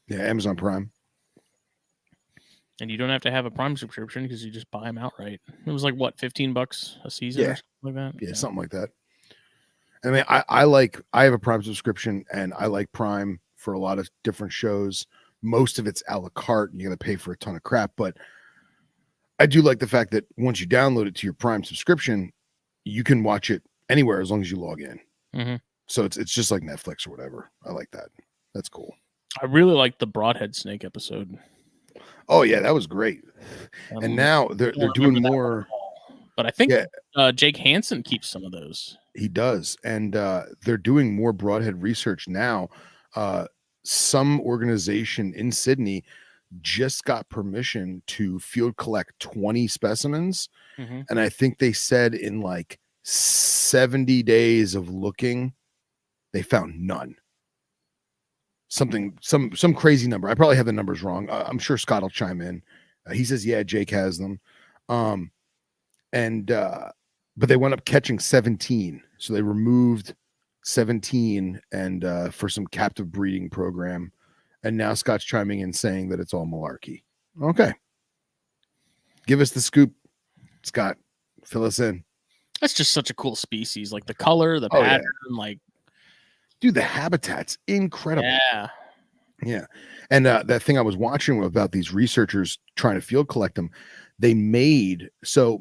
Yeah. Amazon Prime. And you don't have to have a Prime subscription because you just buy them outright. It was like what, $15 a season or something like that? Yeah, something like that. I mean, I have a Prime subscription and I like Prime for a lot of different shows. Most of it's a la carte and you got to pay for a ton of crap. But I do like the fact that once you download it to your Prime subscription, you can watch it anywhere as long as you log in. Mm-hmm. So it's just like Netflix or whatever. I like that. That's cool. I really like the Broadhead Snake episode. Oh yeah, that was great. And now they're doing more. But I think Jake Hansen keeps some of those. He does, and they're doing more broadhead research now. Some organization in Sydney just got permission to field collect 20 specimens, and I think they said in like 70 days of looking, they found none. Some crazy number. I probably have the numbers wrong. I'm sure Scott will chime in. He says, yeah, Jake has them. but they went up catching 17. So they removed 17 and for some captive breeding program. And now Scott's chiming in saying that it's all malarkey. Okay. Give us the scoop, Scott. Fill us in. That's just such a cool species. Like the color, the Oh, yeah. pattern, like Dude, the habitat's incredible. yeah. Yeah. And that thing I was watching about these researchers trying to field collect them, they made so,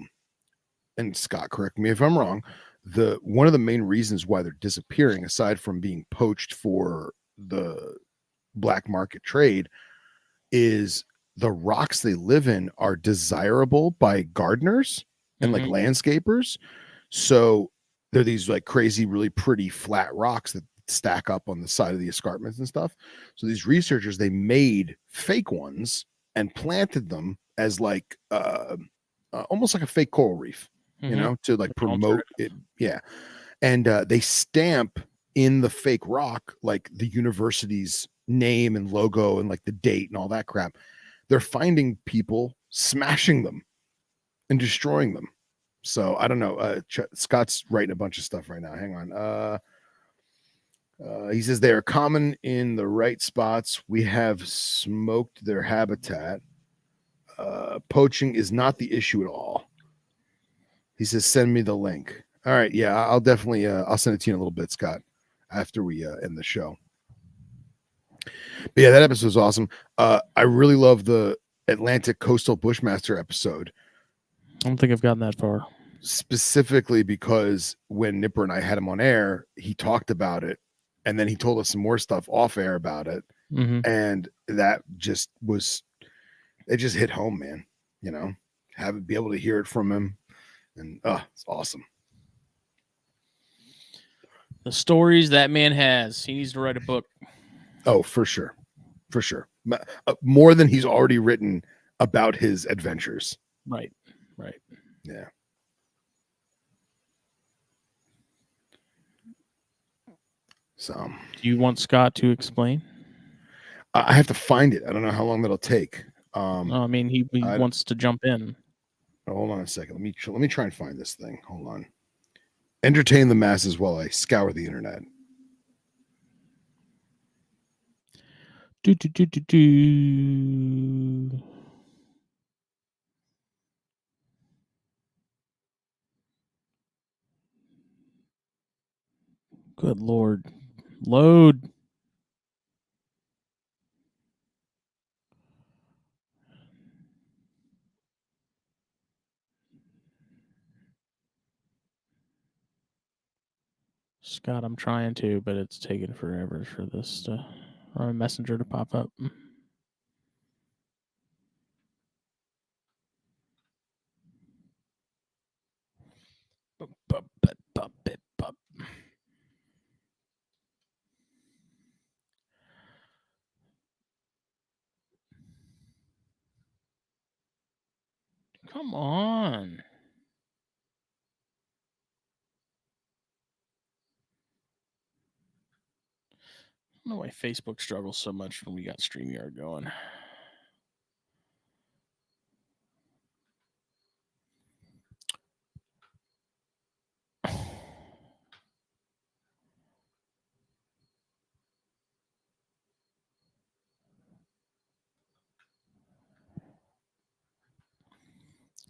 and Scott, correct me if I'm wrong, the one of the main reasons why they're disappearing, aside from being poached for the black market trade, is the rocks they live in are desirable by gardeners and like landscapers. So they're these like crazy, really pretty flat rocks that stack up on the side of the escarpments and stuff. So these researchers, they made fake ones and planted them as like almost like a fake coral reef, you know, to like promote it. Yeah. And they stamp in the fake rock like the university's name and logo and like the date and all that crap. They're finding people smashing them and destroying them. So I don't know. Scott's writing a bunch of stuff right now. Hang on. He says they are common in the right spots. We have smoked their habitat. Poaching is not the issue at all. He says, send me the link. All right. Yeah, I'll definitely, I'll send it to you in a little bit, Scott, after we end the show. But yeah, that episode was awesome. I really love the Atlantic Coastal Bushmaster episode. I don't think I've gotten that far. Specifically because when Nipper and I had him on air, he talked about it, and then he told us some more stuff off air about it, and that just was, it just hit home, man. You know, be able to hear it from him, and it's awesome. The stories that man has, he needs to write a book. Oh, for sure, for sure, more than he's already written about his adventures. Right. Yeah. So, do you want Scott to explain? I have to find it. I don't know how long that'll take. I mean, he wants to jump in. Hold on a second. Let me try and find this thing. Hold on. Entertain the masses while I scour the internet. Good Lord. Load. Scott, I'm trying to, but it's taking forever for this to, or a messenger to pop up. Come on. I don't know why Facebook struggles so much when we got StreamYard going.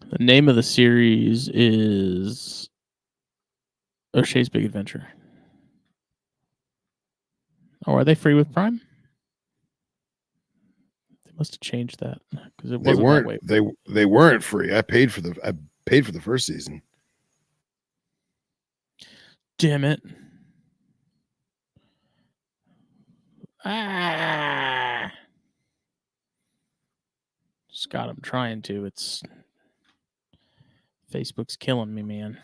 The name of the series is O'Shea's Big Adventure. Oh, are they free with Prime? They must have changed that because it wasn't that way. They weren't free. I paid for the first season. Damn it. Scott, I'm trying to. It's Facebook's killing me, man.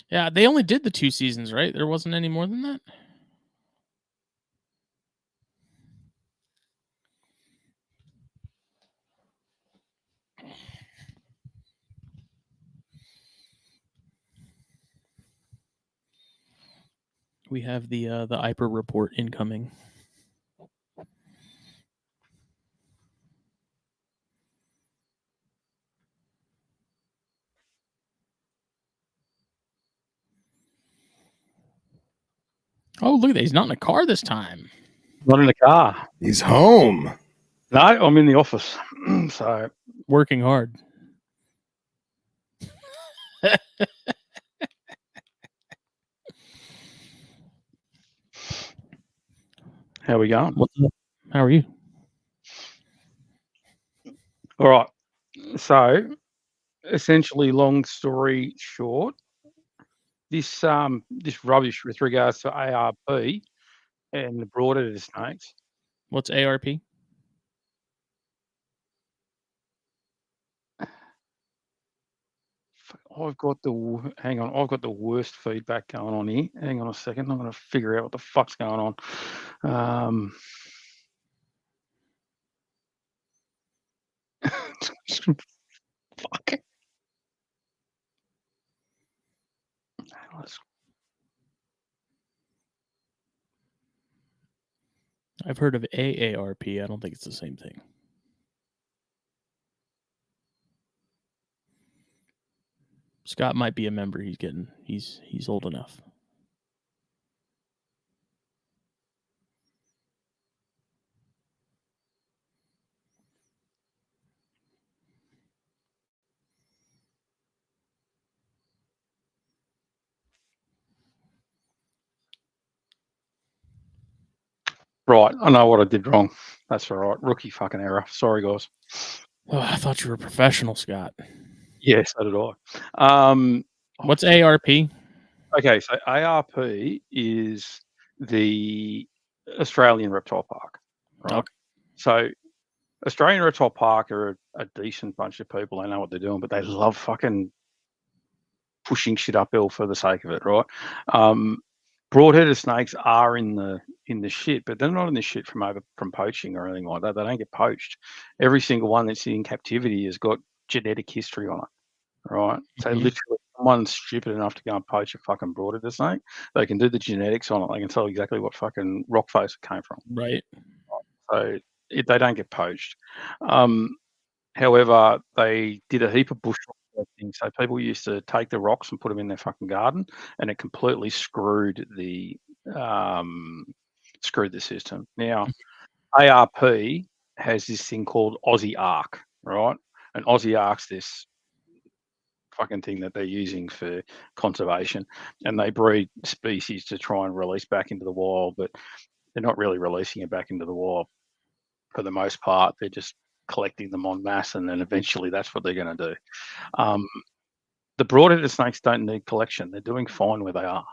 Yeah, they only did the 2 seasons, right? There wasn't any more than that? We have the IPER report incoming. Oh, look at that. He's not in a car this time. Not in the car. He's home. No, I'm in the office. So Working hard. how we going? What's up? How are you? All right. So essentially, long story short, this rubbish with regards to ARP and the broadheaded snakes. What's ARP? I've got the worst feedback going on here. Hang on a second. I'm going to figure out what the fuck's going on. Fuck. I've heard of AARP. I don't think it's the same thing. Scott might be a member. He's old enough. Right, I know what I did wrong. That's all right. Rookie fucking error. Sorry, guys. Oh, I thought you were a professional, Scott. Yes, so did I. What's ARP? Okay, so ARP is the Australian Reptile Park, right? Okay. So Australian Reptile Park are a decent bunch of people. They know what they're doing, but they love fucking pushing shit uphill for the sake of it, right? Broadheaded snakes are in the shit, but they're not in the shit from poaching or anything like that. They don't get poached. Every single one that's in captivity has got genetic history on it, right? So literally, someone's stupid enough to go and poach a fucking broadheaded snake, they can do the genetics on it. They can tell exactly what fucking rock face it came from. Right. So they don't get poached. However, they did a heap of bush things. So people used to take the rocks and put them in their fucking garden, and it completely screwed the system. Now, ARP has this thing called Aussie Arc, right? And Aussie Arc's this fucking thing that they're using for conservation, and they breed species to try and release back into the wild, but they're not really releasing it back into the wild for the most part. They're just collecting them en masse, and then eventually that's what they're going to do. The broadheaded snakes don't need collection. They're doing fine where they are.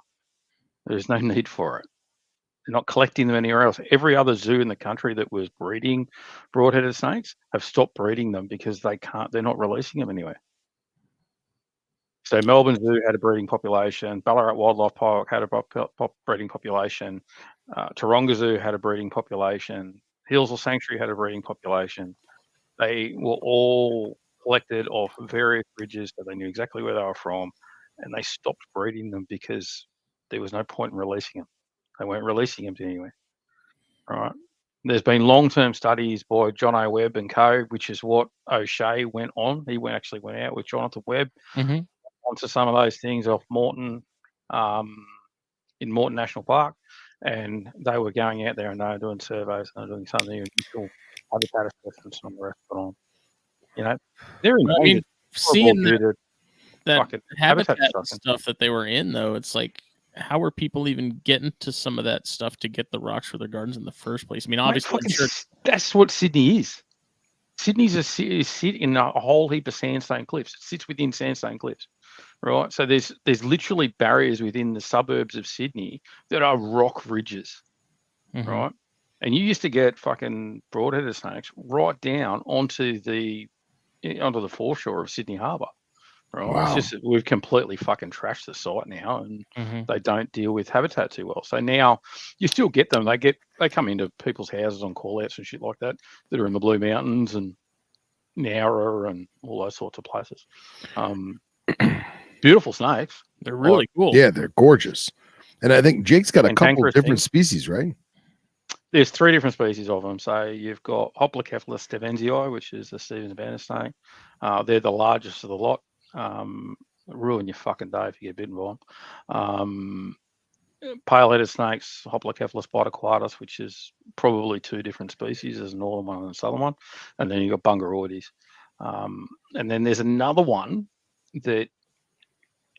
There's no need for it. They're not collecting them anywhere else. Every other zoo in the country that was breeding broadheaded snakes have stopped breeding them because they're not releasing them anywhere. So Melbourne Zoo had a breeding population. Ballarat Wildlife Park had a breeding population. Taronga Zoo had a breeding population. Hillsville Sanctuary had a breeding population. They were all collected off various ridges, so they knew exactly where they were from, and they stopped breeding them because there was no point in releasing them. They weren't releasing them anywhere. Right. There's been long-term studies by John O. Webb and co., which is what O'Shea went on. He actually went out with Jonathan Webb onto some of those things off Moreton, in Moreton National Park, and they were going out there and they were doing surveys and they were doing some of the initial habitat assessments on the rest of them. You know, they're in I mean, seeing that habitat stuff that they were in, though, it's like, how are people even getting to some of that stuff to get the rocks for their gardens in the first place? I mean, obviously, that's what Sydney is. Sydney's sit in a whole heap of sandstone cliffs. It sits within sandstone cliffs, right? So there's literally barriers within the suburbs of Sydney that are rock ridges, right? And you used to get fucking broadheaded snakes right down onto the foreshore of Sydney Harbour. Right. Wow. It's just that we've completely fucking trashed the site now, and they don't deal with habitat too well. So now you still get them. They come into people's houses on call-outs and shit like that are in the Blue Mountains and Nowra and all those sorts of places. Beautiful snakes. They're really cool. Yeah, they're gorgeous. And I think Jake's got a couple cantankerous different things. species, right? There's 3 different species of them. So you've got Hoplocephalus stevensii, which is the Stevens banner snake. They're the largest of the lot. Ruin your fucking day if you get bitten by them. Pale-headed snakes, Hoplocephalus bidoquatus, which is probably 2 different species. There's a northern one and a southern one. And then you've got Bungaroides. And then there's another one that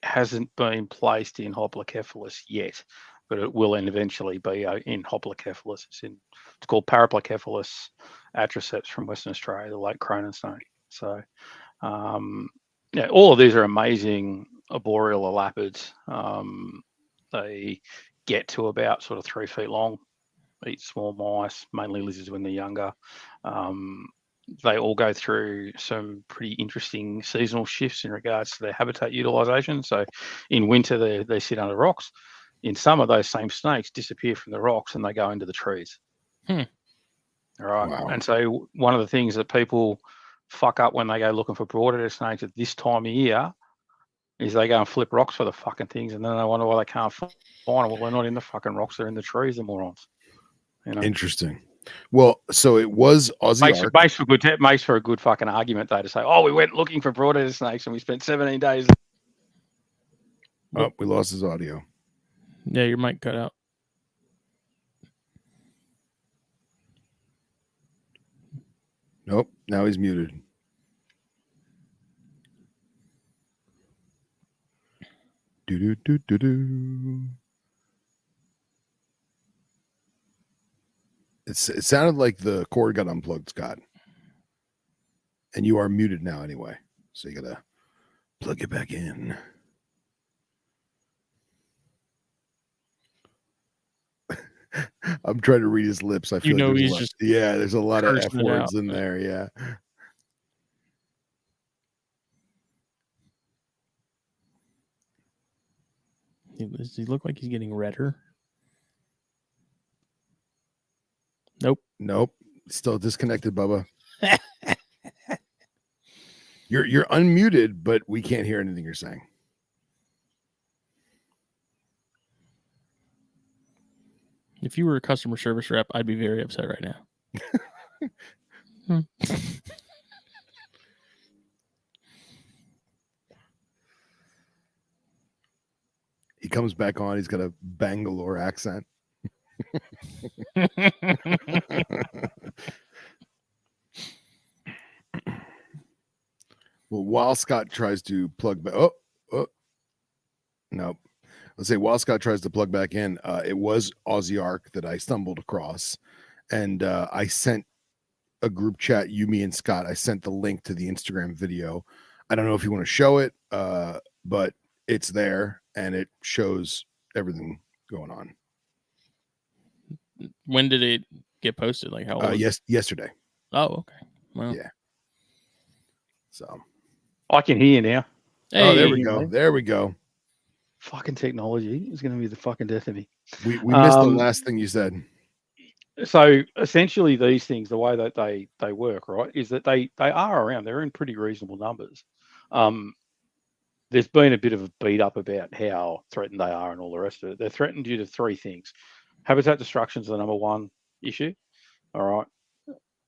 hasn't been placed in Hoplocephalus yet, but it will eventually be in Hoplocephalus. It's called Paraplocephalus atriceps from Western Australia, the Lake Cronin snake. So, yeah, all of these are amazing arboreal elapids. They get to about sort of 3 feet long, eat small mice, mainly lizards when they're younger. They all go through some pretty interesting seasonal shifts in regards to their habitat utilization. So in winter, they sit under rocks. In summer, those same snakes disappear from the rocks and they go into the trees. Hmm. All right. Wow. And so one of the things that people fuck up when they go looking for broadhead snakes at this time of year is they go and flip rocks for the fucking things, and then they wonder why they can't find them. Well, they're not in the fucking rocks; they're in the trees. The morons. You know? Interesting. Well, so it was Aussie Arc. Makes for a good fucking argument though to say, oh, we went looking for broadhead snakes and we spent 17 days. Oh, we lost his audio. Yeah, your mic cut out. Nope. Now he's muted. Do do do do do. It sounded like the cord got unplugged, Scott. And you are muted now anyway. So you gotta plug it back in. I'm trying to read his lips. I feel like there's a lot of F words in there. Yeah. Does he look like he's getting redder? Nope. Still disconnected, Bubba. You're unmuted, but we can't hear anything you're saying. If you were a customer service rep, I'd be very upset right now. He comes back on. He's got a Bangalore accent. Well, while Scott tries to plug back, no. Let's say while Scott tries to plug back in, it was Aussie Arc that I stumbled across, and I sent a group chat, you, me, and Scott. I sent the link to the Instagram video. I don't know if you want to show it, but it's there and it shows everything going on. When did it get posted? Like how old? Yesterday. Oh, okay. Well, yeah. So I can hear you now. Hey, there we go. There we go. Fucking technology is going to be the fucking death of me. We missed the last thing you said. So essentially, these things, the way that they work, right, is that they are around. They're in pretty reasonable numbers. There's been a bit of a beat up about how threatened they are and all the rest of it. They're threatened due to 3 things. Habitat destruction is the number 1 issue. All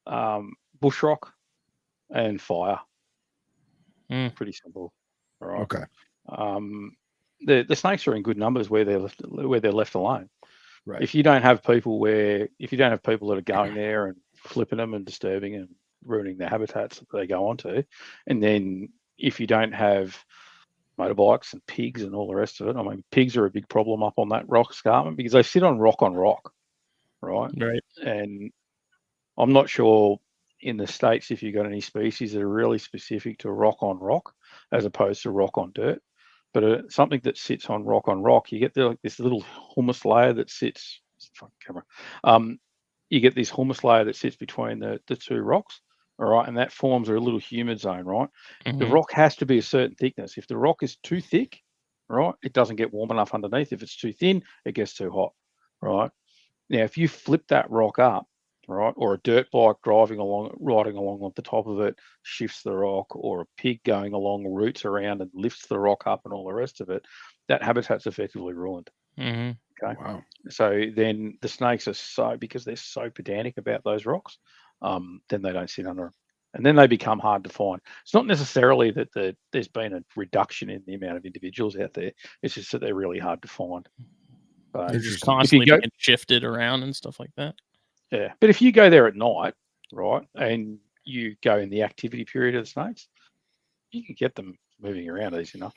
right. Bushrock and fire. Pretty simple. All right. Okay. The snakes are in good numbers where they're left alone. Right. If you don't have people that are going there and flipping them and disturbing and ruining the habitats that they go onto, and then if you don't have motorbikes and pigs and all the rest of it, I mean, pigs are a big problem up on that rock escarpment because they sit on rock, right? Right. And I'm not sure in the States if you've got any species that are really specific to rock on rock as opposed to rock on dirt. But something that sits on rock, you get this little humus layer that sits. Fucking camera. You get this humus layer that sits between the 2 rocks, all right, and that forms a little humid zone, right? Mm-hmm. The rock has to be a certain thickness. If the rock is too thick, right, it doesn't get warm enough underneath. If it's too thin, it gets too hot, right? Now, if you flip that rock up, right, or a dirt bike riding along at the top of it shifts the rock, or a pig going along roots around and lifts the rock up and all the rest of it, that habitat's effectively ruined. Mm-hmm. Okay. Wow. So then the snakes are because they're so pedantic about those rocks, then they don't sit under them. And then they become hard to find. It's not necessarily that there's been a reduction in the amount of individuals out there. It's just that they're really hard to find. So They're just Interesting. constantly being shifted around and stuff like that. yeah, but if you go there at night, right, and you go in the activity period of the snakes, you can get them moving around easy enough.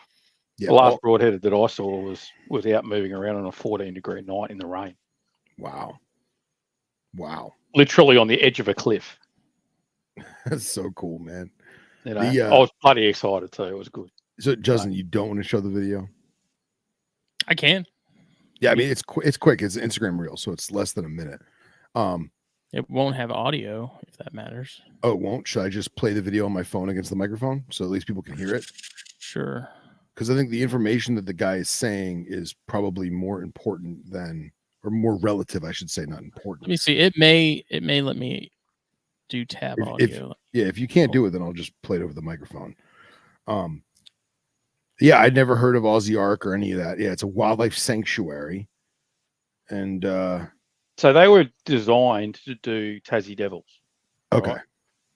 Yeah. The last broadheaded that I saw was out moving around on a 14-degree night in the rain. Wow. Wow. Literally on the edge of a cliff. That's so cool, man. You know, I was bloody excited too. It was good. So, Justin, you don't want to show the video? I can. Yeah, I mean it's quick. It's an Instagram reel, so it's less than a minute. It won't have audio if that matters. Oh, it won't? Should I just play the video on my phone against the microphone so at least people can hear it? Sure. Because I think the information that the guy is saying is probably more important than, or more relative, I should say, not important. Let me see. It may let me do tab audio. If you can't do it, then I'll just play it over the microphone. Yeah, I'd never heard of Aussie Ark or any of that. Yeah, it's a wildlife sanctuary. And so they were designed to do Tassie devils. Okay. Right?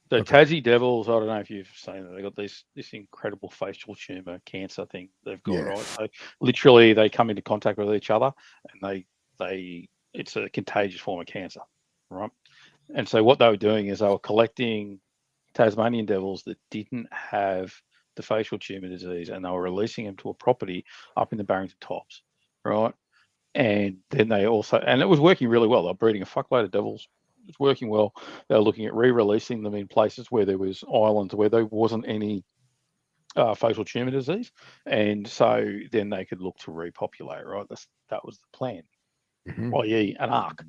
So Tassie devils, I don't know if you've seen it, they've got this incredible facial tumor cancer thing they've got, right? So literally they come into contact with each other and it's a contagious form of cancer, right? And so what they were doing is they were collecting Tasmanian devils that didn't have the facial tumor disease, and they were releasing them to a property up in the Barrington Tops, right? And then they also, and it was working really well. They're breeding a fuckload of devils. It's working well. They're looking at re-releasing them in places where there was islands where there wasn't any facial tumor disease, and so then they could look to repopulate. Right, that was the plan, i.e., an ark.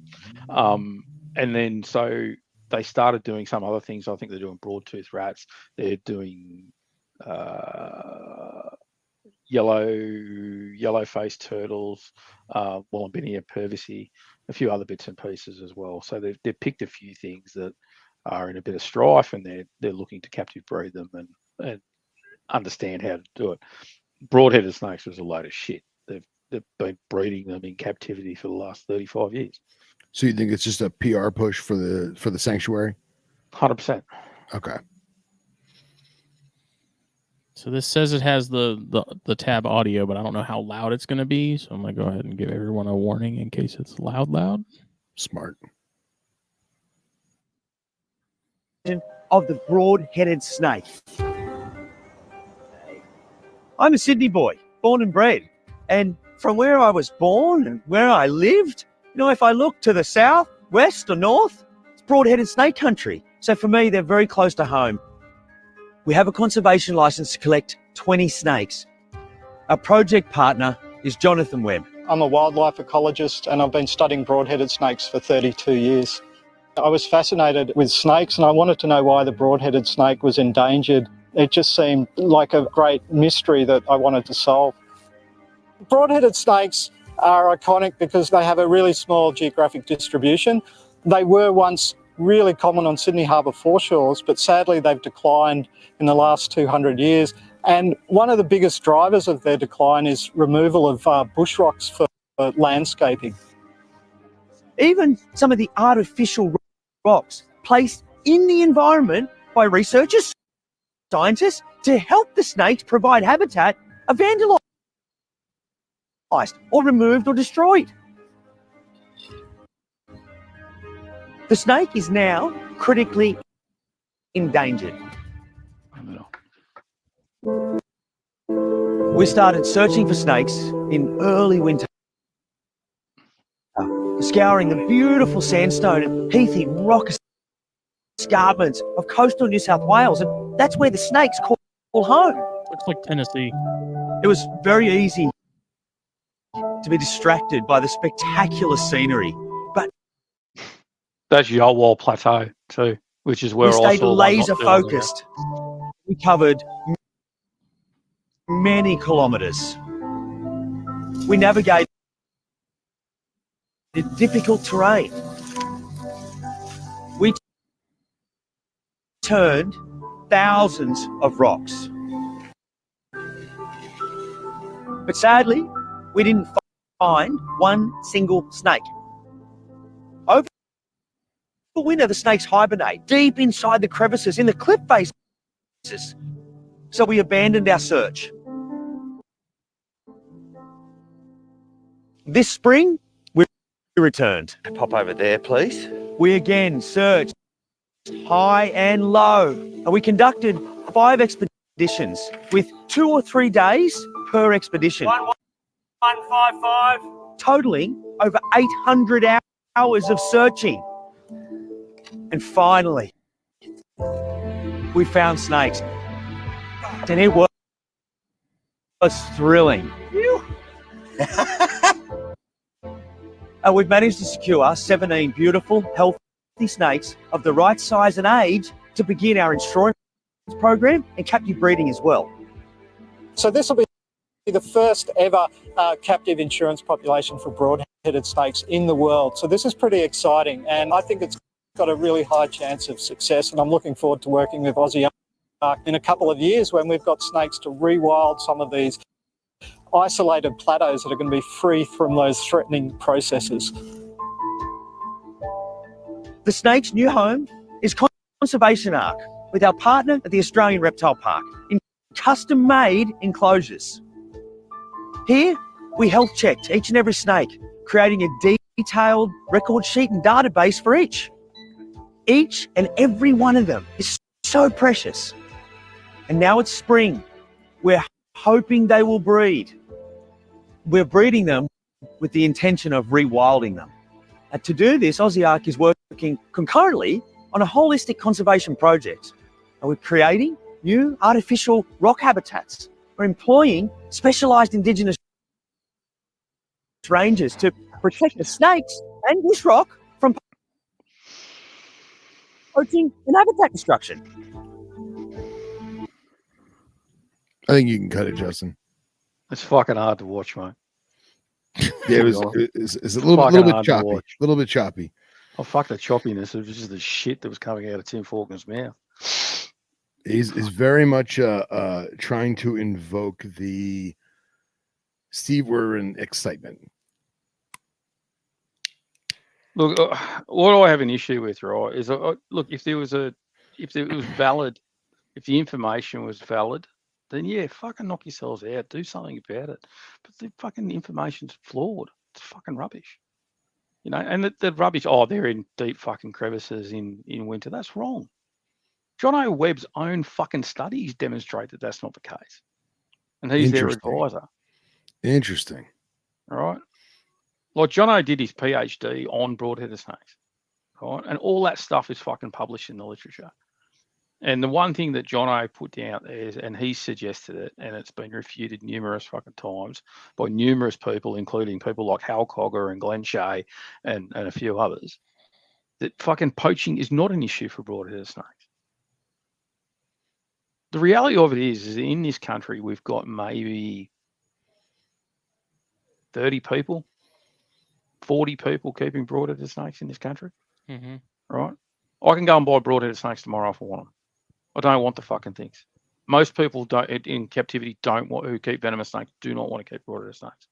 And then so they started doing some other things. I think they're doing broad-toothed rats. They're doing yellow-faced turtles, Wallambinia purvisii, a few other bits and pieces as well. So they've picked a few things that are in a bit of strife, and they're looking to captive breed them and understand how to do it. Broad-headed snakes was a load of shit. They've been breeding them in captivity for the last 35 years. So you think it's just a PR push for the sanctuary? 100%. Okay. So this says it has the tab audio, but I don't know how loud it's going to be. So I'm going to go ahead and give everyone a warning in case it's loud. Smart. Of the broad-headed snake. I'm a Sydney boy, born and bred. And from where I was born and where I lived, if I look to the south, west or north, it's broad-headed snake country. So for me, they're very close to home. We have a conservation license to collect 20 snakes. Our project partner is Jonathan Webb. I'm a wildlife ecologist and I've been studying broad-headed snakes for 32 years. I was fascinated with snakes and I wanted to know why the broad-headed snake was endangered. It just seemed like a great mystery that I wanted to solve. Broad-headed snakes are iconic because they have a really small geographic distribution. They were once really common on Sydney Harbour foreshores, but sadly they've declined in the last 200 years. And one of the biggest drivers of their decline is removal of bush rocks for landscaping. Even some of the artificial rocks placed in the environment by researchers, scientists, to help the snakes provide habitat are vandalised or removed or destroyed. The snake is now critically endangered. We started searching for snakes in early winter, scouring the beautiful sandstone and heathy rock escarpments of coastal New South Wales, and that's where the snakes call home. Looks like Tennessee. It was very easy to be distracted by the spectacular scenery, but that's Yolwall Plateau too, which is where we I stayed saw laser focused. We covered many kilometres. We navigated difficult terrain. We turned thousands of rocks. But sadly, we didn't find one single snake. Over winter, the snakes hibernate deep inside the crevices in the cliff faces. So we abandoned our search. This spring, we returned. Pop over there, please. We again searched high and low, and we conducted 5 expeditions with 2 or 3 days per expedition. 155. Totaling over 800 hours of searching. And finally, we found snakes. And it was thrilling. We've managed to secure 17 beautiful, healthy snakes of the right size and age to begin our insurance program and captive breeding as well. So this will be the first ever captive insurance population for broad-headed snakes in the world. So this is pretty exciting, and I think it's got a really high chance of success, and I'm looking forward to working with Aussie Ark in a couple of years when we've got snakes to rewild some of these isolated plateaus that are going to be free from those threatening processes. The snake's new home is Conservation Ark, with our partner at the Australian Reptile Park, in custom-made enclosures. Here, we health checked each and every snake, creating a detailed record sheet and database for each. Each and every one of them is so precious. And now it's spring. We're hoping they will breed. We're breeding them with the intention of rewilding them. And to do this, Aussie Ark is working concurrently on a holistic conservation project. And we're creating new artificial rock habitats. We're employing specialised Indigenous rangers to protect the snakes and bush rock from poaching and habitat destruction. I think you can cut it, Justin. It's fucking hard to watch, mate. Yeah, it's a little bit choppy. A little bit choppy. Oh, fuck the choppiness. It was just the shit that was coming out of Tim Faulkner's mouth. He's very much trying to invoke the Steve Wirren excitement. Look, what I have an issue with, right, is look, if it was valid, if the information was valid, then yeah, fucking knock yourselves out, do something about it. But the fucking information's flawed. It's fucking rubbish. You know, and the rubbish, oh, they're in deep fucking crevices in winter. That's wrong. John O. Webb's own fucking studies demonstrate that that's not the case. And he's their advisor. Interesting. All right. Like John O. did his PhD on broad-headed snakes. All right. And all that stuff is fucking published in the literature. And the one thing that John O. put down is, and he suggested it, and it's been refuted numerous fucking times by numerous people, including people like Hal Cogger and Glenn Shea and a few others, that fucking poaching is not an issue for broad-headed snakes. The reality of it is in this country, we've got maybe 30 people, 40 people keeping broad-headed snakes in this country. Mm-hmm. Right? I can go and buy broad-headed snakes tomorrow if I want them. I don't want the fucking things. Most people in captivity who keep venomous snakes do not want to keep broad-headed snakes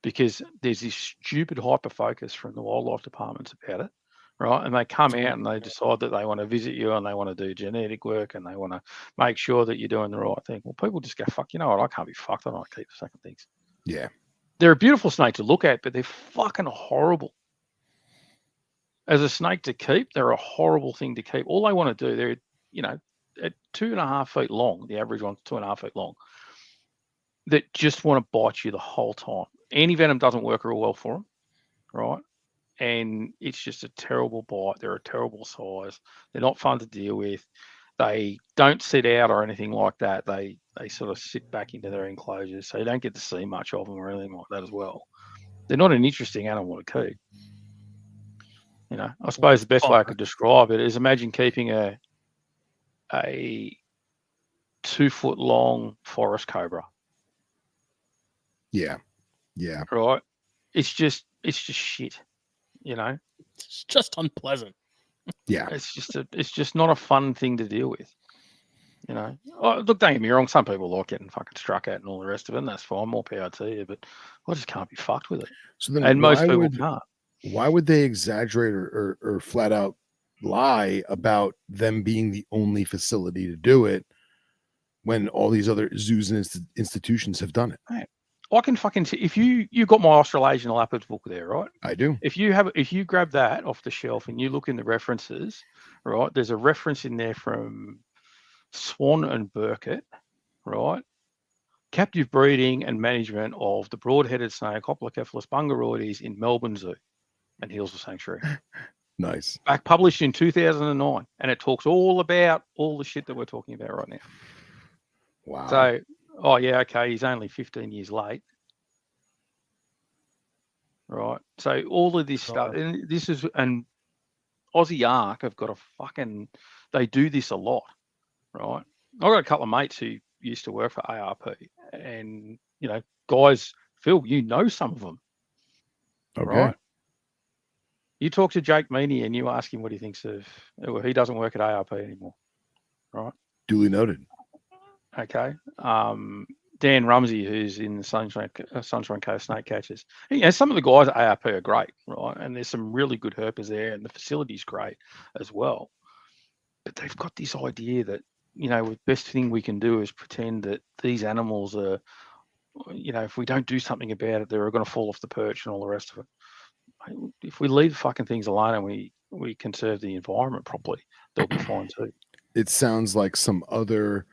because there's this stupid hyper-focus from the wildlife departments about it, right? And they come out and they decide that they want to visit you and they want to do genetic work and they want to make sure that you're doing the right thing. Well, people just go, fuck, you know what? I can't be fucked. I don't keep the fucking things. Yeah. They're a beautiful snake to look at, but they're fucking horrible. As a snake to keep, they're a horrible thing to keep. All they want to do, they're, you know, at 2.5 feet long, the average one's 2.5 feet long, that just want to bite you the whole time. Anti-venom doesn't work real well for them, right? And it's just a terrible bite. They're a terrible size. They're not fun to deal with. They don't sit out or anything like that. They sort of sit back into their enclosures, so you don't get to see much of them or anything like that as well. They're not an interesting animal to keep. You know, I suppose the best way I could describe it is imagine keeping a 2-foot long forest cobra. Yeah. Yeah. Right. It's just shit. You know. It's just unpleasant. Yeah. It's just not a fun thing to deal with. You know, look, don't get me wrong. Some people like getting fucking struck at and all the rest of it, and that's fine. More power to you, but I just can't be fucked with it. So then, And most people can't. Why would they exaggerate or flat out lie about them being the only facility to do it when all these other zoos and institutions have done it? Right. I can fucking see if you've got my Australasian leopards book there, right? I do. If you grab that off the shelf and you look in the references, right? There's a reference in there from Swan and Burkett, right? Captive breeding and management of the broad-headed snake Hoplocephalus bungaroides in Melbourne Zoo and Hills Sanctuary. Nice. Back published in 2009, and it talks all about all the shit that we're talking about right now. Wow. So, oh yeah, okay, he's only 15 years late. Right. So all of this stuff, and this is, and Aussie Ark have got a fucking, they do this a lot, right? I've got a couple of mates who used to work for ARP, and, you know, guys, Phil, you know some of them, Okay. right? You talk to Jake Meany and you ask him what he thinks of, well, he doesn't work at ARP anymore, right? Duly noted. Okay. Dan Rumsey, who's in the Sunshine Coast Snake Catchers. You know, some of the guys at ARP are great, right? And there's some really good herpers there, and the facility's great as well. But they've got this idea that, you know, the best thing we can do is pretend that these animals are, you know, if we don't do something about it, they're going to fall off the perch and all the rest of it. If we leave fucking things alone and we conserve the environment properly, they'll be fine too. It sounds like some other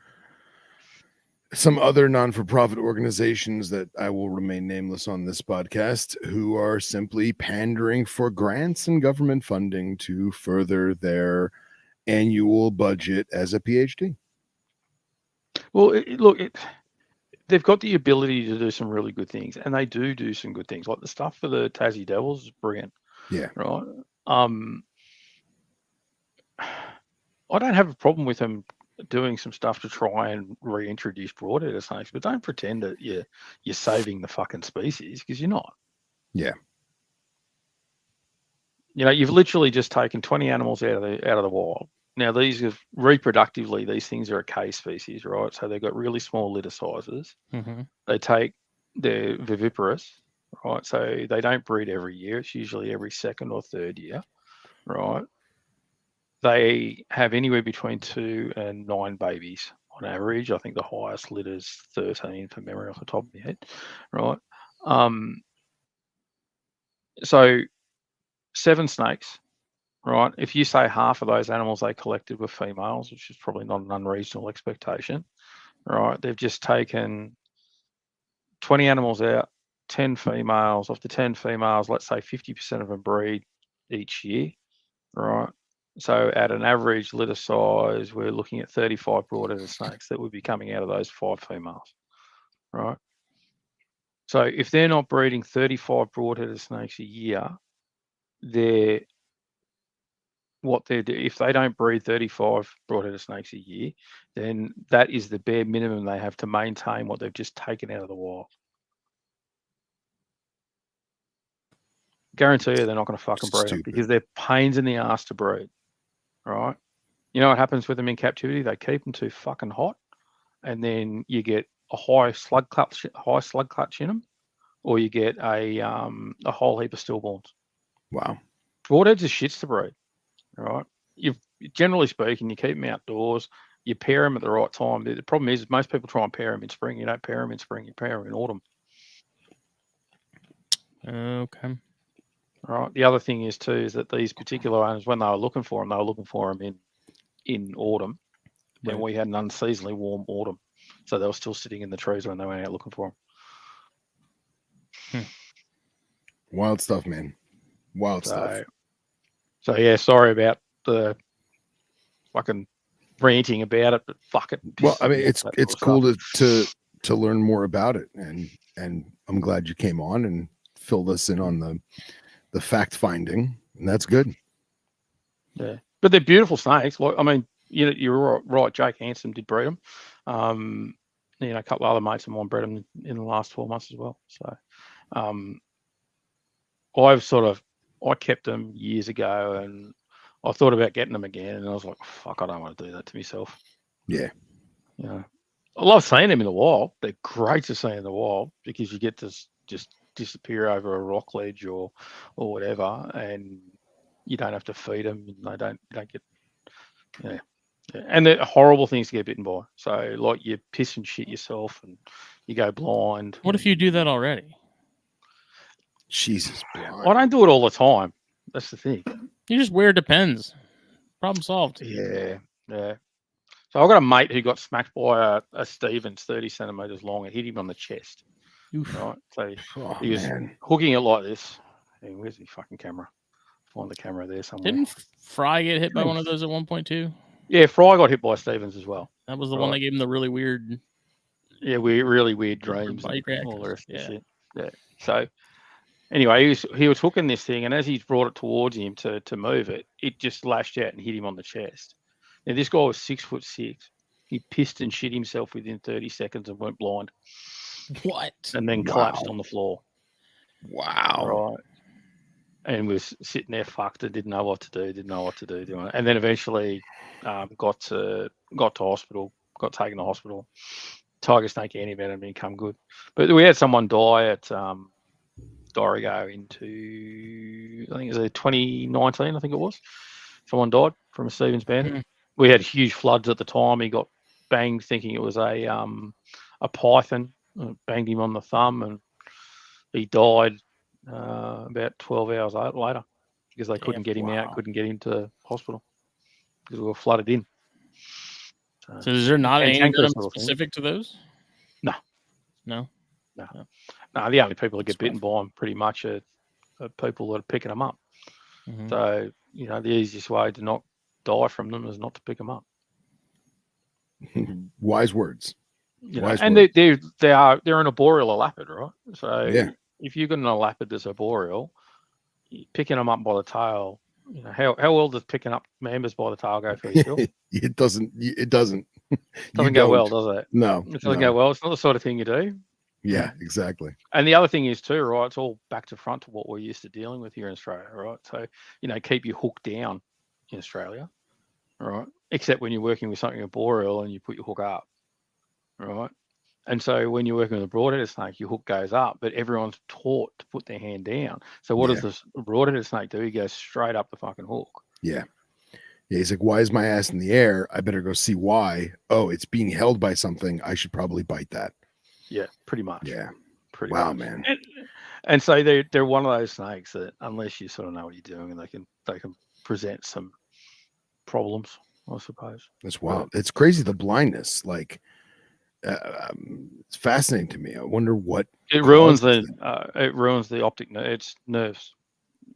non-for-profit organizations that I will remain nameless on this podcast, who are simply pandering for grants and government funding to further their annual budget as a PhD. Well, look, they've got the ability to do some really good things, and they do some good things. Like the stuff for the Tassie Devils is brilliant. Yeah. Right. I don't have a problem with them doing some stuff to try and reintroduce broadhead snakes, but don't pretend that you're saving the fucking species, because you're not. Yeah. You know, you've literally just taken 20 animals out of the wild. Now, these are reproductively, these things are a K species, right? So they've got really small litter sizes. Mm-hmm. They're viviparous, right? So they don't breed every year. It's usually every second or third year, right? They have anywhere between 2 and 9 babies on average. I think the highest litter is 13 from memory off the top of my head, right? So 7 snakes, right? If you say half of those animals they collected were females, which is probably not an unreasonable expectation, right? They've just taken 20 animals out, 10 females. Of the 10 females, let's say 50% of them breed each year, right? So at an average litter size, we're looking at 35 broadheaded snakes that would be coming out of those 5 females, right? So if they're not breeding 35 broadheaded snakes a year, if they don't breed 35 broadheaded snakes a year, then that is the bare minimum they have to maintain what they've just taken out of the wild. Guarantee you they're not going to fucking breed them, because they're pains in the ass to breed, right? You know what happens with them in captivity? They keep them too fucking hot, and then you get a high slug clutch in them, or you get a whole heap of stillborns. Wow. Broadheads are shits to breed, right? Generally speaking, you keep them outdoors, you pair them at the right time. The problem is most people try and pair them in spring. You don't pair them in spring, you pair them in autumn. Okay. Right. The other thing is too is that these particular owners, when they were looking for them in autumn, and we had an unseasonably warm autumn, so they were still sitting in the trees when they went out looking for them. Wild stuff, man. Wild stuff. So yeah, sorry about the fucking ranting about it, but fuck it. Well, I mean, it's cool to learn more about it, and I'm glad you came on and filled us in on the fact finding, and that's good. Yeah, but they're beautiful snakes. Like, I mean, you're right. Jake Hanson did breed them. A couple of other mates of mine bred them in the last 12 months as well. So, I kept them years ago, and I thought about getting them again, and I was like, fuck, I don't want to do that to myself. Yeah. You know, I love seeing them in the wild. They're great to see in the wild because you get to just disappear over a rock ledge or whatever, and you don't have to feed them. And they don't get yeah. And they're horrible things to get bitten by. So like you piss and shit yourself, and you go blind. What if you do that already? Jesus, I don't do it all the time. That's the thing. You just wear Depends. Problem solved. Yeah. So I've got a mate who got smacked by a Stevens 30 centimeters long and hit him on the chest. Oof. Right. So he was hooking it like this. Hey, where's the fucking camera? Find the camera there somewhere. Didn't Fry get hit by one of those at 1.2? Yeah, Fry got hit by Stevens as well. That was the one that gave him the really weird. Yeah, really weird dreams and all the rest of the shit. Yeah. So anyway, he was hooking this thing, and as he's brought it towards him to move it, it just lashed out and hit him on the chest. Now this guy was 6'6". He pissed and shit himself within 30 seconds and went blind. What? And then collapsed on the floor. Wow. Right. And was sitting there fucked and didn't know what to do. And then eventually got to hospital, got taken to hospital. Tiger snake antivenom and come good. But we had someone die at Dorrigo into, I think it was 2019, I think it was. Someone died from a Stevens bandit. Mm-hmm. We had huge floods at the time. He got banged thinking it was a python. Banged him on the thumb and he died about 12 hours later because they couldn't get him out, couldn't get him to hospital because we were flooded in. So is there not any specific to those? No. The only people that get bitten by them pretty much are people that are picking them up. Mm-hmm. So, the easiest way to not die from them is not to pick them up. Wise words. They're an arboreal elapid, right? So if you've got an elapid that's arboreal, picking them up by the tail, how well does picking up members by the tail go for you? It doesn't go well, does it? No. It doesn't go well. It's not the sort of thing you do. Yeah, exactly. And the other thing is too, right? It's all back to front to what we're used to dealing with here in Australia, right? So, keep your hook down in Australia, right? Except when you're working with something arboreal and you put your hook up, right? And so when you're working with a broadheaded snake, your hook goes up, but everyone's taught to put their hand down. So what does this broadheaded snake do? He goes straight up the fucking hook. Yeah. Yeah, he's like, why is my ass in the air? I better go see why. Oh, it's being held by something. I should probably bite that. Yeah, pretty much. Yeah. Pretty much. Man. And so they're one of those snakes that unless you sort of know what you're doing, and they can present some problems, I suppose. That's wild. It's crazy, the blindness. Like, it's fascinating to me. I wonder what it ruins the optic nerve. It's nerves.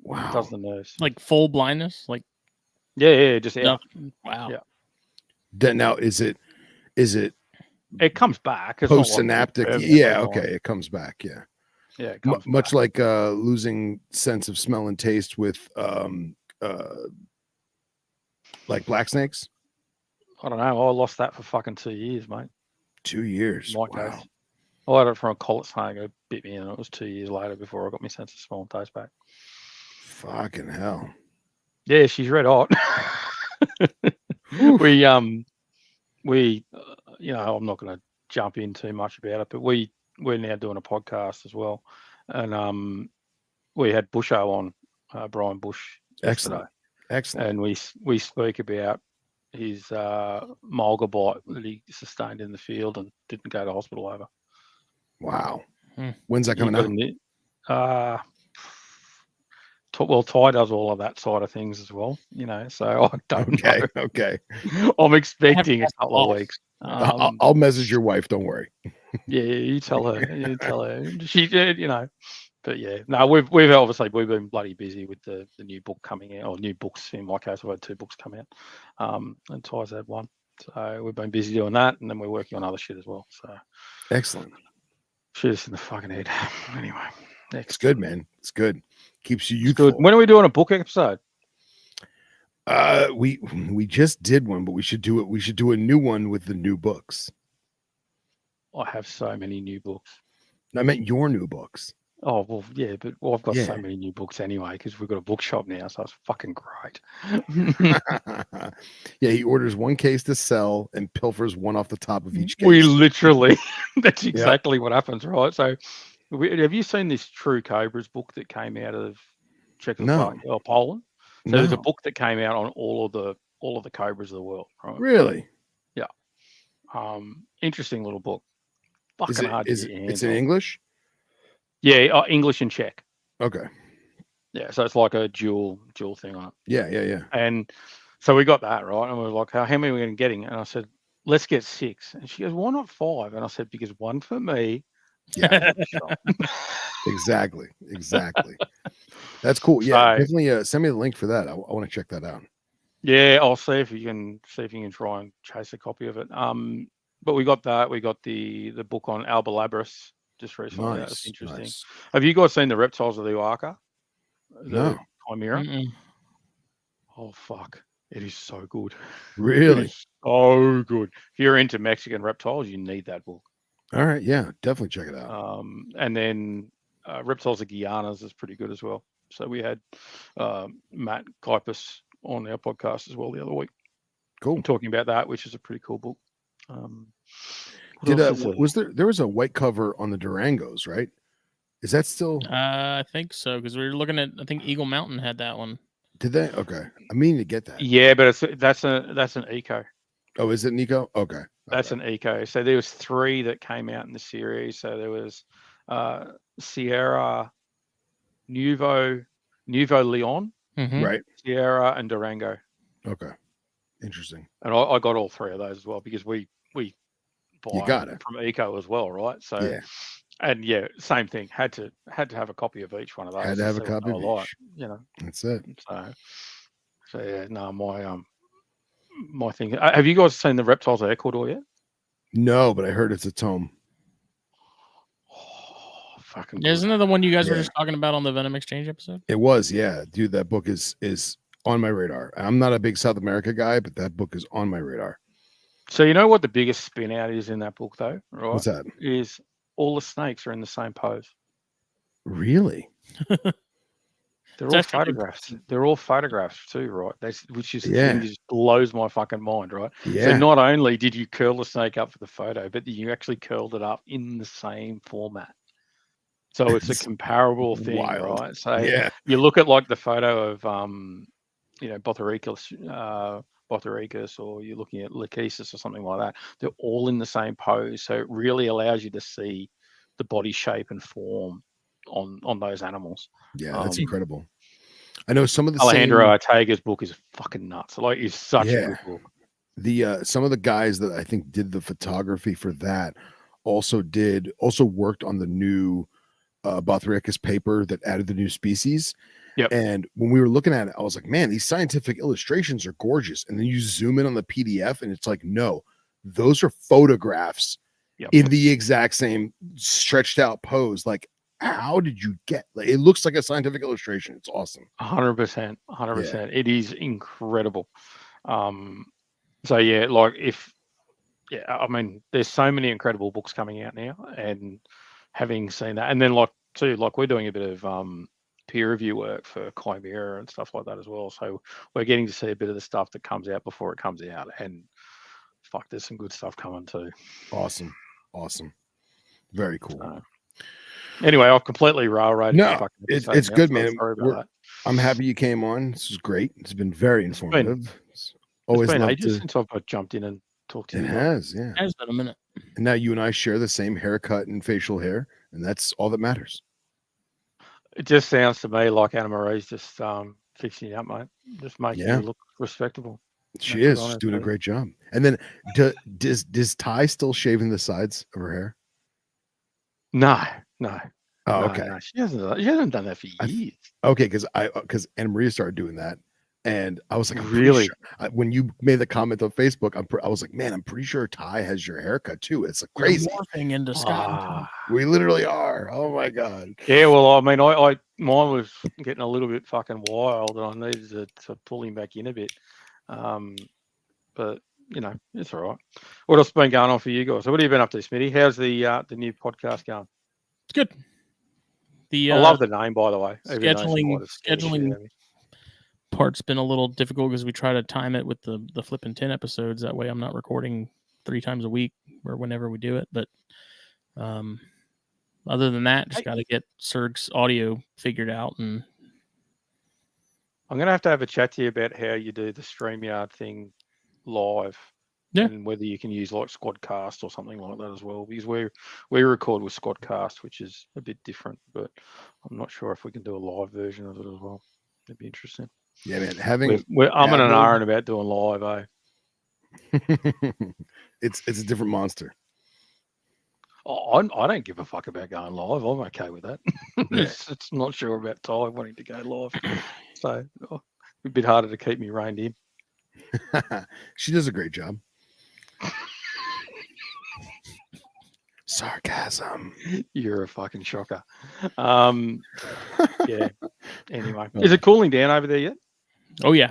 Wow. It does the nerves. Like full blindness? Like just out. Wow. Yeah. Now is it it comes back. It's post-synaptic. Okay. It comes back. Yeah. Yeah. It comes much back. like losing sense of smell and taste with like black snakes. I don't know. I lost that for fucking 2 years, mate. 2 years. Wow. Case. I had it from a collet snake. It bit me, and it was 2 years later before I got my sense of smell and taste back. Fucking hell. Yeah, she's red hot. we I'm not going to jump in too much about it, but we're now doing a podcast as well, and we had Busho on, Brian Bush, yesterday. Excellent. And we speak about his mulga bite that he sustained in the field and didn't go to hospital over. Wow. When's that coming out? Well, Ty does all of that side of things as well, so I don't know. Okay. I'm expecting a couple of weeks. I'll message your wife. Don't worry. Yeah, you tell her. She did, But yeah, no, we've been bloody busy with the new book coming out, or new books. In my case, I've had 2 books come out, and Ty's had 1. So we've been busy doing that, and then we're working on other shit as well. So excellent. Shoot us in the fucking head. Anyway, it's good, man. It's good. Keeps you youthful. Good. When are we doing a book episode? We just did one, but we should do it. We should do a new one with the new books. I have so many new books. I meant your new books. Oh, well, yeah, but I've got so Yeah. many new books anyway because we've got a bookshop now, so it's fucking great. Yeah, he orders one case to sell and pilfers one off the top of each We case. literally, that's Yep. exactly what happens, right? So, have you seen this True Cobras book that came out of Czechoslovakia or Poland? So there's a No. book that came out on all of the cobras of the world, right? Really? Yeah. Interesting little book. Is Fucking it hard to is get it, your it's hands in on. English? Yeah, English and Czech. Okay. Yeah, so it's like a dual thing on it. Yeah. And so we got that, right? And we were like, how many are we going to getting? And I said, let's get 6. And she goes, why not 5? And I said, because one for me. Yeah. Exactly. That's cool. Yeah, So, definitely send me the link for that. I want to check that out. yeah, I'll see if you can try and chase a copy of it. But we got that. We got the book on Albalabris just recently. That was interesting. Nice. Have you guys seen the reptiles of the Orca? The No. Chimera? Mm-mm. Oh fuck. It is so good. Really? It is so good. If you're into Mexican reptiles, you need that book. All right. Yeah, definitely check it out. And then Reptiles of Guianas is pretty good as well. So we had Matt Kuipers on our podcast as well the other week. Cool. Talking about that, which is a pretty cool book. Was there was a white cover on the Durangos, right? Is that still? I think so, because we were looking at. I think Eagle Mountain had that one. Did they? Okay, I mean to get that. Yeah, but that's an eco. Oh, is it Nico? Okay, that's an eco. So there was 3 that came out in the series. So there was Sierra, Nuevo Leon, right? Sierra, and Durango. Okay, interesting. And I got all 3 of those as well because we buy from eco as well, right? So yeah. And yeah, same thing. Had to have a copy of each one of those. Had to have a copy of each. You know, that's it. So yeah, no, my thing. Have you guys seen the Reptiles of Ecuador yet? No, but I heard it's a tome. Oh, fucking. Isn't that the one you guys were just talking about on the Venom Exchange episode? It was, yeah, dude. That book is on my radar. I'm not a big South America guy, but that book is on my radar. So you know what the biggest spin out is in that book, though, right? What's that? Is all the snakes are in the same pose. Really? They're all photographs. They're all photographs too, right? Which is just blows my fucking mind, right? Yeah. So not only did you curl the snake up for the photo, but you actually curled it up in the same format. So it's a comparable thing, right? So you look at like the photo of Bothoricus, or you're looking at Lachesis or something like that. They're all in the same pose, so it really allows you to see the body shape and form on those animals. Yeah, that's incredible. I know some of the Alejandro Ortega's book is fucking nuts. Like, it's such a good book. The some of the guys that I think did the photography for that also worked on the new Bothoricus paper that added the new species. Yep. And when we were looking at it, I was like, man, these scientific illustrations are gorgeous. And then you zoom in on the PDF and it's like, no, those are photographs in the exact same stretched out pose. Like, how did you get, like, it looks like a scientific illustration. It's awesome. 100%. It is incredible. So yeah, like I mean, there's so many incredible books coming out now, and having seen that, and then like we're doing a bit of peer review work for Chimera and stuff like that as well. So we're getting to see a bit of the stuff that comes out before it comes out, and fuck, there's some good stuff coming too. Awesome. Very cool. So, anyway, I've completely railroaded. No, it's good, man. I'm happy you came on. This is great. It's been very informative. It's been ages since I've jumped in and talked to you. It has, yeah. It has been a minute. And now you and I share the same haircut and facial hair, and that's all that matters. It just sounds to me like Anna Marie's just fixing you up, mate. Just making you look respectable. She is. She's doing a great job. And then does Ty still shaving the sides of her hair? No. Oh, okay. No, she hasn't done that for years. Okay, because Anna Maria started doing that, and I was like, really? Sure. When you made the comment on Facebook, I was like, man, I'm pretty sure Ty has your haircut too. It's like crazy. We're morphing into Scott. We literally are. Oh my god. Yeah, well, I mean, mine was getting a little bit fucking wild, and I needed to pull him back in a bit. But you know, it's all right. What else has been going on for you guys? So what have you been up to, Smitty? How's the new podcast going? It's good. The I love the name, by the way. even though it's scheduling quite a scary shit scheduling at me. part's been a little difficult because we try to time it with the flipping 10 episodes. That way I'm not recording 3 times a week or whenever we do it. But other than that, just got to get Serg's audio figured out. And I'm going to have a chat to you about how you do the StreamYard thing live. Yeah. And whether you can use like Squadcast or something like that as well, because we record with Squadcast, which is a bit different, but I'm not sure if we can do a live version of it as well. It'd be interesting. Yeah, man. Having we're umming and gathered- ahhing about doing live, it's a different monster. Oh, I don't give a fuck about going live. I'm okay with that. It's not sure about Ty wanting to go live, so a bit harder to keep me reined in. She does a great job. Sarcasm. You're a fucking shocker. Yeah. Anyway, is it cooling down over there yet? oh yeah,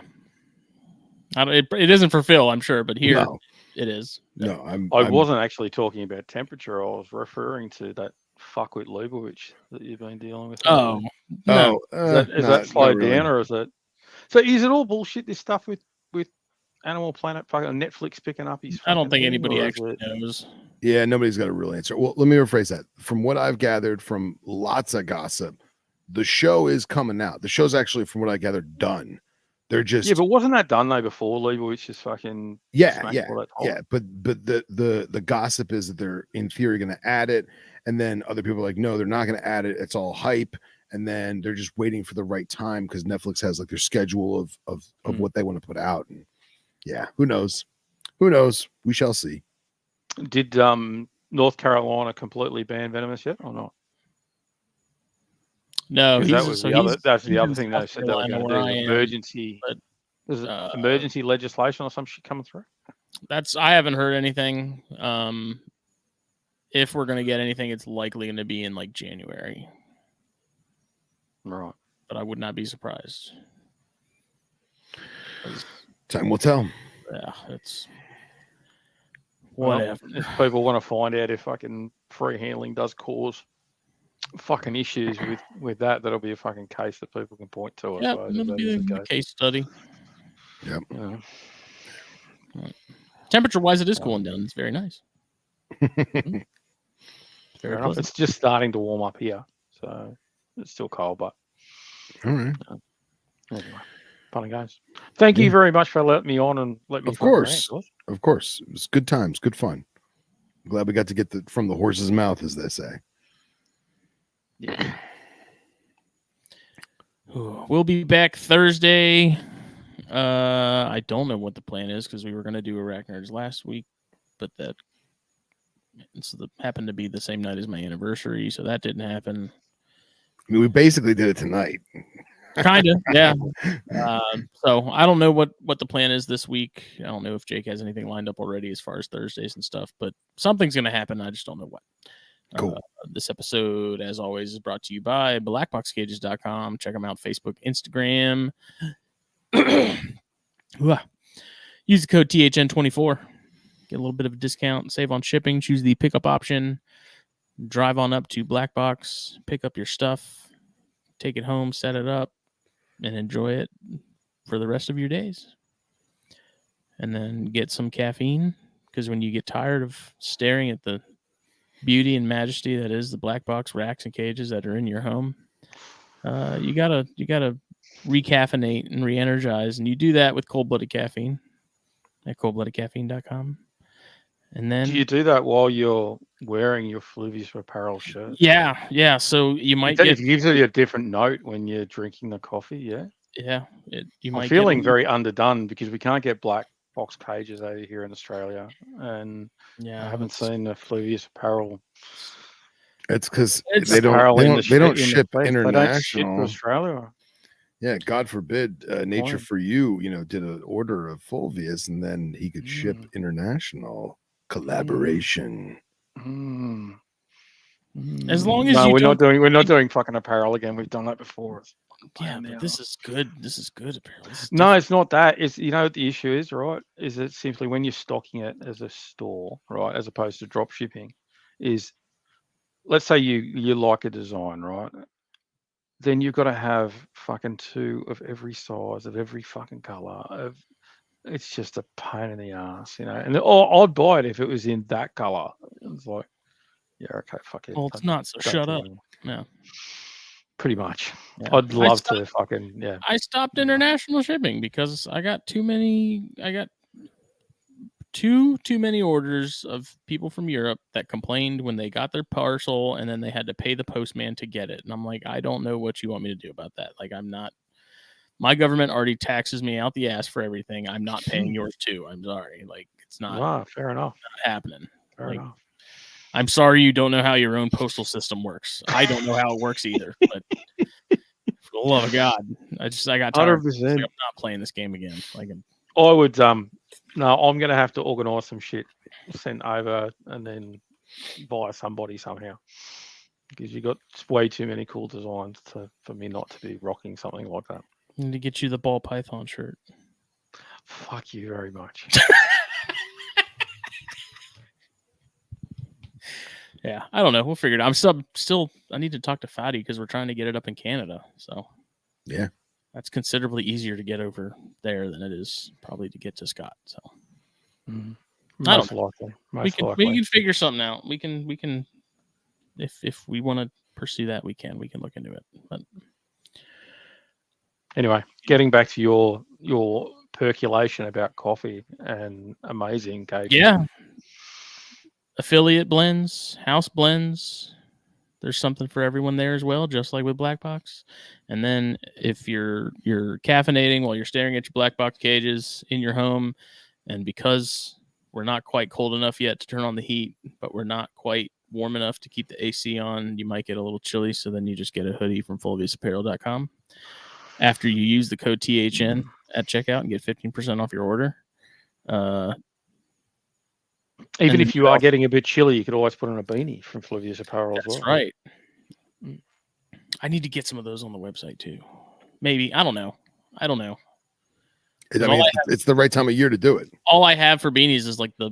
it isn't for Phil, I'm sure, but here No, it is. no, I wasn't actually talking about temperature. I was referring to that fuckwit Lubavitch that you've been dealing with. Oh no. Is that slowed down, or is it? So is it all bullshit? This stuff with Animal Planet, fucking Netflix picking up his. I don't think thing, anybody or is actually it- knows. Yeah, nobody's got a real answer. Well, let me rephrase that. From what I've gathered from lots of gossip, the show is coming out. The show's actually, from what I gathered, done. They're just Yeah, but wasn't that done though before Leibowitz is fucking? yeah. But the gossip is that they're in theory going to add it, and then other people are like, no, they're not going to add it. It's all hype, and then they're just waiting for the right time because Netflix has like their schedule of what they want to put out. And yeah, who knows? Who knows? We shall see. Did North Carolina completely ban venomous yet, or not? No, Because that's the other he's in thing they South said they were Carolina going to where do. I am, Emergency. but, There's emergency legislation or some shit coming through. I haven't heard anything. If we're gonna get anything, it's likely going to be in like January, Right. but I would not be surprised. Time will tell. Yeah, it's Well, whatever. if people want to find out if fucking free handling does cause fucking issues with that, that'll be a fucking case that people can point to. I Yeah, suppose, if it'll that be is the a case. case study. Yep. Yeah. Temperature wise, it is cooling down. It's very nice. Very Fair enough. pleasant. It's just starting to warm up here, so it's still cold, but All right. anyway, fun and games. Thank you Yeah. very much for letting me on and let me. Of fucking course. rant, Josh. Of course. It was good times, good fun. I'm glad we got to get from the horse's mouth, as they say. Yeah. We'll be back Thursday. I don't know what the plan is because we were going to do Arachnids last week, but that happened to be the same night as my anniversary, so that didn't happen. I mean, we basically did it tonight. Kind of, yeah. So I don't know what the plan is this week. I don't know if Jake has anything lined up already as far as Thursdays and stuff, but something's going to happen. I just don't know what. Cool. This episode, as always, is brought to you by blackboxcages.com. Check them out, Facebook, Instagram. Use the code THN24. Get a little bit of a discount, save on shipping, choose the pickup option, drive on up to Black Box, pick up your stuff, take it home, set it up, and enjoy it for the rest of your days. And then get some caffeine, because when you get tired of staring at the beauty and majesty that is the Black Box racks and cages that are in your home, you gotta recaffeinate and re-energize, and you do that with cold-blooded caffeine at coldbloodedcaffeine.com. And then Do you do that while you're wearing your Fluvius apparel shirt? yeah. So you might It gives it a different note when you're drinking the coffee. Yeah. you might I'm get feeling a- very underdone because we can't get Black Box cages over here in Australia, and yeah. I haven't it's- seen the Fluvius apparel. It's because It's they don't apparel in the they don't in the ship States. They don't ship to international. Australia. Yeah, God forbid, Nature point. for You, did an order of Fulvius, and then he could ship Mm. international collaboration. Mm. As long as No, you we're don't, not doing fucking apparel again. We've done that before. It's yeah, pain in but the this ass. is good. This is good. Apparently, this is No, it's not that. It's what the issue is, right? Is it simply when you're stocking it as a store, right, as opposed to drop shipping, is let's say you like a design, right? then you've got to have fucking 2 of every size, of every fucking color. It's just a pain in the ass, you know. And I'd buy it if it was in that color. It's like, yeah, okay, fuck it. Well, it's not, so Don't shut do up. it anymore. No. Pretty much. Yeah. I'd love to fucking, yeah. I stopped international shipping because I got too many orders of people from Europe that complained when they got their parcel and then they had to pay the postman to get it. And I'm like, I don't know what you want me to do about that. Like, my government already taxes me out the ass for everything. I'm not paying yours too. I'm sorry. Like, it's not Fair enough. not happening. Fair enough. I'm sorry you don't know how your own postal system works. I don't know how it works either. But for the love of God, I got tired. Like, I'm not playing this game again. Like, I would no, I'm gonna have to organise some shit sent over and then buy somebody somehow, because you got way too many cool designs for me not to be rocking something like that. I need to get you the ball python shirt. Fuck you very much. Yeah, I don't know. We'll figure it out. I'm still. I need to talk to Fadi because we're trying to get it up in Canada. So yeah, that's considerably easier to get over there than it is probably to get to Scott. So Most likely. We can figure something out. We can if we want to pursue that, we can look into it. But anyway, getting back to your percolation about coffee and amazing cake. Yeah. Affiliate blends, house blends. There's something for everyone there as well, just like with Black Box. And then if you're caffeinating while you're staring at your Black Box cages in your home, and because we're not quite cold enough yet to turn on the heat, but we're not quite warm enough to keep the AC on, you might get a little chilly. So then you just get a hoodie from fullaviusapparel.com after you use the code THN at checkout and get 15% off your order. Even if you are getting a bit chilly, you could always put on a beanie from Flavius Apparel as well. That's right. I need to get some of those on the website too. Maybe. I don't know. I mean, it's the right time of year to do it. All I have for beanies is like the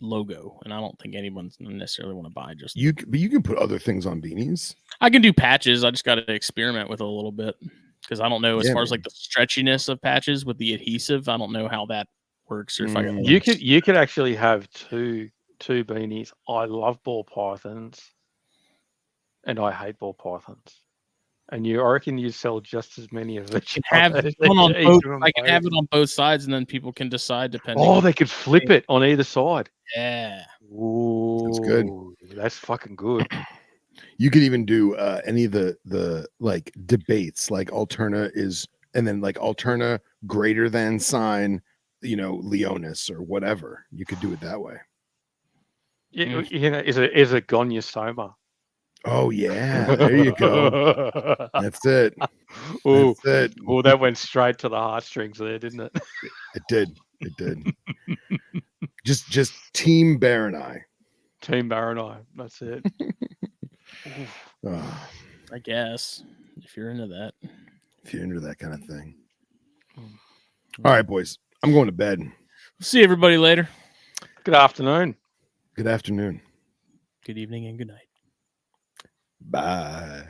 logo, and I don't think anyone's necessarily want to buy just but you can put other things on beanies. I can do patches. I just got to experiment with it a little bit because I don't know as far as like the stretchiness of patches with the adhesive. I don't know how that works. Or if you could actually have two beanies. I love ball pythons, and I hate ball pythons. And I reckon you sell just as many of each. I can have it on both sides, and then people can decide depending. Oh, they could flip it on either side. Yeah. Ooh, that's good. That's fucking good. You could even do any of the like debates, like Alterna is, and then like Alterna greater than sign, Leonis or whatever. You could do it that way. Yeah, is it goniosoma? Oh yeah, there you go. That's it. Oh, that's it. Oh, that went straight to the heartstrings there, didn't it? It did. just Team Bear and I. Team Bear and I. That's it. I guess if you're into that. If you're into that kind of thing. All right, boys. I'm going to bed. See everybody later. Good afternoon. Good afternoon. Good evening and good night. Bye.